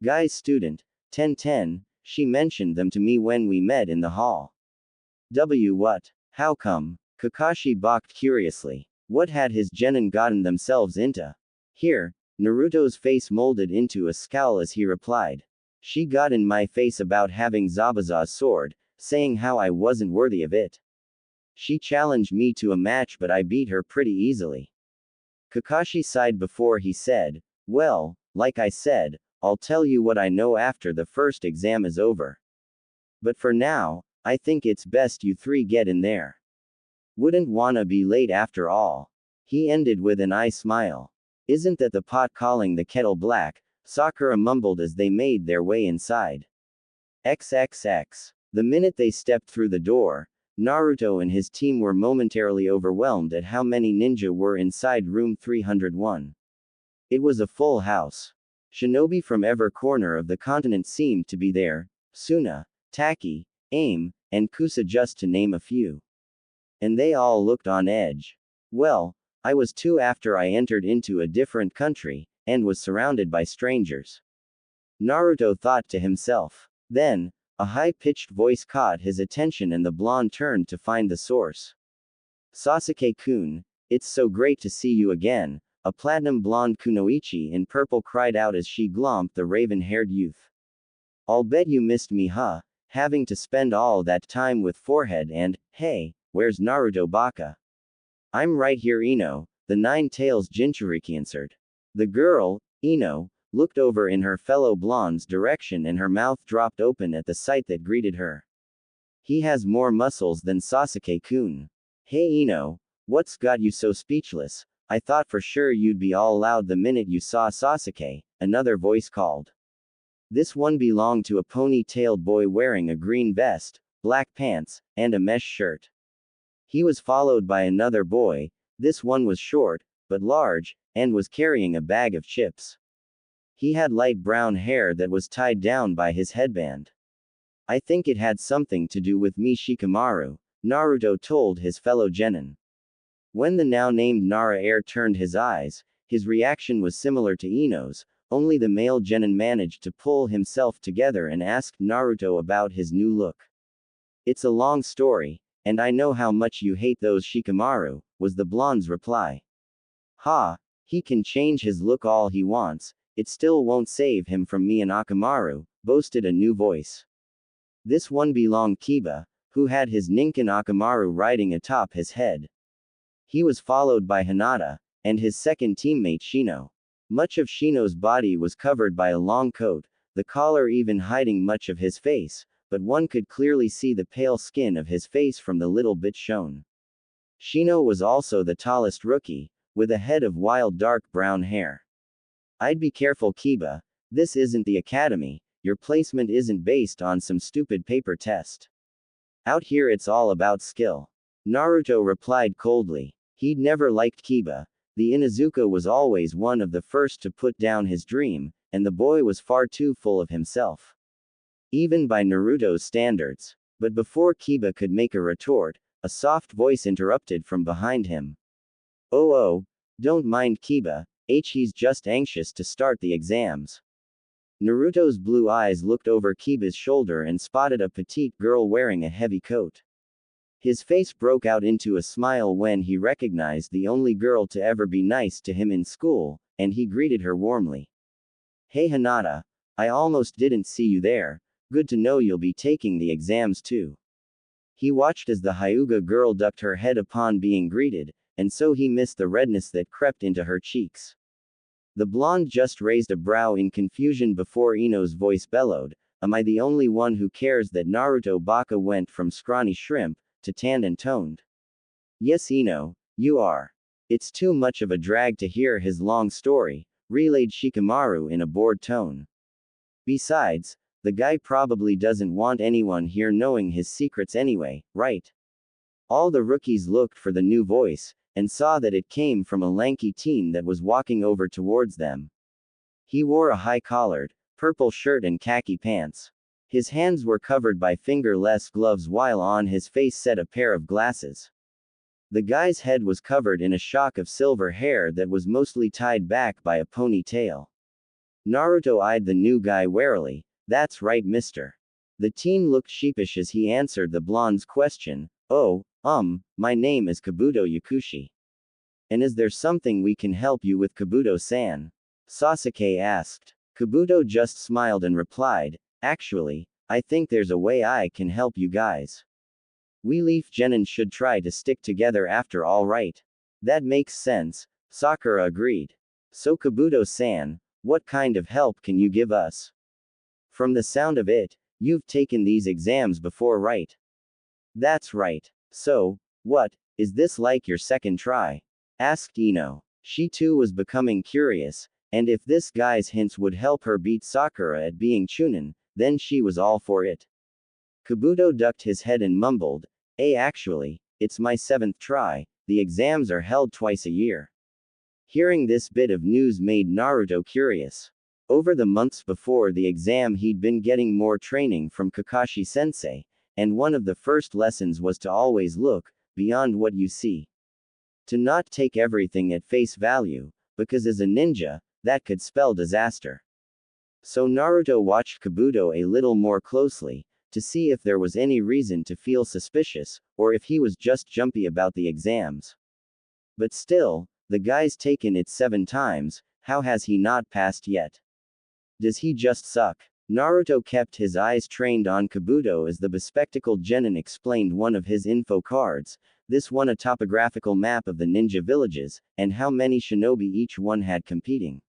"Guy's student, Tenten, she mentioned them to me when we met in the hall." What? How come?" Kakashi balked curiously. What had his genin gotten themselves into? Here, Naruto's face molded into a scowl as he replied. "She got in my face about having Zabuza's sword, saying how I wasn't worthy of it. She challenged me to a match but I beat her pretty easily." Kakashi sighed before he said, "Well, like I said, I'll tell you what I know after the first exam is over. But for now, I think it's best you three get in there. Wouldn't wanna be late after all." He ended with an eye smile. "Isn't that the pot calling the kettle black?" Sakura mumbled as they made their way inside. XXX. The minute they stepped through the door, Naruto and his team were momentarily overwhelmed at how many ninja were inside room 301. It was a full house. Shinobi from every corner of the continent seemed to be there, Suna, Taki, Aim, and Kusa just to name a few. And they all looked on edge. Well, I was too after I entered into a different country, and was surrounded by strangers. Naruto thought to himself. Then, a high-pitched voice caught his attention and the blonde turned to find the source. "Sasuke-kun, it's so great to see you again," a platinum blonde kunoichi in purple cried out as she glomped the raven-haired youth. "I'll bet you missed me, huh? Having to spend all that time with forehead and, hey, where's Naruto Baka?" "I'm right here, Ino," the Nine-Tails Jinchuriki answered. The girl, Ino, looked over in her fellow blonde's direction and her mouth dropped open at the sight that greeted her. "He has more muscles than Sasuke-kun. Hey Ino, what's got you so speechless? I thought for sure you'd be all loud the minute you saw Sasuke," another voice called. This one belonged to a pony-tailed boy wearing a green vest, black pants, and a mesh shirt. He was followed by another boy. This one was short, but large, and was carrying a bag of chips. He had light brown hair that was tied down by his headband. I think it had something to do with me Shikamaru, Naruto told his fellow genin. When the now named Nara heir turned his eyes, his reaction was similar to Ino's, only the male genin managed to pull himself together and asked Naruto about his new look. It's a long story, and I know how much you hate those Shikamaru, was the blonde's reply. Ha, he can change his look all he wants, it still won't save him from me and Akamaru, boasted a new voice. This one belonged Kiba, who had his Ninken Akamaru riding atop his head. He was followed by Hinata, and his second teammate Shino. Much of Shino's body was covered by a long coat, the collar even hiding much of his face, but one could clearly see the pale skin of his face from the little bit shown. Shino was also the tallest rookie, with a head of wild dark brown hair. I'd be careful Kiba, this isn't the academy, your placement isn't based on some stupid paper test. Out here it's all about skill. Naruto replied coldly. He'd never liked Kiba. The Inuzuka was always one of the first to put down his dream, and the boy was far too full of himself. Even by Naruto's standards. But before Kiba could make a retort, a soft voice interrupted from behind him. Oh, don't mind Kiba, he's just anxious to start the exams. Naruto's blue eyes looked over Kiba's shoulder and spotted a petite girl wearing a heavy coat. His face broke out into a smile when he recognized the only girl to ever be nice to him in school, and he greeted her warmly. Hey Hinata, I almost didn't see you there, good to know you'll be taking the exams too. He watched as the Hyuga girl ducked her head upon being greeted, and so he missed the redness that crept into her cheeks. The blonde just raised a brow in confusion before Ino's voice bellowed, am I the only one who cares that Naruto Baka went from scrawny shrimp to tanned and toned? Yes Ino, you are. It's too much of a drag to hear his long story, relayed Shikamaru in a bored tone. Besides, the guy probably doesn't want anyone here knowing his secrets anyway, right? All the rookies looked for the new voice, and saw that it came from a lanky teen that was walking over towards them. He wore a high-collared, purple shirt and khaki pants. His hands were covered by fingerless gloves while on his face set a pair of glasses. The guy's head was covered in a shock of silver hair that was mostly tied back by a ponytail. Naruto eyed the new guy warily. That's right mister. The teen looked sheepish as he answered the blonde's question. Oh, my name is Kabuto Yakushi. And is there something we can help you with Kabuto-san? Sasuke asked. Kabuto just smiled and replied, actually, I think there's a way I can help you guys. We Leaf Genin should try to stick together after all right. That makes sense, Sakura agreed. So Kabuto-san, what kind of help can you give us? From the sound of it, you've taken these exams before right? That's right. So, what, is this like your second try? Asked Ino. She too was becoming curious, and if this guy's hints would help her beat Sakura at being Chunin, then she was all for it. Kabuto ducked his head and mumbled, actually, it's my 7th try, the exams are held twice a year. Hearing this bit of news made Naruto curious. Over the months before the exam he'd been getting more training from Kakashi-sensei, and one of the first lessons was to always look beyond what you see. To not take everything at face value, because as a ninja, that could spell disaster. So Naruto watched Kabuto a little more closely, to see if there was any reason to feel suspicious, or if he was just jumpy about the exams. But still, the guy's taken it 7 times, how has he not passed yet? Does he just suck? Naruto kept his eyes trained on Kabuto as the bespectacled genin explained one of his info cards, this one a topographical map of the ninja villages, and how many shinobi each one had competing.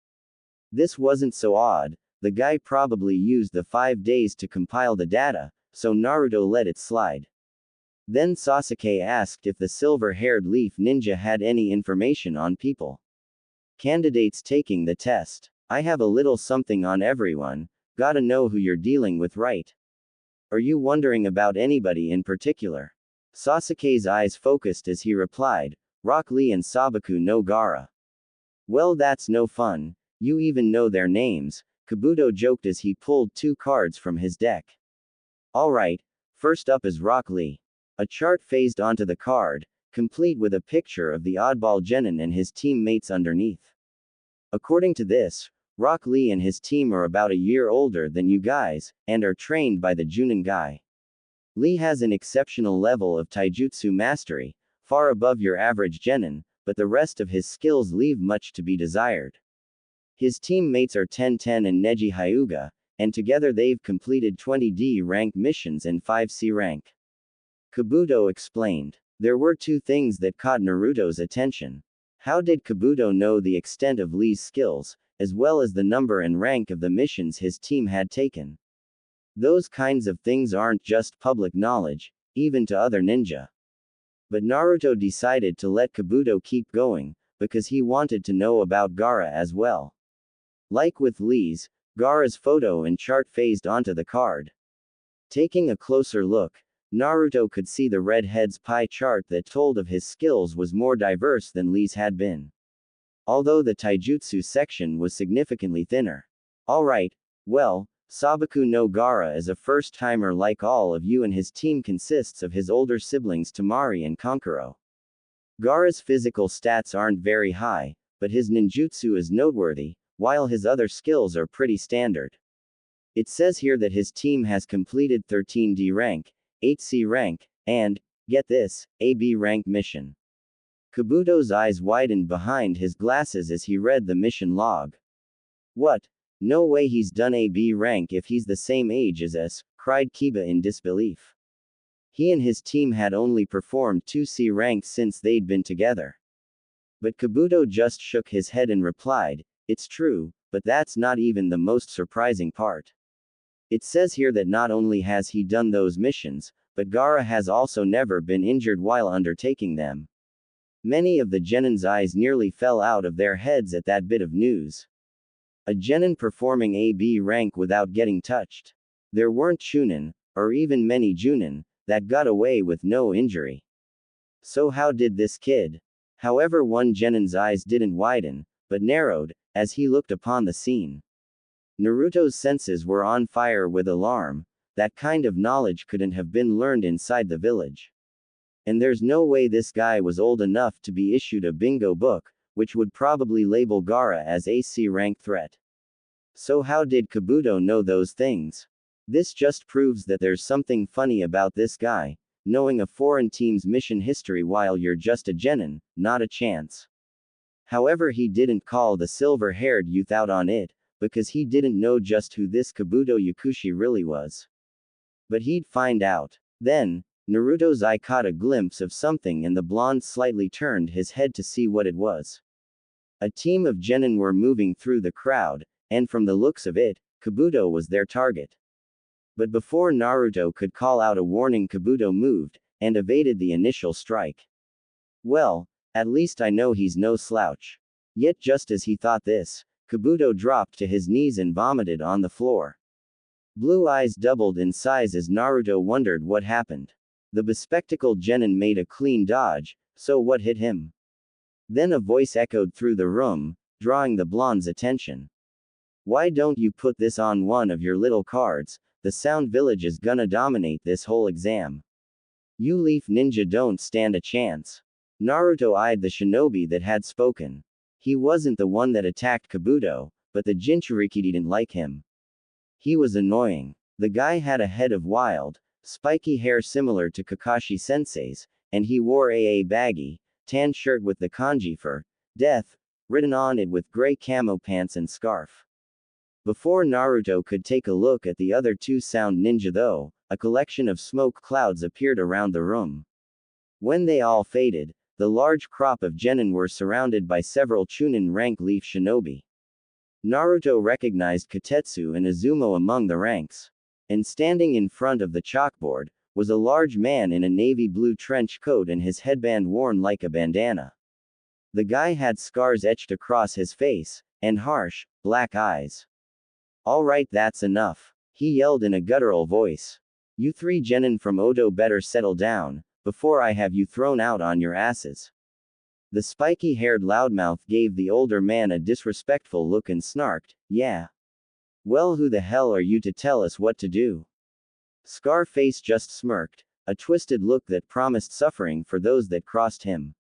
This wasn't so odd, the guy probably used the 5 days to compile the data, so Naruto let it slide. Then Sasuke asked if the silver-haired leaf ninja had any information on people. Candidates taking the test. I have a little something on everyone, gotta know who you're dealing with right? Are you wondering about anybody in particular? Sasuke's eyes focused as he replied, Rock Lee and Sabaku no Gaara. Well, that's no fun. You even know their names, Kabuto joked as he pulled 2 cards from his deck. Alright, first up is Rock Lee. A chart phased onto the card, complete with a picture of the oddball genin and his teammates underneath. According to this, Rock Lee and his team are about a year older than you guys, and are trained by the Junin guy. Lee has an exceptional level of taijutsu mastery, far above your average genin, but the rest of his skills leave much to be desired. His teammates are Tenten and Neji Hyuga, and together they've completed 20D rank missions and 5C rank. Kabuto explained. There were 2 things that caught Naruto's attention. How did Kabuto know the extent of Lee's skills, as well as the number and rank of the missions his team had taken? Those kinds of things aren't just public knowledge, even to other ninja. But Naruto decided to let Kabuto keep going, because he wanted to know about Gaara as well. Like with Lee's, Gaara's photo and chart phased onto the card. Taking a closer look, Naruto could see the redhead's pie chart that told of his skills was more diverse than Lee's had been. Although the taijutsu section was significantly thinner. Alright, well, Sabaku no Gaara is a first-timer like all of you, and his team consists of his older siblings Temari and Kankuro. Gaara's physical stats aren't very high, but his ninjutsu is noteworthy, while his other skills are pretty standard. It says here that his team has completed 13D rank, 8C rank, and, get this, AB rank mission. Kabuto's eyes widened behind his glasses as he read the mission log. What? No way he's done AB rank if he's the same age as us, cried Kiba in disbelief. He and his team had only performed 2C rank since they'd been together. But Kabuto just shook his head and replied, it's true, but that's not even the most surprising part. It says here that not only has he done those missions, but Gaara has also never been injured while undertaking them. Many of the genin's eyes nearly fell out of their heads at that bit of news. A genin performing AB rank without getting touched. There weren't Chunin, or even many Junin, that got away with no injury. So how did this kid? However, one genin's eyes didn't widen, but narrowed, as he looked upon the scene. Naruto's senses were on fire with alarm. That kind of knowledge couldn't have been learned inside the village. And there's no way this guy was old enough to be issued a bingo book, which would probably label Gaara as a C rank threat. So how did Kabuto know those things? This just proves that there's something funny about this guy, knowing a foreign team's mission history while you're just a genin, not a chance. However, he didn't call the silver-haired youth out on it, because he didn't know just who this Kabuto Yakushi really was. But he'd find out. Then, Naruto's eye caught a glimpse of something, and the blonde slightly turned his head to see what it was. A team of genin were moving through the crowd, and from the looks of it, Kabuto was their target. But before Naruto could call out a warning, Kabuto moved, and evaded the initial strike. Well, at least I know he's no slouch. Yet just as he thought this, Kabuto dropped to his knees and vomited on the floor. Blue eyes doubled in size as Naruto wondered what happened. The bespectacled genin made a clean dodge, so what hit him? Then a voice echoed through the room, drawing the blonde's attention. Why don't you put this on one of your little cards? The Sound Village is gonna dominate this whole exam. You Leaf Ninja don't stand a chance. Naruto eyed the shinobi that had spoken. He wasn't the one that attacked Kabuto, but the Jinchuriki didn't like him. He was annoying. The guy had a head of wild, spiky hair similar to Kakashi Sensei's, and he wore a baggy, tan shirt with the kanji for death written on it with gray camo pants and scarf. Before Naruto could take a look at the other 2 sound ninja though, a collection of smoke clouds appeared around the room. When they all faded, the large crop of genin were surrounded by several Chunin rank leaf shinobi. Naruto recognized Katetsu and Izumo among the ranks. And standing in front of the chalkboard, was a large man in a navy blue trench coat and his headband worn like a bandana. The guy had scars etched across his face, and harsh, black eyes. Alright, that's enough, he yelled in a guttural voice. You three genin from Odo better settle down, before I have you thrown out on your asses. The spiky-haired loudmouth gave the older man a disrespectful look and snarked, yeah. Well, who the hell are you to tell us what to do? Scarface just smirked, a twisted look that promised suffering for those that crossed him.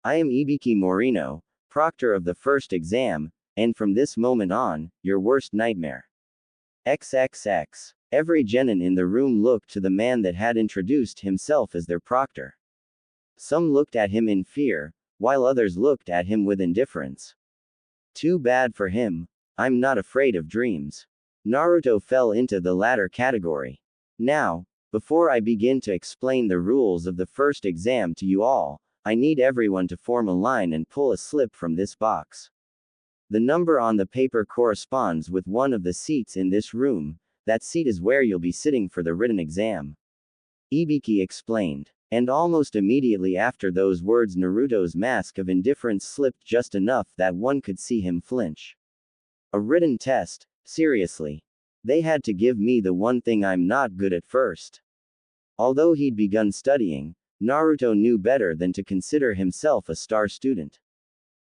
I am Ibiki Morino, proctor of the first exam, and from this moment on, your worst nightmare. XXX. Every genin in the room looked to the man that had introduced himself as their proctor. Some looked at him in fear, while others looked at him with indifference. Too bad for him. I'm not afraid of dreams. Naruto fell into the latter category. Now, before I begin to explain the rules of the first exam to you all, I need everyone to form a line and pull a slip from this box. The number on the paper corresponds with one of the seats in this room. That seat is where you'll be sitting for the written exam. Ibiki explained. And almost immediately after those words, Naruto's mask of indifference slipped just enough that one could see him flinch. A written test? Seriously. They had to give me the one thing I'm not good at first. Although he'd begun studying, Naruto knew better than to consider himself a star student.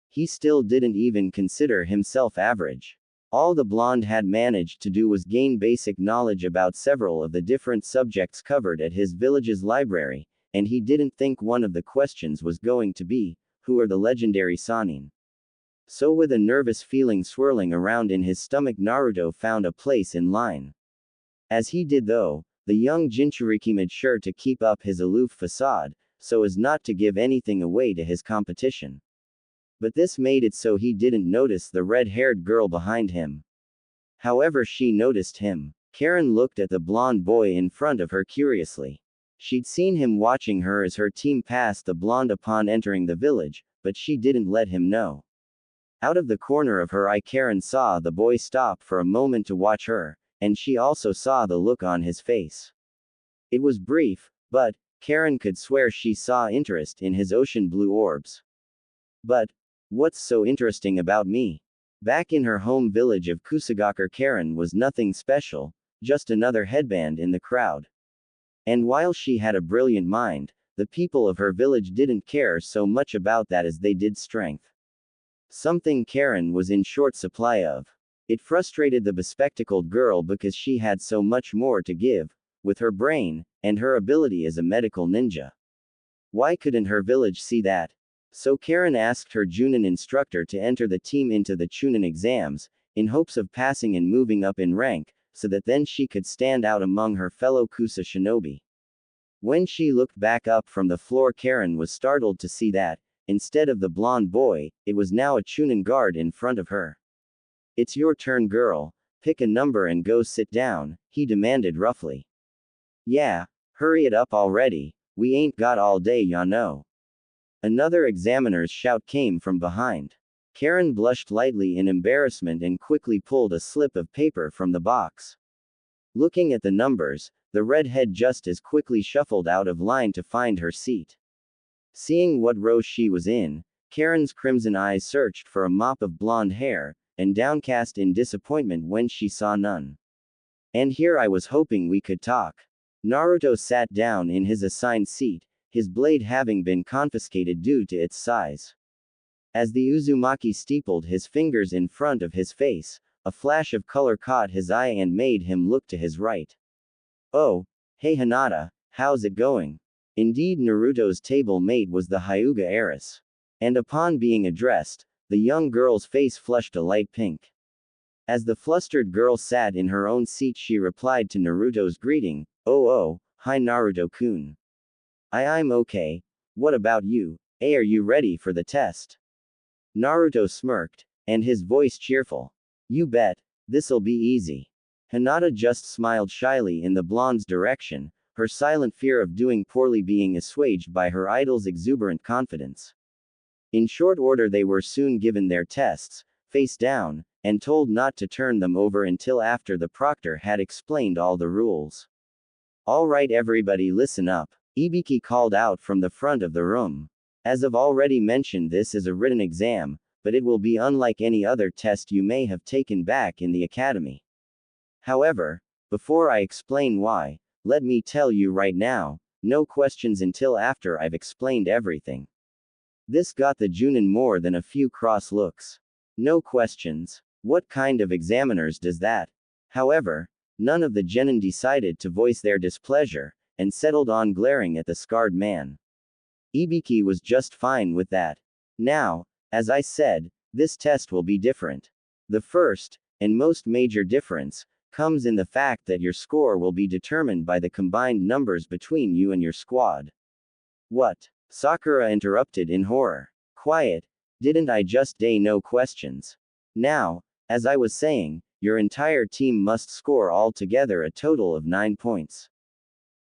He still didn't even consider himself average. All the blonde had managed to do was gain basic knowledge about several of the different subjects covered at his village's library, and he didn't think one of the questions was going to be, who are the legendary Sannin? So with a nervous feeling swirling around in his stomach, Naruto found a place in line. As he did though, the young Jinchuriki made sure to keep up his aloof facade, so as not to give anything away to his competition. But this made it so he didn't notice the red-haired girl behind him. However, she noticed him. Karen looked at the blonde boy in front of her curiously. She'd seen him watching her as her team passed the blonde upon entering the village, but she didn't let him know. Out of the corner of her eye, Karen saw the boy stop for a moment to watch her, and she also saw the look on his face. It was brief, but Karen could swear she saw interest in his ocean blue orbs. But what's so interesting about me? Back in her home village of Kusagakure, Karen was nothing special, just another headband in the crowd. And while she had a brilliant mind, the people of her village didn't care so much about that as they did strength. Something Karen was in short supply of. It frustrated the bespectacled girl because she had so much more to give, with her brain, and her ability as a medical ninja. Why couldn't her village see that? So Karen asked her Junin instructor to enter the team into the Chunin exams, in hopes of passing and moving up in rank, so that then she could stand out among her fellow Kusa shinobi. When she looked back up from the floor, Karen was startled to see that, instead of the blonde boy, it was now a Chunin guard in front of her. It's your turn, girl. Pick a number and go sit down, he demanded roughly. Yeah, hurry it up already, we ain't got all day, ya know. Another examiner's shout came from behind. Karen blushed lightly in embarrassment and quickly pulled a slip of paper from the box. Looking at the numbers, the redhead just as quickly shuffled out of line to find her seat. Seeing what row she was in, Karen's crimson eyes searched for a mop of blonde hair, and downcast in disappointment when she saw none. And here I was hoping we could talk. Naruto sat down in his assigned seat, his blade having been confiscated due to its size. As the Uzumaki steepled his fingers in front of his face, a flash of color caught his eye and made him look to his right. Oh, hey Hinata, how's it going? Indeed, Naruto's table mate was the Hyuga heiress. And upon being addressed, the young girl's face flushed a light pink. As the flustered girl sat in her own seat, she replied to Naruto's greeting, oh, hi Naruto-kun. I'm okay. What about you? Are you ready for the test? Naruto smirked, and his voice cheerful. You bet, this'll be easy. Hinata just smiled shyly in the blonde's direction, her silent fear of doing poorly being assuaged by her idol's exuberant confidence. In short order, they were soon given their tests, face down, and told not to turn them over until after the proctor had explained all the rules. All right, everybody, listen up. Ibiki called out from the front of the room. As I've already mentioned, this is a written exam, but it will be unlike any other test you may have taken back in the academy. However, before I explain why, let me tell you right now, no questions until after I've explained everything. This got the Junin more than a few cross looks. No questions. What kind of examiners does that? However, none of the genin decided to voice their displeasure, and settled on glaring at the scarred man. Ibiki was just fine with that. Now, as I said, this test will be different. The first, and most major difference, comes in the fact that your score will be determined by the combined numbers between you and your squad. What? Sakura interrupted in horror. Quiet, didn't I just say no questions? Now, as I was saying, your entire team must score altogether a total of 9 points.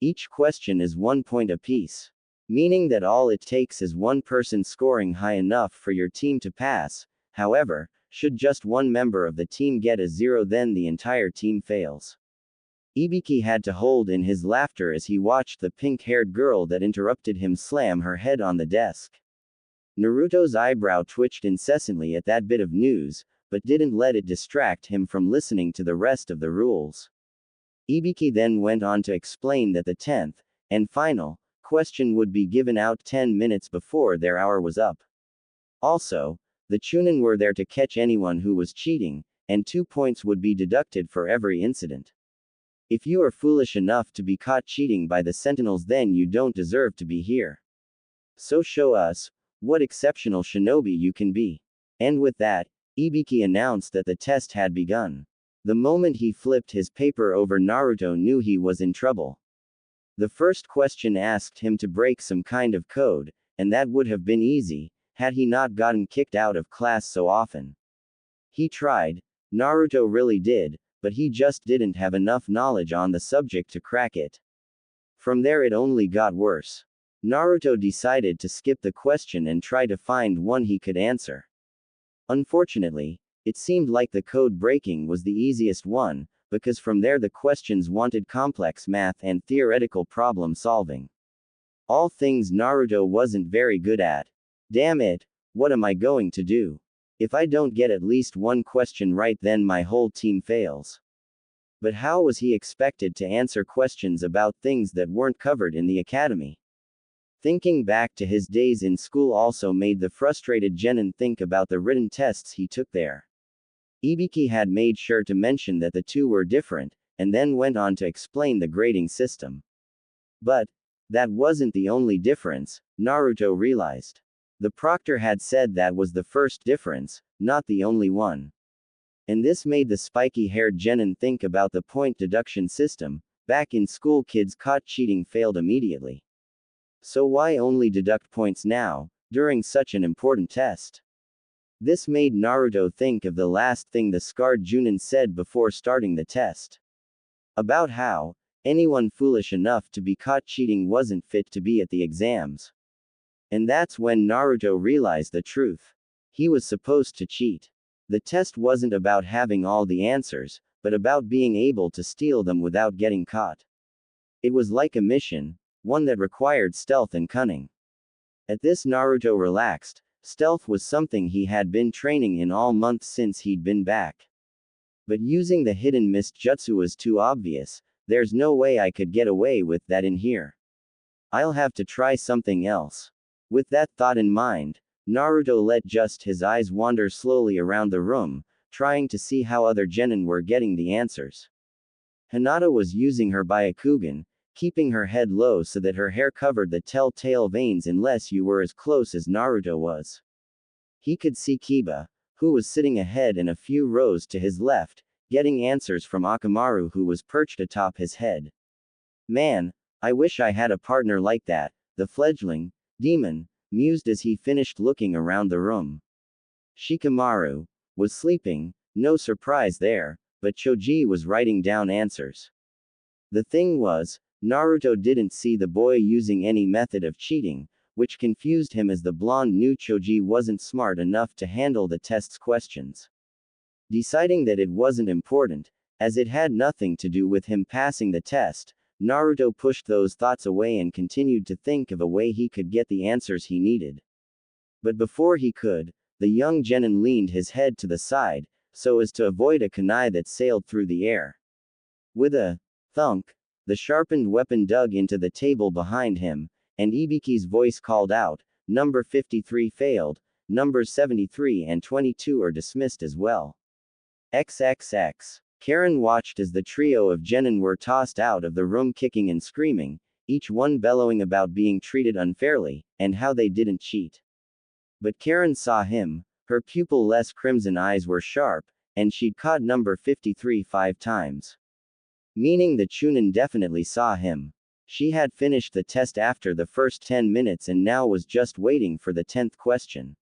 Each question is 1 point apiece. Meaning that all it takes is one person scoring high enough for your team to pass. However, should just one member of the team get a 0, then the entire team fails. Ibiki had to hold in his laughter as he watched the pink-haired girl that interrupted him slam her head on the desk. Naruto's eyebrow twitched incessantly at that bit of news, but didn't let it distract him from listening to the rest of the rules. Ibiki then went on to explain that the 10th, and final, question would be given out 10 minutes before their hour was up. Also, the Chunin were there to catch anyone who was cheating, and 2 points would be deducted for every incident. If you are foolish enough to be caught cheating by the Sentinels, then you don't deserve to be here. So show us what exceptional shinobi you can be. And with that, Ibiki announced that the test had begun. The moment he flipped his paper over, Naruto knew he was in trouble. The first question asked him to break some kind of code, and that would have been easy, had he not gotten kicked out of class so often. He tried, Naruto really did, but he just didn't have enough knowledge on the subject to crack it. From there it only got worse. Naruto decided to skip the question and try to find one he could answer. Unfortunately, it seemed like the code breaking was the easiest one, because from there the questions wanted complex math and theoretical problem solving. All things Naruto wasn't very good at. Damn it, what am I going to do? If I don't get at least one question right, then my whole team fails. But how was he expected to answer questions about things that weren't covered in the academy? Thinking back to his days in school also made the frustrated genin think about the written tests he took there. Ibiki had made sure to mention that the two were different, and then went on to explain the grading system. But that wasn't the only difference, Naruto realized. The proctor had said that was the first difference, not the only one. And this made the spiky-haired genin think about the point deduction system. Back in school, kids caught cheating failed immediately. So why only deduct points now, during such an important test? This made Naruto think of the last thing the scarred Junin said before starting the test. About how anyone foolish enough to be caught cheating wasn't fit to be at the exams. And that's when Naruto realized the truth. He was supposed to cheat. The test wasn't about having all the answers, but about being able to steal them without getting caught. It was like a mission, one that required stealth and cunning. At this, Naruto relaxed. Stealth was something he had been training in all month since he'd been back. But using the hidden mist jutsu was too obvious. There's no way I could get away with that in here. I'll have to try something else. With that thought in mind, Naruto let just his eyes wander slowly around the room, trying to see how other genin were getting the answers. Hinata was using her Byakugan, keeping her head low so that her hair covered the telltale veins unless you were as close as Naruto was. He could see Kiba, who was sitting ahead and a few rows to his left, getting answers from Akamaru, who was perched atop his head. Man, I wish I had a partner like that, the fledgling demon mused as he finished looking around the room. Shikamaru was sleeping, no surprise there, but Choji was writing down answers. The thing was, Naruto didn't see the boy using any method of cheating, which confused him as the blonde knew Choji wasn't smart enough to handle the test's questions. Deciding that it wasn't important, as it had nothing to do with him passing the test, Naruto pushed those thoughts away and continued to think of a way he could get the answers he needed. But before he could, the young genin leaned his head to the side, so as to avoid a kunai that sailed through the air. With a thunk, The sharpened weapon dug into the table behind him, and Ibiki's voice called out, "Number 53 failed, numbers 73 and 22 are dismissed as well." XXX. Karen watched as the trio of genin were tossed out of the room kicking and screaming, each one bellowing about being treated unfairly, and how they didn't cheat. But Karen saw him, her pupil-less crimson eyes were sharp, and she'd caught number 53 5 times. Meaning the Chunin definitely saw him. She had finished the test after the first 10 minutes and now was just waiting for the 10th question.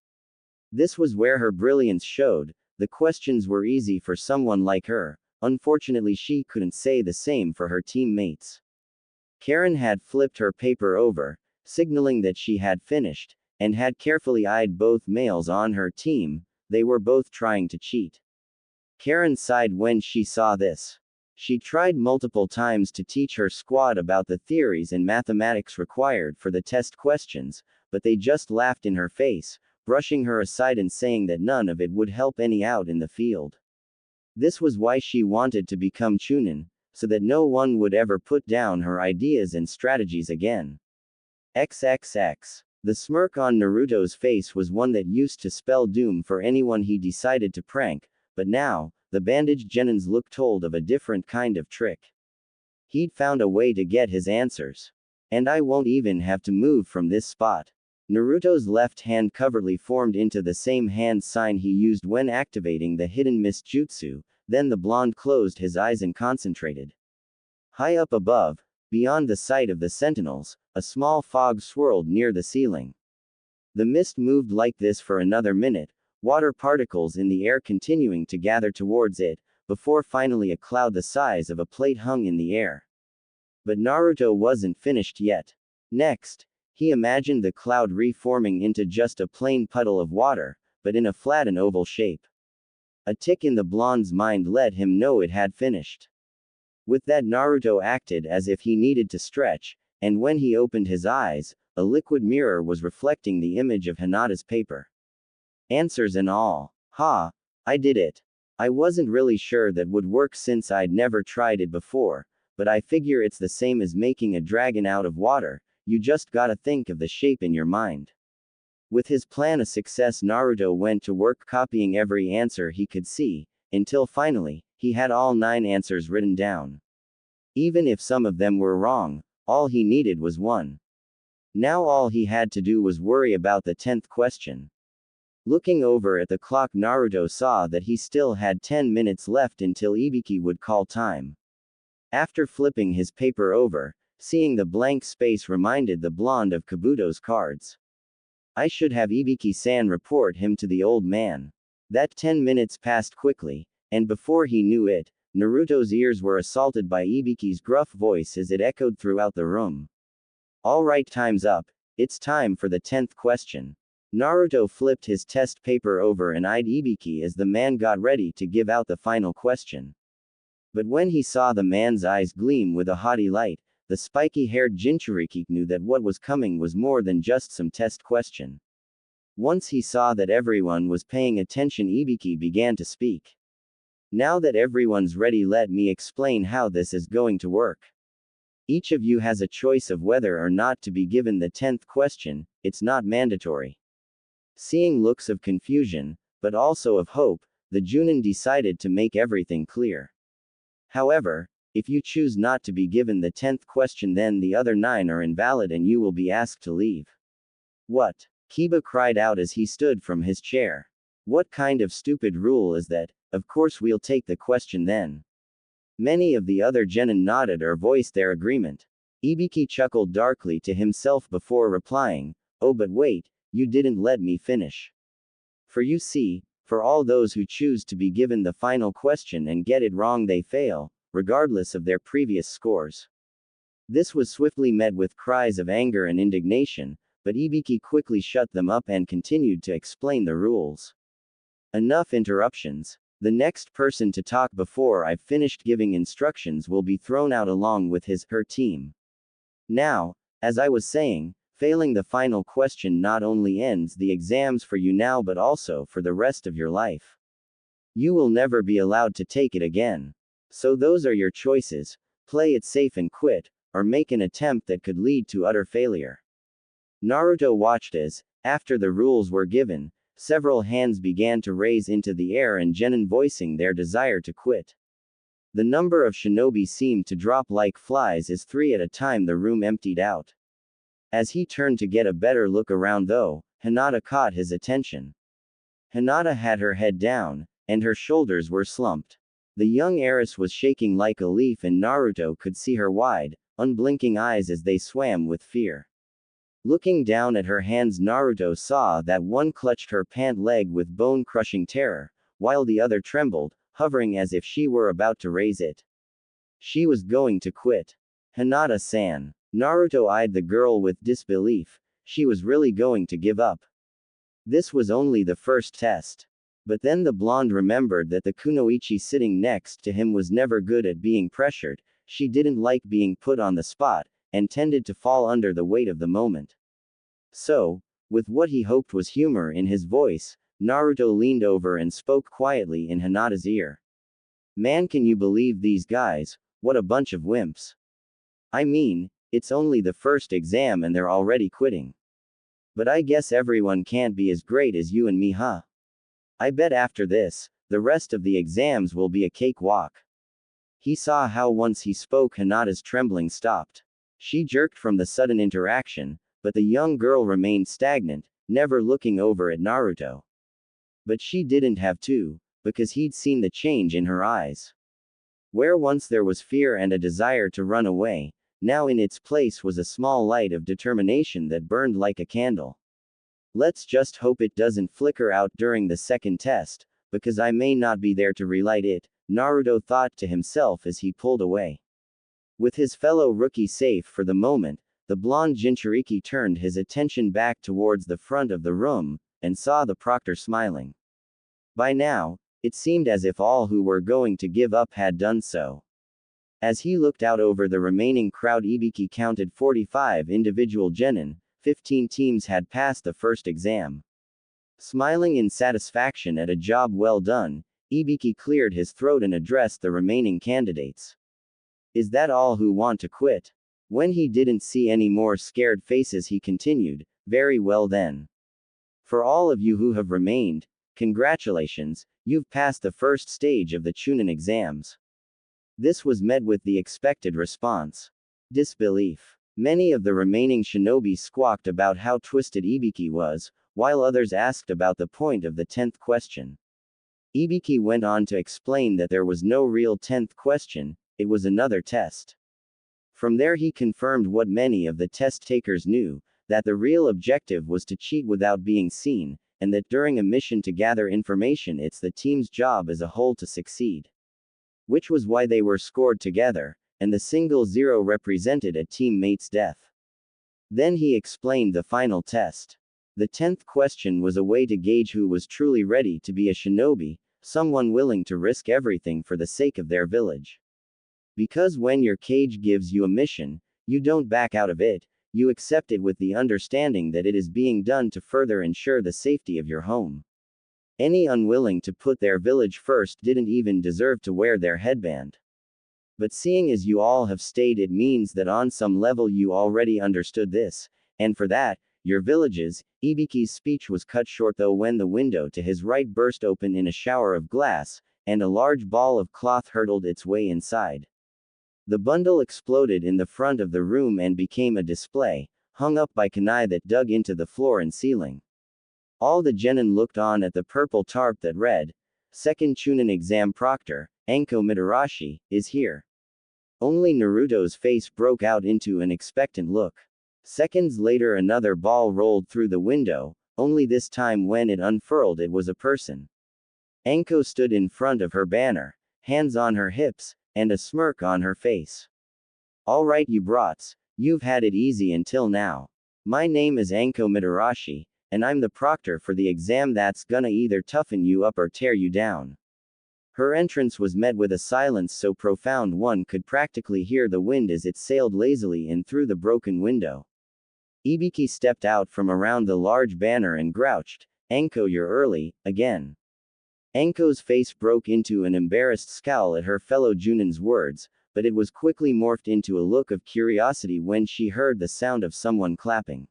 This was where her brilliance showed. The questions were easy for someone like her. Unfortunately, she couldn't say the same for her teammates. Karen had flipped her paper over, signaling that she had finished, and had carefully eyed both males on her team. They were both trying to cheat. Karen sighed when she saw this. She tried multiple times to teach her squad about the theories and mathematics required for the test questions, but they just laughed in her face, brushing her aside and saying that none of it would help any out in the field. This was why she wanted to become Chunin, so that no one would ever put down her ideas and strategies again. XXX. The smirk on Naruto's face was one that used to spell doom for anyone he decided to prank, but now, the bandaged genins looked told of a different kind of trick. He'd found a way to get his answers. And I won't even have to move from this spot. Naruto's left hand covertly formed into the same hand sign he used when activating the hidden mist jutsu, then the blonde closed his eyes and concentrated. High up above, beyond the sight of the sentinels, a small fog swirled near the ceiling. The mist moved like this for another minute, water particles in the air continuing to gather towards it, before finally a cloud the size of a plate hung in the air. But Naruto wasn't finished yet. Next, he imagined the cloud reforming into just a plain puddle of water, but in a flat and oval shape. A tick in the blonde's mind let him know it had finished. With that, Naruto acted as if he needed to stretch, and when he opened his eyes, a liquid mirror was reflecting the image of Hinata's paper. Answers and all. Ha! I did it. I wasn't really sure that would work since I'd never tried it before, but I figure it's the same as making a dragon out of water, you just gotta think of the shape in your mind. With his plan a success, Naruto went to work copying every answer he could see, until finally, he had all 9 answers written down. Even if some of them were wrong, all he needed was one. Now all he had to do was worry about the 10th question. Looking over at the clock, Naruto saw that he still had 10 minutes left until Ibiki would call time. After flipping his paper over, seeing the blank space reminded the blonde of Kabuto's cards. I should have Ibiki-san report him to the old man. That 10 minutes passed quickly, and before he knew it, Naruto's ears were assaulted by Ibiki's gruff voice as it echoed throughout the room. Alright, time's up. It's time for the 10th question. Naruto flipped his test paper over and eyed Ibiki as the man got ready to give out the final question. But when he saw the man's eyes gleam with a haughty light, the spiky-haired Jinchuriki knew that what was coming was more than just some test question. Once he saw that everyone was paying attention, Ibiki began to speak. Now that everyone's ready, let me explain how this is going to work. Each of you has a choice of whether or not to be given the 10th question, it's not mandatory. Seeing looks of confusion, but also of hope, the Junin decided to make everything clear. However, if you choose not to be given the 10th question, then the other 9 are invalid and you will be asked to leave. What? Kiba cried out as he stood from his chair. What kind of stupid rule is that? Of course we'll take the question then. Many of the other genin nodded or voiced their agreement. Ibiki chuckled darkly to himself before replying, oh but wait, you didn't let me finish. For you see, for all those who choose to be given the final question and get it wrong, they fail, regardless of their previous scores. This was swiftly met with cries of anger and indignation, but Ibiki quickly shut them up and continued to explain the rules. Enough interruptions. The next person to talk before I've finished giving instructions will be thrown out along with her team. Now, as I was saying, failing the final question not only ends the exams for you now but also for the rest of your life. You will never be allowed to take it again. So those are your choices. play it safe and quit, or make an attempt that could lead to utter failure. Naruto watched as, after the rules were given, several hands began to raise into the air and genin voicing their desire to quit. The number of shinobi seemed to drop like flies as 3 at a time the room emptied out. As he turned to get a better look around though, Hinata caught his attention. Hinata had her head down, and her shoulders were slumped. The young heiress was shaking like a leaf and Naruto could see her wide, unblinking eyes as they swam with fear. Looking down at her hands, Naruto saw that one clutched her pant leg with bone-crushing terror, while the other trembled, hovering as if she were about to raise it. She was going to quit. Hinata-san. Naruto eyed the girl with disbelief. She was really going to give up. This was only the first test. But then the blonde remembered that the kunoichi sitting next to him was never good at being pressured. She didn't like being put on the spot, and tended to fall under the weight of the moment. So, with what he hoped was humor in his voice, Naruto leaned over and spoke quietly in Hinata's ear. Man, can you believe these guys? What a bunch of wimps. I mean, it's only the first exam and they're already quitting. But I guess everyone can't be as great as you and me, huh? I bet after this, the rest of the exams will be a cakewalk. He saw how once he spoke Hinata's trembling stopped. She jerked from the sudden interaction, but the young girl remained stagnant, never looking over at Naruto. But she didn't have to, because he'd seen the change in her eyes. Where once there was fear and a desire to run away, now in its place was a small light of determination that burned like a candle. Let's just hope it doesn't flicker out during the second test, because I may not be there to relight it, Naruto thought to himself as he pulled away. With his fellow rookie safe for the moment, the blonde Jinchuriki turned his attention back towards the front of the room, and saw the proctor smiling. By now, it seemed as if all who were going to give up had done so. As he looked out over the remaining crowd, Ibiki counted 45 individual genin, 15 teams had passed the first exam. Smiling in satisfaction at a job well done, Ibiki cleared his throat and addressed the remaining candidates. Is that all who want to quit? When he didn't see any more scared faces, he continued, very well then. For all of you who have remained, congratulations, you've passed the first stage of the Chunin exams. This was met with the expected response. Disbelief. Many of the remaining shinobi squawked about how twisted Ibiki was, while others asked about the point of the 10th question. Ibiki went on to explain that there was no real 10th question, it was another test. From there he confirmed what many of the test takers knew, that the real objective was to cheat without being seen, and that during a mission to gather information it's the team's job as a whole to succeed. Which was why they were scored together, and the single 0 represented a teammate's death. Then he explained the final test. The 10th question was a way to gauge who was truly ready to be a shinobi, someone willing to risk everything for the sake of their village. Because when your cage gives you a mission, you don't back out of it, you accept it with the understanding that it is being done to further ensure the safety of your home. Any unwilling to put their village first didn't even deserve to wear their headband. But seeing as you all have stayed, it means that on some level you already understood this, and for that, your villages. Ibiki's speech was cut short though when the window to his right burst open in a shower of glass, and a large ball of cloth hurtled its way inside. The bundle exploded in the front of the room and became a display, hung up by kunai that dug into the floor and ceiling. All the genin looked on at the purple tarp that read, Second Chunin Exam Proctor, Anko Mitarashi, is here. Only Naruto's face broke out into an expectant look. Seconds later another ball rolled through the window, only this time when it unfurled it was a person. Anko stood in front of her banner, hands on her hips, and a smirk on her face. All right you brats, you've had it easy until now. My name is Anko Mitarashi, and I'm the proctor for the exam that's gonna either toughen you up or tear you down. Her entrance was met with a silence so profound one could practically hear the wind as it sailed lazily in through the broken window. Ibiki stepped out from around the large banner and grouched, Anko, you're early, again. Anko's face broke into an embarrassed scowl at her fellow Junin's words, but it was quickly morphed into a look of curiosity when she heard the sound of someone clapping.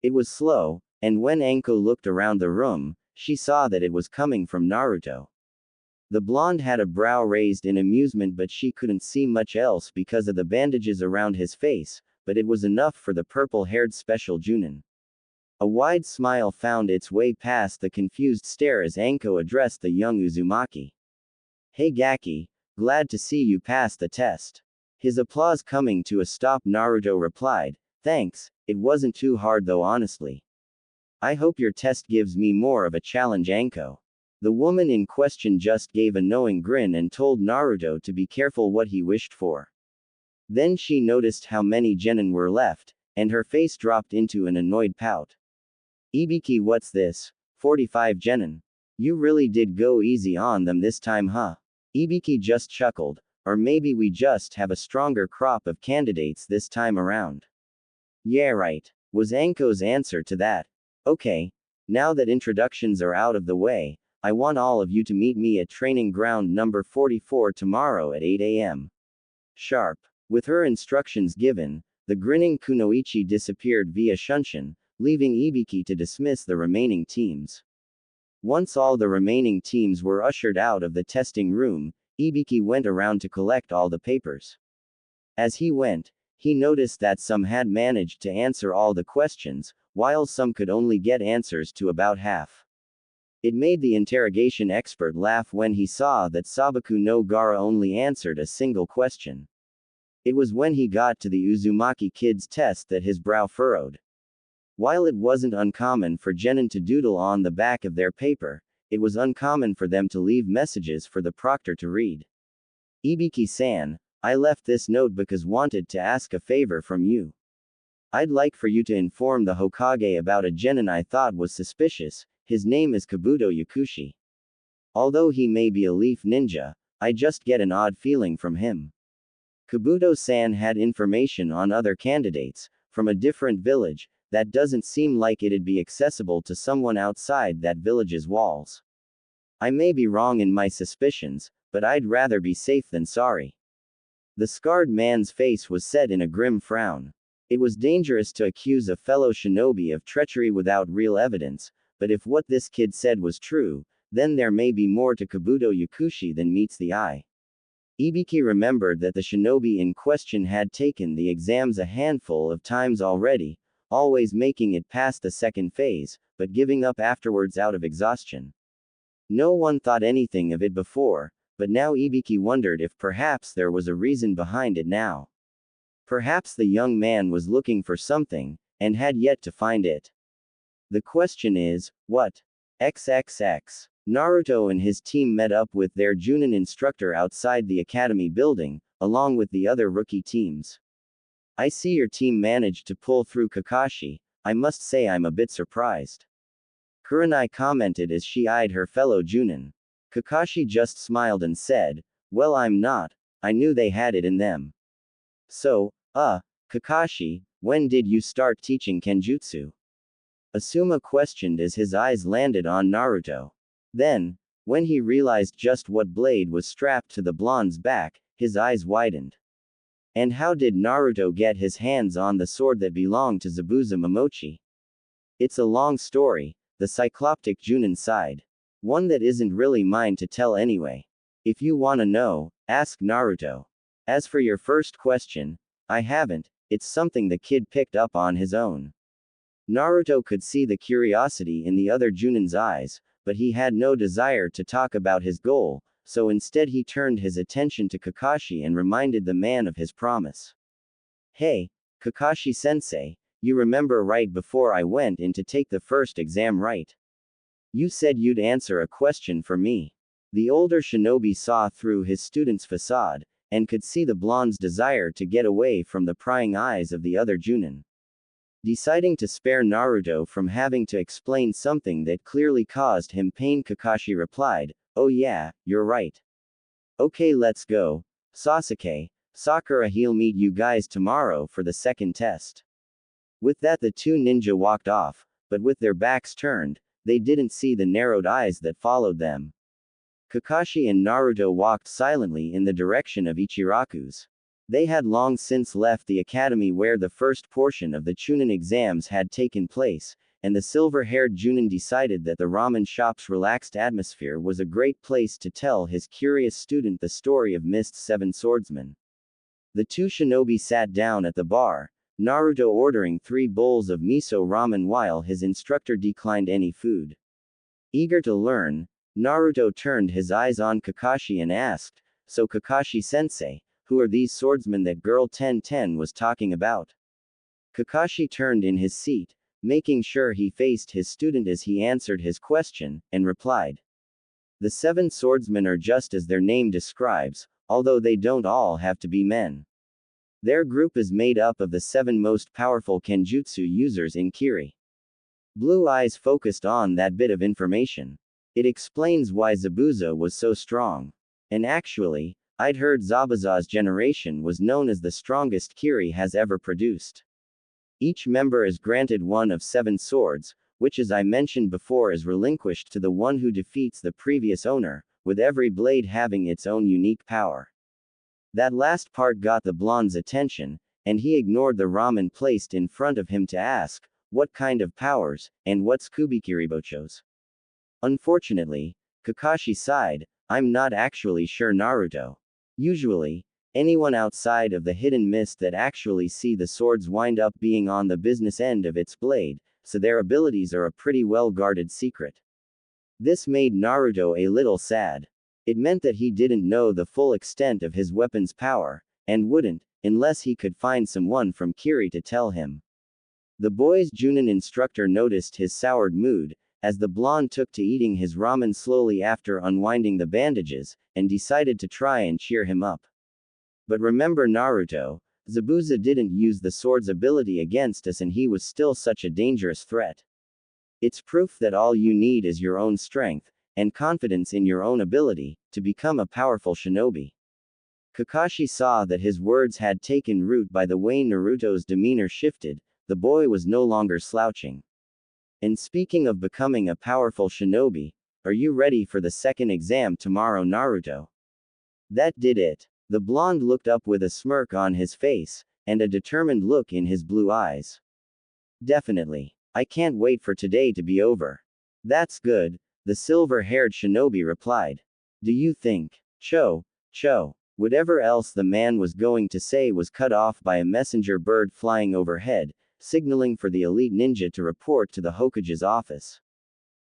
It was slow, and when Anko looked around the room, she saw that it was coming from Naruto. The blonde had a brow raised in amusement, but she couldn't see much else because of the bandages around his face, but it was enough for the purple-haired special Junin. A wide smile found its way past the confused stare as Anko addressed the young Uzumaki. "Hey Gaki, glad to see you pass the test." His applause coming to a stop, Naruto replied, "Thanks, it wasn't too hard though honestly. I hope your test gives me more of a challenge, Anko." The woman in question just gave a knowing grin and told Naruto to be careful what he wished for. Then she noticed how many genin were left, and her face dropped into an annoyed pout. "Ibiki, what's this? 45 genin? You really did go easy on them this time, huh?" Ibiki just chuckled, "Or maybe we just have a stronger crop of candidates this time around." "Yeah, right," was Anko's answer to that. "Okay, now that introductions are out of the way, I want all of you to meet me at training ground number 44 tomorrow at 8 a.m. sharp." With her instructions given, the grinning Kunoichi disappeared via Shunshin, leaving Ibiki to dismiss the remaining teams. Once all the remaining teams were ushered out of the testing room, Ibiki went around to collect all the papers. As he went, he noticed that some had managed to answer all the questions, while some could only get answers to about half. It made the interrogation expert laugh when he saw that Sabaku no Gara only answered a single question. It was when he got to the Uzumaki kid's test that his brow furrowed. While it wasn't uncommon for genin to doodle on the back of their paper, it was uncommon for them to leave messages for the proctor to read. "Ibiki-san, I left this note because wanted to ask a favor from you. I'd like for you to inform the Hokage about a genin I thought was suspicious. His name is Kabuto Yakushi. Although he may be a leaf ninja, I just get an odd feeling from him. Kabuto-san had information on other candidates, from a different village, that doesn't seem like it'd be accessible to someone outside that village's walls. I may be wrong in my suspicions, but I'd rather be safe than sorry." The scarred man's face was set in a grim frown. It was dangerous to accuse a fellow shinobi of treachery without real evidence, but if what this kid said was true, then there may be more to Kabuto Yakushi than meets the eye. Ibiki remembered that the shinobi in question had taken the exams a handful of times already, always making it past the second phase, but giving up afterwards out of exhaustion. No one thought anything of it before, but now Ibiki wondered if perhaps there was a reason behind it now. Perhaps the young man was looking for something, and had yet to find it. The question is, what? XXX. Naruto and his team met up with their Junin instructor outside the academy building, along with the other rookie teams. "I see your team managed to pull through, Kakashi. I must say I'm a bit surprised." Kurenai commented as she eyed her fellow Junin. Kakashi just smiled and said, "Well, I'm not. I knew they had it in them." "So, Kakashi, when did you start teaching Kenjutsu?" Asuma questioned as his eyes landed on Naruto. Then, when he realized just what blade was strapped to the blonde's back, his eyes widened. And how did Naruto get his hands on the sword that belonged to Zabuza Momochi? "It's a long story," the cycloptic Junin sighed. "One that isn't really mine to tell anyway. If you wanna know, ask Naruto. As for your first question, I haven't, it's something the kid picked up on his own." Naruto could see the curiosity in the other Junin's eyes, but he had no desire to talk about his goal, so instead he turned his attention to Kakashi and reminded the man of his promise. "Hey, Kakashi-sensei, you remember right before I went in to take the first exam, right? You said you'd answer a question for me." The older shinobi saw through his student's facade, and could see the blonde's desire to get away from the prying eyes of the other Junin. Deciding to spare Naruto from having to explain something that clearly caused him pain, Kakashi replied, "Oh yeah, you're right. Okay, let's go. Sasuke, Sakura, he'll meet you guys tomorrow for the second test." With that, the two ninja walked off, but with their backs turned, they didn't see the narrowed eyes that followed them. Kakashi and Naruto walked silently in the direction of Ichiraku's. They had long since left the academy where the first portion of the Chunin exams had taken place, and the silver-haired Junin decided that the ramen shop's relaxed atmosphere was a great place to tell his curious student the story of Mist's seven swordsmen. The two shinobi sat down at the bar, Naruto ordering 3 bowls of miso ramen while his instructor declined any food. Eager to learn, Naruto turned his eyes on Kakashi and asked, "So Kakashi-sensei, who are these swordsmen that girl Tenten was talking about?" Kakashi turned in his seat, making sure he faced his student as he answered his question, and replied. The 7 swordsmen are just as their name describes, although they don't all have to be men. Their group is made up of the 7 most powerful kenjutsu users in Kiri. Blue Eyes focused on that bit of information. It explains why Zabuza was so strong. And actually, I'd heard Zabuza's generation was known as the strongest Kiri has ever produced. Each member is granted one of 7 swords, which as I mentioned before is relinquished to the one who defeats the previous owner, with every blade having its own unique power. That last part got the blonde's attention, and he ignored the ramen placed in front of him to ask, what kind of powers, and what's Kubikiribocho's? Unfortunately, Kakashi sighed, I'm not actually sure Naruto. Usually, anyone outside of the hidden mist that actually see the swords wind up being on the business end of its blade, so their abilities are a pretty well-guarded secret. This made Naruto a little sad. It meant that he didn't know the full extent of his weapon's power, and wouldn't, unless he could find someone from Kiri to tell him. The boy's Junin instructor noticed his soured mood, as the blonde took to eating his ramen slowly after unwinding the bandages, and decided to try and cheer him up. But remember Naruto, Zabuza didn't use the sword's ability against us and he was still such a dangerous threat. It's proof that all you need is your own strength, and confidence in your own ability, to become a powerful shinobi. Kakashi saw that his words had taken root by the way Naruto's demeanor shifted, the boy was no longer slouching. And speaking of becoming a powerful shinobi, are you ready for the second exam tomorrow Naruto? That did it. The blonde looked up with a smirk on his face, and a determined look in his blue eyes. Definitely. I can't wait for today to be over. That's good, the silver-haired shinobi replied. Do you think? Cho. Whatever else the man was going to say was cut off by a messenger bird flying overhead, signaling for the elite ninja to report to the Hokage's office.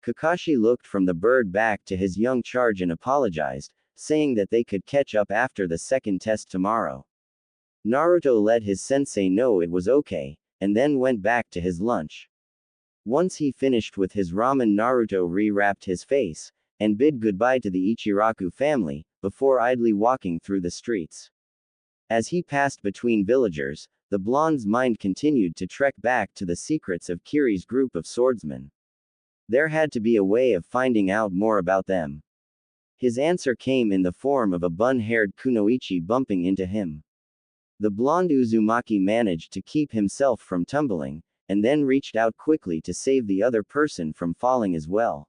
Kakashi looked from the bird back to his young charge and apologized, saying that they could catch up after the second test tomorrow. Naruto let his sensei know it was okay, and then went back to his lunch. Once he finished with his ramen, Naruto re-wrapped his face, and bid goodbye to the Ichiraku family, before idly walking through the streets. As he passed between villagers, the blonde's mind continued to trek back to the secrets of Kiri's group of swordsmen. There had to be a way of finding out more about them. His answer came in the form of a bun-haired kunoichi bumping into him. The blonde Uzumaki managed to keep himself from tumbling, and then reached out quickly to save the other person from falling as well.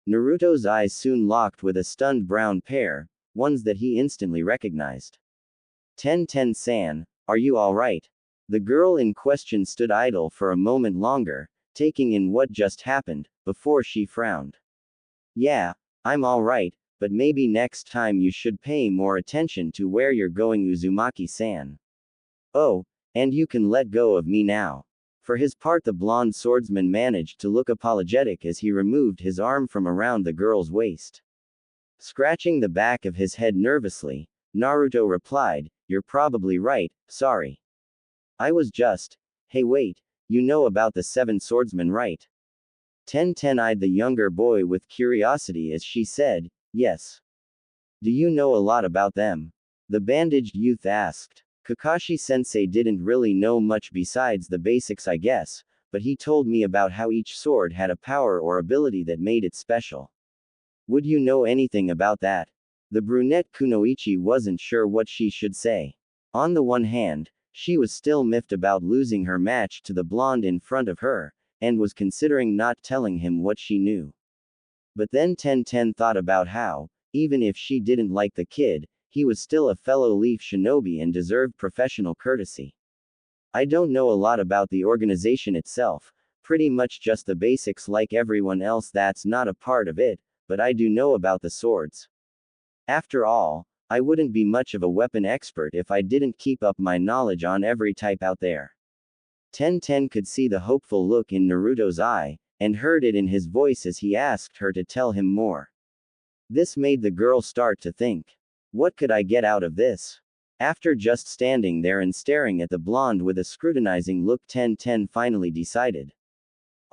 Naruto's eyes soon locked with a stunned brown pair, ones that he instantly recognized. Tenten-san, are you alright? The girl in question stood idle for a moment longer, taking in what just happened, before she frowned. Yeah, I'm alright, but maybe next time you should pay more attention to where you're going Uzumaki-san. Oh, and you can let go of me now. For his part the blonde swordsman managed to look apologetic as he removed his arm from around the girl's waist. Scratching the back of his head nervously, Naruto replied, You're probably right, sorry. I was just. Hey wait, you know about the 7 swordsmen right? Tenten eyed the younger boy with curiosity as she said, Yes. Do you know a lot about them? The bandaged youth asked. Kakashi-sensei didn't really know much besides the basics I guess, but he told me about how each sword had a power or ability that made it special. Would you know anything about that? The brunette kunoichi wasn't sure what she should say. On the one hand, she was still miffed about losing her match to the blonde in front of her, and was considering not telling him what she knew. But then Tenten thought about how, Even if she didn't like the kid, he was still a fellow Leaf shinobi and deserved professional courtesy. I don't know a lot about the organization itself, pretty much just the basics like everyone else that's not a part of it, but I do know about the swords. After all, I wouldn't be much of a weapon expert if I didn't keep up my knowledge on every type out there. Tenten could see the hopeful look in Naruto's eye, and heard it in his voice as he asked her to tell him more. This made the girl start to think. What could I get out of this? After just standing there and staring at the blonde with a scrutinizing look, Tenten finally decided.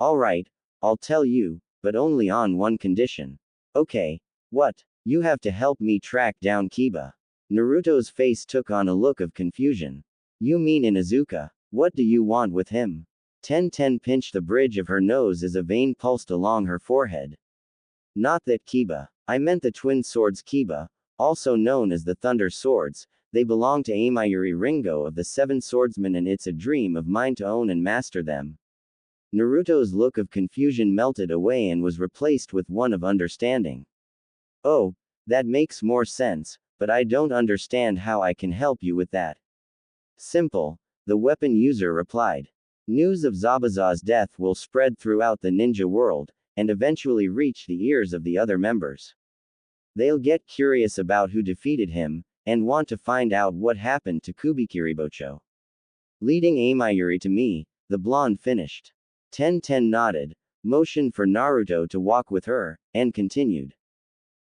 Alright, I'll tell you, but only on one condition. Okay, what? You have to help me track down Kiba. Naruto's face took on a look of confusion. You mean Inuzuka? What do you want with him? Tenten pinched the bridge of her nose as a vein pulsed along her forehead. Not that Kiba. I meant the twin swords Kiba, also known as the Thunder Swords. They belong to Amayuri Ringo of the Seven Swordsmen, and it's a dream of mine to own and master them. Naruto's look of confusion melted away and was replaced with one of understanding. Oh, that makes more sense, but I don't understand how I can help you with that. Simple, the weapon user replied. News of Zabuza's death will spread throughout the ninja world, and eventually reach the ears of the other members. They'll get curious about who defeated him, and want to find out what happened to Kubikiribocho. Leading Amayuri to me, the blonde finished. Tenten nodded, motioned for Naruto to walk with her, and continued.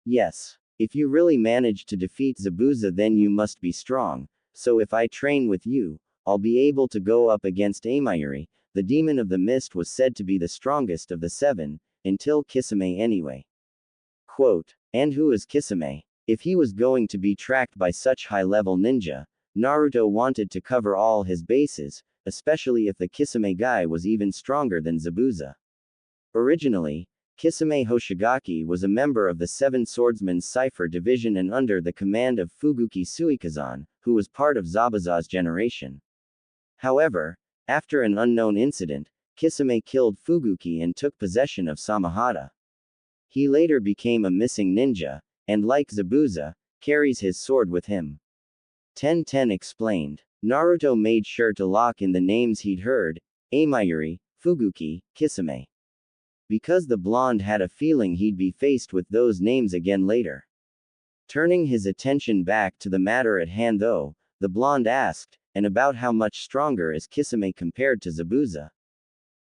Yes. If you really manage to defeat Zabuza, then you must be strong, so if I train with you, I'll be able to go up against Amayuri. The demon of the mist was said to be the strongest of the seven, until Kisame anyway. Quote, and who is Kisame? If he was going to be tracked by such high-level ninja, Naruto wanted to cover all his bases, especially if the Kisame guy was even stronger than Zabuza. Originally, Kisame Hoshigaki was a member of the Seven Swordsmen's Cipher Division and under the command of Fuguki Suikazan, who was part of Zabuza's generation. However, after an unknown incident, Kisame killed Fuguki and took possession of Samahata. He later became a missing ninja, and like Zabuza, carries his sword with him. Tenten explained. Naruto made sure to lock in the names he'd heard, Amayuri, Fuguki, Kisame. Because the blonde had a feeling he'd be faced with those names again later. Turning his attention back to the matter at hand though, the blonde asked, and about how much stronger is Kisame compared to Zabuza?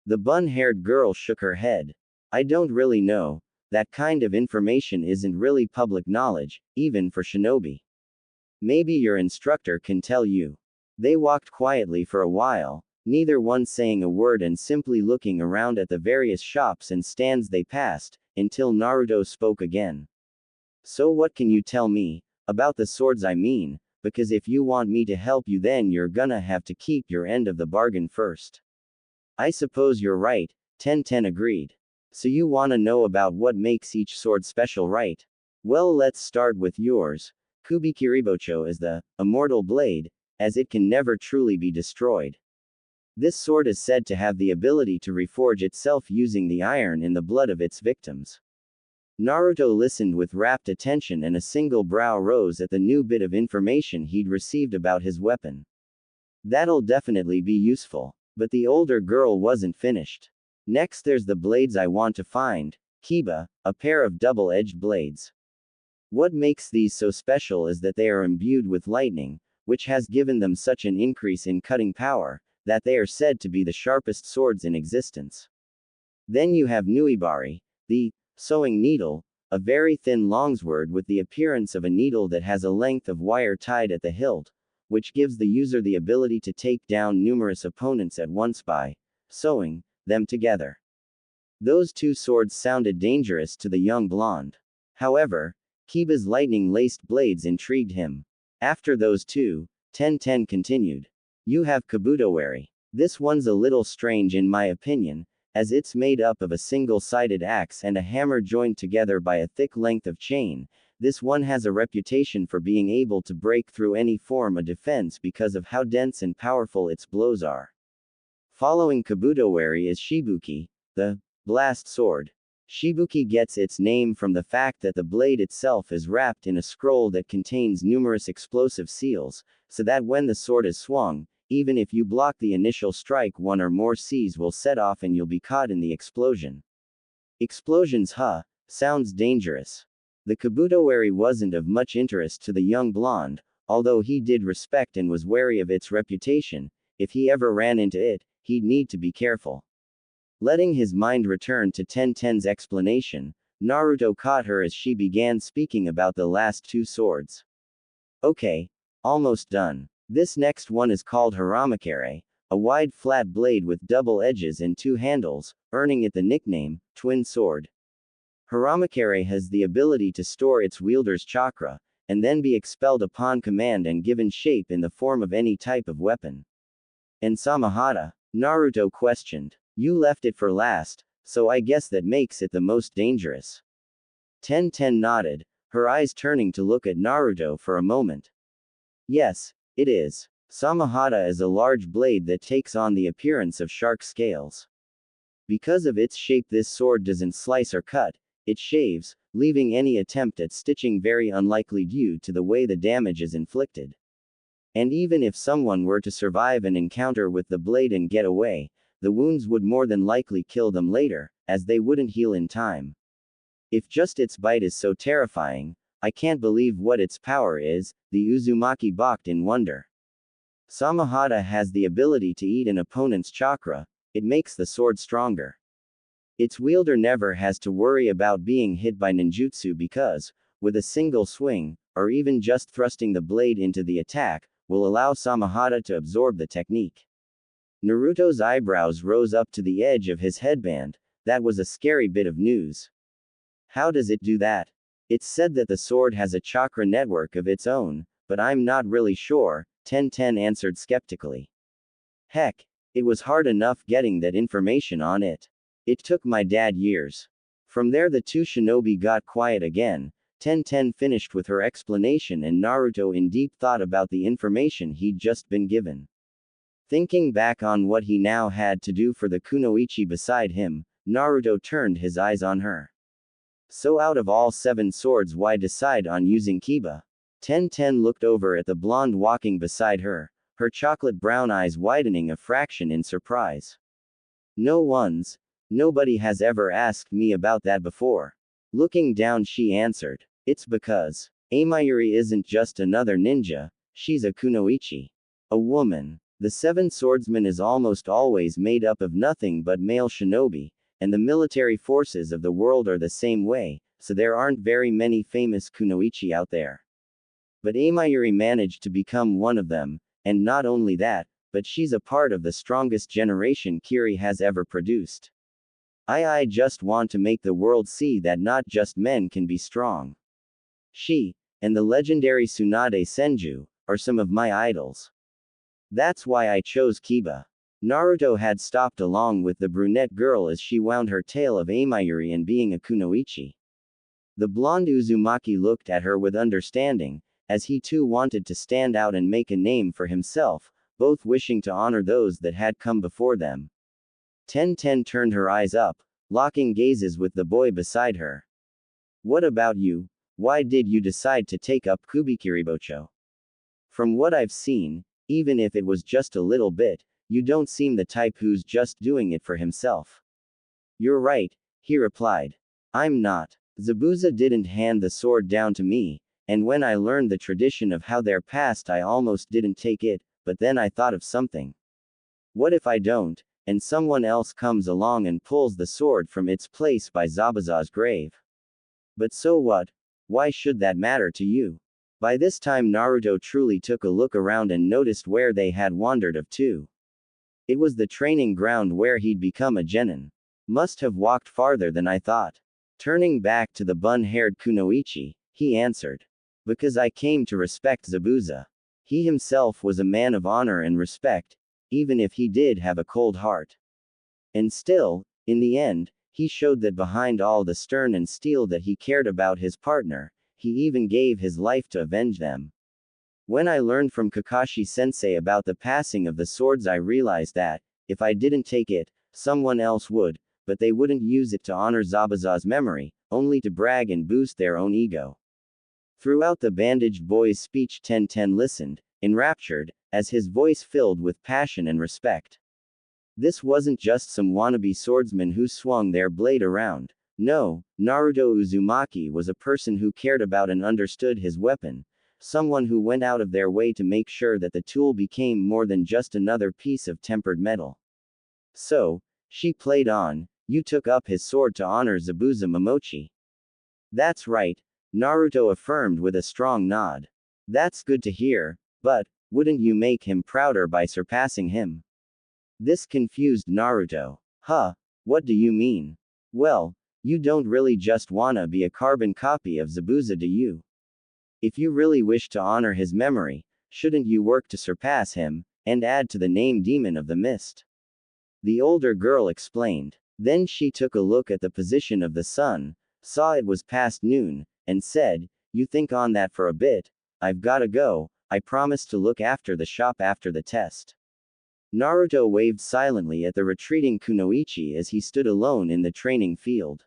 The bun-haired girl shook her head. I don't really know. That kind of information isn't really public knowledge, even for shinobi. Maybe your instructor can tell you. They walked quietly for a while, neither one saying a word and simply looking around at the various shops and stands they passed, until Naruto spoke again. So what can you tell me, about the swords I mean, because if you want me to help you then you're gonna have to keep your end of the bargain first. I suppose you're right, Tenten agreed. So you wanna know about what makes each sword special, right? Well, let's start with yours. Kubikiribocho is the immortal blade, as it can never truly be destroyed. This sword is said to have the ability to reforge itself using the iron in the blood of its victims. Naruto listened with rapt attention and a single brow rose at the new bit of information he'd received about his weapon. That'll definitely be useful. But the older girl wasn't finished. Next there's the blades I want to find, Kiba, a pair of double-edged blades. What makes these so special is that they are imbued with lightning, which has given them such an increase in cutting power, that they are said to be the sharpest swords in existence. Then you have Nuibari, the sewing needle, a very thin longsword with the appearance of a needle that has a length of wire tied at the hilt, which gives the user the ability to take down numerous opponents at once by sewing them together. Those two swords sounded dangerous to the young blonde. However, Kiba's lightning-laced blades intrigued him. After those two, Tenten continued. You have Kabutowari. This one's a little strange in my opinion, as it's made up of a single-sided axe and a hammer joined together by a thick length of chain. This one has a reputation for being able to break through any form of defense because of how dense and powerful its blows are. Following Kabutowari is Shibuki, the blast sword. Shibuki gets its name from the fact that the blade itself is wrapped in a scroll that contains numerous explosive seals, so that when the sword is swung, even if you block the initial strike, one or more Cs will set off and you'll be caught in the explosion. Explosions, huh? Sounds dangerous. The Kabuto-eri wasn't of much interest to the young blonde, although he did respect and was wary of its reputation. If he ever ran into it, he'd need to be careful. Letting his mind return to Tenten's explanation, Naruto caught her as she began speaking about the last two swords. Okay, almost done. This next one is called Haramakere, a wide flat blade with double edges and two handles, earning it the nickname, Twin Sword. Haramakere has the ability to store its wielder's chakra, and then be expelled upon command and given shape in the form of any type of weapon. And Samahata? Naruto questioned. You left it for last, so I guess that makes it the most dangerous. Tenten nodded, her eyes turning to look at Naruto for a moment. Yes, it is. Samahata is a large blade that takes on the appearance of shark scales. Because of its shape, this sword doesn't slice or cut, it shaves, leaving any attempt at stitching very unlikely due to the way the damage is inflicted. And even if someone were to survive an encounter with the blade and get away, the wounds would more than likely kill them later, as they wouldn't heal in time. If just its bite is so terrifying, I can't believe what its power is, the Uzumaki balked in wonder. Samahata has the ability to eat an opponent's chakra, it makes the sword stronger. Its wielder never has to worry about being hit by ninjutsu because, with a single swing, or even just thrusting the blade into the attack, will allow Samahata to absorb the technique. Naruto's eyebrows rose up to the edge of his headband. That was a scary bit of news. How does it do that? It's said that the sword has a chakra network of its own, but I'm not really sure, Tenten answered skeptically. Heck, it was hard enough getting that information on it. It took my dad years. From there the two shinobi got quiet again. Tenten finished with her explanation and Naruto in deep thought about the information he'd just been given. Thinking back on what he now had to do for the kunoichi beside him, Naruto turned his eyes on her. So out of all 7 swords, why decide on using Kiba? Tenten looked over at the blonde walking beside her, her chocolate brown eyes widening a fraction in surprise. Nobody has ever asked me about that before. Looking down she answered, it's because Amayuri isn't just another ninja, she's a kunoichi. A woman. The 7 swordsmen is almost always made up of nothing but male shinobi, and the military forces of the world are the same way, so there aren't very many famous kunoichi out there. But Amayuri managed to become one of them, and not only that, but she's a part of the strongest generation Kiri has ever produced. I just want to make the world see that not just men can be strong. She, and the legendary Tsunade Senju, are some of my idols. That's why I chose Kiba. Naruto had stopped along with the brunette girl as she wound her tale of Amayuri and being a kunoichi. The blonde Uzumaki looked at her with understanding, as he too wanted to stand out and make a name for himself, both wishing to honor those that had come before them. Tenten turned her eyes up, locking gazes with the boy beside her. What about you? Why did you decide to take up Kubikiribocho? From what I've seen, even if it was just a little bit, you don't seem the type who's just doing it for himself. You're right, he replied. I'm not. Zabuza didn't hand the sword down to me, and when I learned the tradition of how they're passed I almost didn't take it, but then I thought of something. What if I don't, and someone else comes along and pulls the sword from its place by Zabuza's grave? But so what? Why should that matter to you? By this time Naruto truly took a look around and noticed where they had wandered off to. It was the training ground where he'd become a genin. Must have walked farther than I thought. Turning back to the bun-haired kunoichi, he answered. Because I came to respect Zabuza. He himself was a man of honor and respect, even if he did have a cold heart. And still, in the end, he showed that behind all the stern and steel that he cared about his partner, he even gave his life to avenge them. When I learned from Kakashi-sensei about the passing of the swords I realized that, if I didn't take it, someone else would, but they wouldn't use it to honor Zabuza's memory, only to brag and boost their own ego. Throughout the bandaged boy's speech, Tenten listened, enraptured, as his voice filled with passion and respect. This wasn't just some wannabe swordsman who swung their blade around. No, Naruto Uzumaki was a person who cared about and understood his weapon, someone who went out of their way to make sure that the tool became more than just another piece of tempered metal. So, she played on, you took up his sword to honor Zabuza Momochi. That's right, Naruto affirmed with a strong nod. That's good to hear, but, wouldn't you make him prouder by surpassing him? This confused Naruto. Huh, what do you mean? Well, you don't really just wanna be a carbon copy of Zabuza, do you? If you really wish to honor his memory, shouldn't you work to surpass him, and add to the name Demon of the Mist? The older girl explained. Then she took a look at the position of the sun, saw it was past noon, and said, you think on that for a bit, I've gotta go, I promised to look after the shop after the test. Naruto waved silently at the retreating Kunoichi as he stood alone in the training field.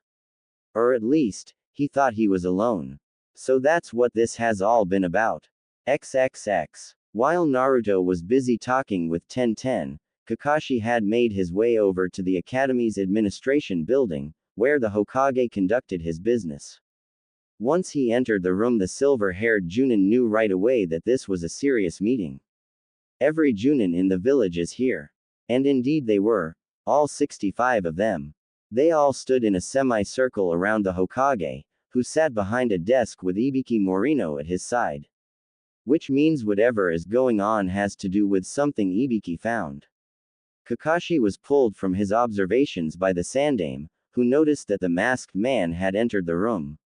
Or at least, he thought he was alone. So that's what this has all been about. XXX. While Naruto was busy talking with Tenten, Kakashi had made his way over to the academy's administration building, where the Hokage conducted his business. Once he entered the room, the silver-haired Junin knew right away that this was a serious meeting. Every Junin in the village is here. And indeed they were, all 65 of them. They all stood in a semi-circle around the Hokage, who sat behind a desk with Ibiki Morino at his side. Which means whatever is going on has to do with something Ibiki found. Kakashi was pulled from his observations by the Sandaime, who noticed that the masked man had entered the room.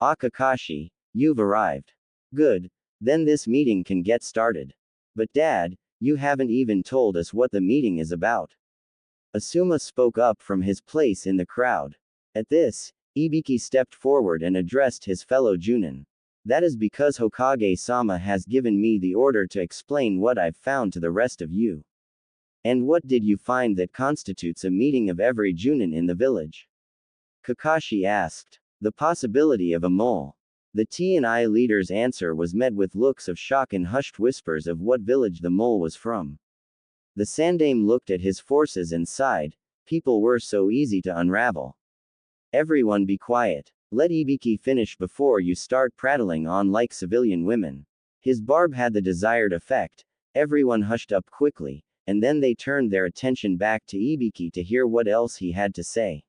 Ah, Kakashi, you've arrived. Good, then this meeting can get started. But Dad, you haven't even told us what the meeting is about. Asuma spoke up from his place in the crowd. At this, Ibiki stepped forward and addressed his fellow Junin. That is because Hokage-sama has given me the order to explain what I've found to the rest of you. And what did you find that constitutes a meeting of every Junin in the village? Kakashi asked. The possibility of a mole. The T&I leader's answer was met with looks of shock and hushed whispers of what village the mole was from. The Sandaime looked at his forces and sighed. People were so easy to unravel. Everyone be quiet. Let Ibiki finish before you start prattling on like civilian women. His barb had the desired effect. Everyone hushed up quickly, and then they turned their attention back to Ibiki to hear what else he had to say.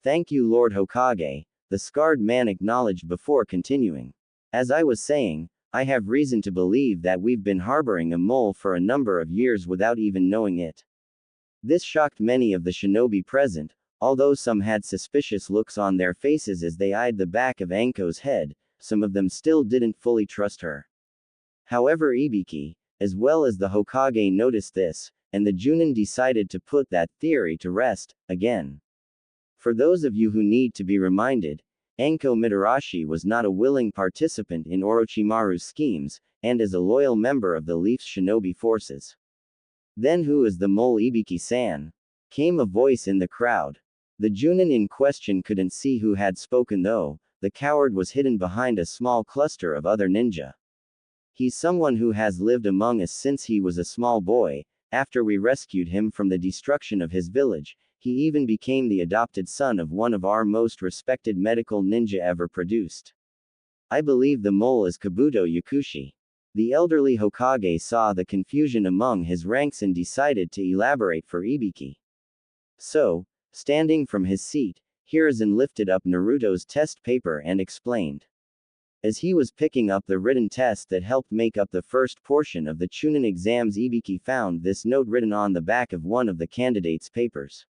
Thank you, Lord Hokage, the scarred man acknowledged before continuing. As I was saying, I have reason to believe that we've been harboring a mole for a number of years without even knowing it. This shocked many of the shinobi present, although some had suspicious looks on their faces as they eyed the back of Anko's head, some of them still didn't fully trust her. However, Ibiki, as well as the Hokage, noticed this, and the Junin decided to put that theory to rest, again. For those of you who need to be reminded, Anko Mitarashi was not a willing participant in Orochimaru's schemes, and is a loyal member of the Leaf's shinobi forces. Then who is the mole, Ibiki-san? Came a voice in the crowd. The Junin in question couldn't see who had spoken though, the coward was hidden behind a small cluster of other ninja. He's someone who has lived among us since he was a small boy. After we rescued him from the destruction of his village, he even became the adopted son of one of our most respected medical ninja ever produced. I believe the mole is Kabuto Yakushi. The elderly Hokage saw the confusion among his ranks and decided to elaborate for Ibiki. So, standing from his seat, Hiruzen lifted up Naruto's test paper and explained. As he was picking up the written test that helped make up the first portion of the Chunin exams, Ibiki found this note written on the back of one of the candidates' papers.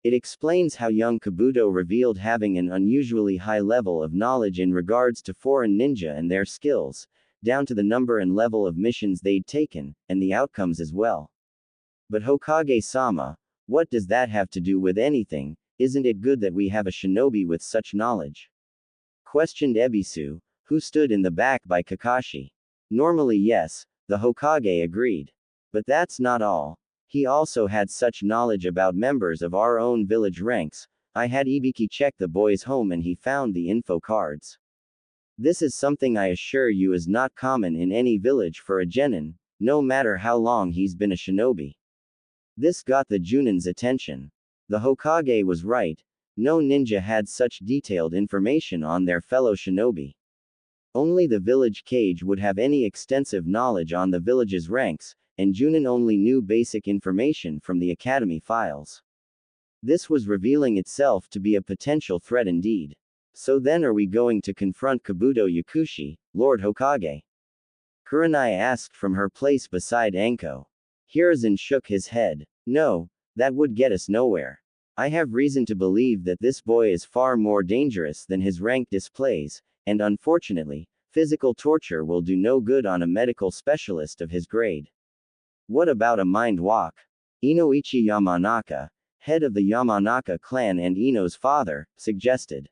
It explains how young Kabuto revealed having an unusually high level of knowledge in regards to foreign ninja and their skills, down to the number and level of missions they'd taken, and the outcomes as well. But Hokage-sama, what does that have to do with anything? Isn't it good that we have a shinobi with such knowledge? Questioned Ebisu, who stood in the back by Kakashi. Normally yes, the Hokage agreed. But that's not all. He also had such knowledge about members of our own village ranks. I had Ibiki check the boy's home and he found the info cards. This is something I assure you is not common in any village for a genin, no matter how long he's been a shinobi. This got the Junin's attention. The Hokage was right. No ninja had such detailed information on their fellow shinobi. Only the village cage would have any extensive knowledge on the village's ranks, and Junin only knew basic information from the academy files. This was revealing itself to be a potential threat indeed. So then are we going to confront Kabuto Yakushi, Lord Hokage? Kurenai asked from her place beside Anko. Hiruzen shook his head. No, that would get us nowhere. I have reason to believe that this boy is far more dangerous than his rank displays, and unfortunately, physical torture will do no good on a medical specialist of his grade. What about a mind walk? Inoichi Yamanaka, head of the Yamanaka clan and Ino's father, suggested.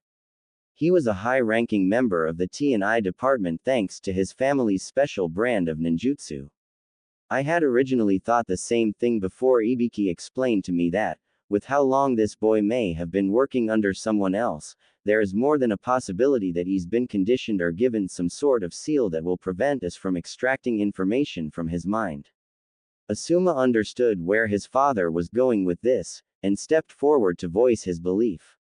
He was a high-ranking member of the T&I department thanks to his family's special brand of ninjutsu. I had originally thought the same thing before Ibiki explained to me that, with how long this boy may have been working under someone else, there is more than a possibility that he's been conditioned or given some sort of seal that will prevent us from extracting information from his mind. Asuma understood where his father was going with this, and stepped forward to voice his belief.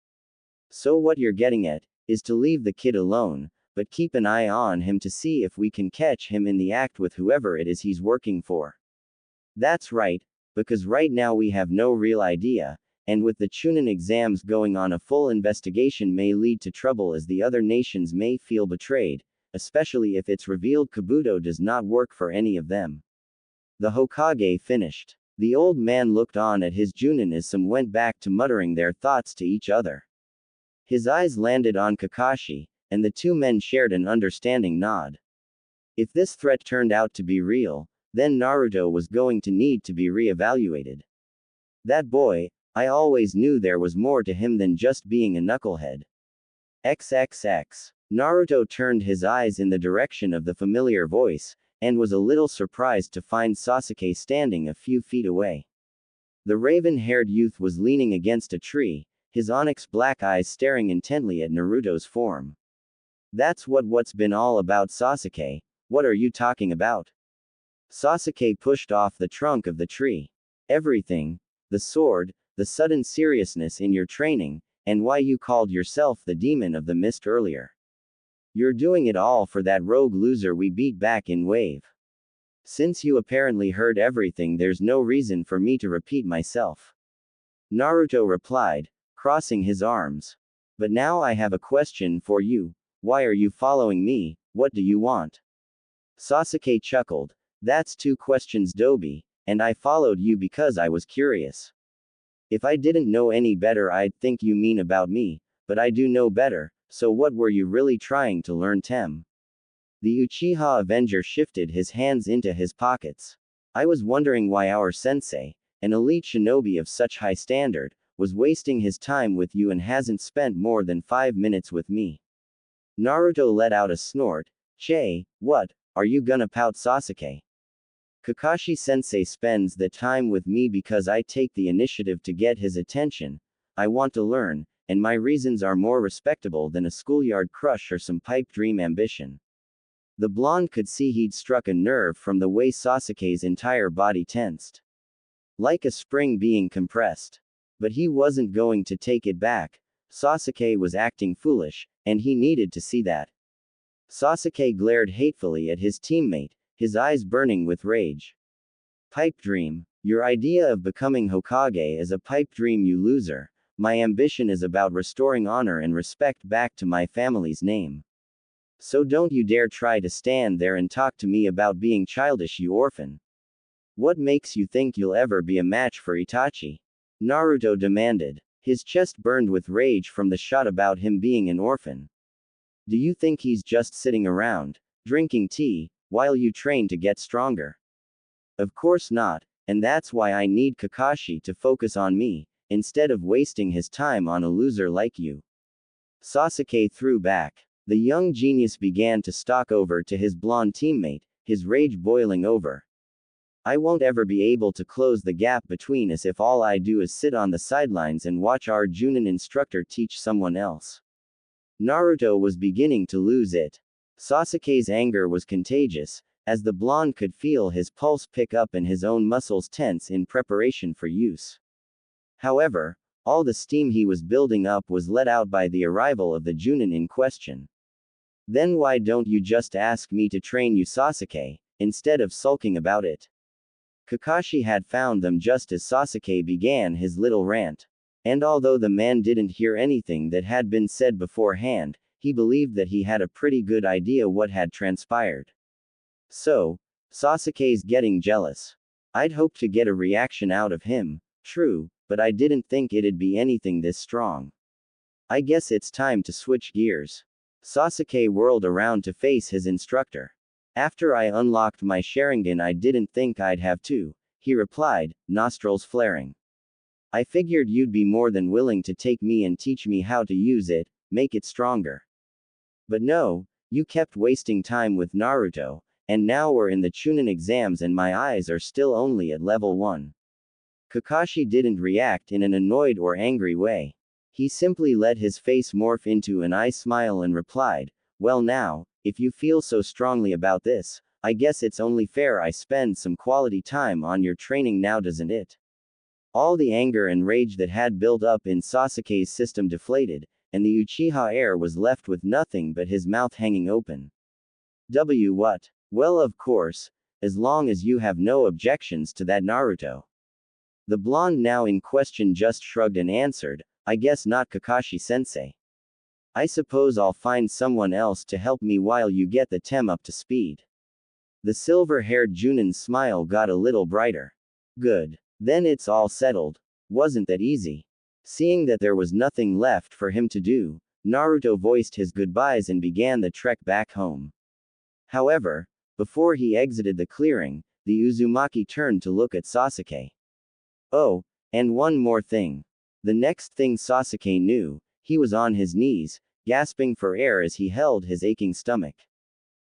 So what you're getting at, is to leave the kid alone, but keep an eye on him to see if we can catch him in the act with whoever it is he's working for. That's right, because right now we have no real idea, and with the Chunin exams going on, a full investigation may lead to trouble as the other nations may feel betrayed, especially if it's revealed Kabuto does not work for any of them. The Hokage finished. The old man looked on at his Junin as some went back to muttering their thoughts to each other. His eyes landed on Kakashi, and the two men shared an understanding nod. If this threat turned out to be real, then Naruto was going to need to be re-evaluated. That boy, I always knew there was more to him than just being a knucklehead. XXX. Naruto turned his eyes in the direction of the familiar voice, and was a little surprised to find Sasuke standing a few feet away. The raven-haired youth was leaning against a tree, his onyx-black eyes staring intently at Naruto's form. That's what's been all about, Sasuke. What are you talking about? Sasuke pushed off the trunk of the tree. Everything. The sword, the sudden seriousness in your training, and why you called yourself the demon of the mist earlier. You're doing it all for that rogue loser we beat back in Wave. Since you apparently heard everything, there's no reason for me to repeat myself. Naruto replied, crossing his arms. But now I have a question for you. Why are you following me? What do you want? Sasuke chuckled. That's two questions, Dobi, and I followed you because I was curious. If I didn't know any better, I'd think you mean about me, but I do know better, so what were you really trying to learn, Tem? The Uchiha Avenger shifted his hands into his pockets. I was wondering why our sensei, an elite shinobi of such high standard, was wasting his time with you and hasn't spent more than 5 minutes with me. Naruto let out a snort. Che, what, are you gonna pout, Sasuke? Kakashi-sensei spends the time with me because I take the initiative to get his attention. I want to learn, and my reasons are more respectable than a schoolyard crush or some pipe dream ambition. The blonde could see he'd struck a nerve from the way Sasuke's entire body tensed. Like a spring being compressed. But he wasn't going to take it back. Sasuke was acting foolish, and he needed to see that. Sasuke glared hatefully at his teammate, his eyes burning with rage. Pipe dream. Your idea of becoming Hokage is a pipe dream, you loser. My ambition is about restoring honor and respect back to my family's name. So don't you dare try to stand there and talk to me about being childish, you orphan. What makes you think you'll ever be a match for Itachi? Naruto demanded. His chest burned with rage from the shot about him being an orphan. Do you think he's just sitting around, drinking tea, while you train to get stronger? Of course not, and that's why I need Kakashi to focus on me, instead of wasting his time on a loser like you. Sasuke threw back. The young genius began to stalk over to his blonde teammate, his rage boiling over. I won't ever be able to close the gap between us if all I do is sit on the sidelines and watch our Junin instructor teach someone else. Naruto was beginning to lose it. Sasuke's anger was contagious, as the blonde could feel his pulse pick up and his own muscles tense in preparation for use. However, all the steam he was building up was let out by the arrival of the Junin in question. Then why don't you just ask me to train you, Sasuke, instead of sulking about it? Kakashi had found them just as Sasuke began his little rant. And although the man didn't hear anything that had been said beforehand, he believed that he had a pretty good idea what had transpired. So, Sasuke's getting jealous. I'd hoped to get a reaction out of him, true, but I didn't think it'd be anything this strong. I guess it's time to switch gears. Sasuke whirled around to face his instructor. After I unlocked my Sharingan, I didn't think I'd have to, he replied, nostrils flaring. I figured you'd be more than willing to take me and teach me how to use it, make it stronger. But no, you kept wasting time with Naruto, and now we're in the Chunin exams and my eyes are still only at level 1. Kakashi didn't react in an annoyed or angry way. He simply let his face morph into an eye smile and replied, well now, if you feel so strongly about this, I guess it's only fair I spend some quality time on your training now, doesn't it? All the anger and rage that had built up in Sasuke's system deflated, and the Uchiha heir was left with nothing but his mouth hanging open. What? Well, of course, as long as you have no objections to that, Naruto. The blonde now in question just shrugged and answered, I guess not, Kakashi-sensei. I suppose I'll find someone else to help me while you get the tem up to speed. The silver-haired Junin's smile got a little brighter. Good. Then it's all settled. Wasn't that easy? Seeing that there was nothing left for him to do, Naruto voiced his goodbyes and began the trek back home. However, before he exited the clearing, the Uzumaki turned to look at Sasuke. Oh, and one more thing. The next thing Sasuke knew, he was on his knees, gasping for air as he held his aching stomach.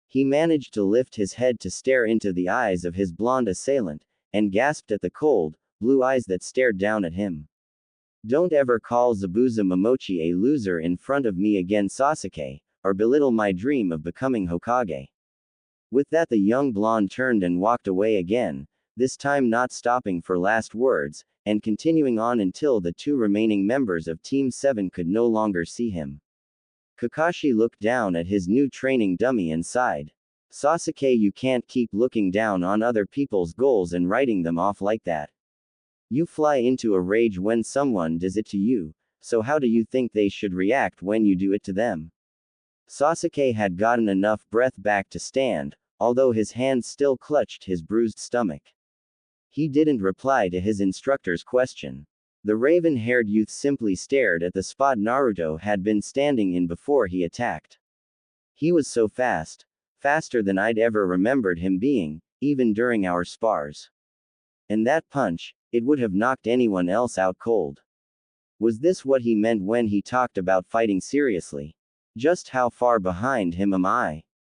He managed to lift his head to stare into the eyes of his blonde assailant, and gasped at the cold, blue eyes that stared down at him. Don't ever call Zabuza Momochi a loser in front of me again, Sasuke, or belittle my dream of becoming Hokage. With that, the young blonde turned and walked away again, this time not stopping for last words, and continuing on until the two remaining members of Team 7 could no longer see him. Kakashi looked down at his new training dummy and sighed. Sasuke, you can't keep looking down on other people's goals and writing them off like that. You fly into a rage when someone does it to you, so how do you think they should react when you do it to them? Sasuke had gotten enough breath back to stand, although his hands still clutched his bruised stomach. He didn't reply to his instructor's question. The raven-haired youth simply stared at the spot Naruto had been standing in before he attacked. He was so fast. Faster than I'd ever remembered him being, even during our spars. And that punch, it would have knocked anyone else out cold. Was this what he meant when he talked about fighting seriously? Just how far behind him am I?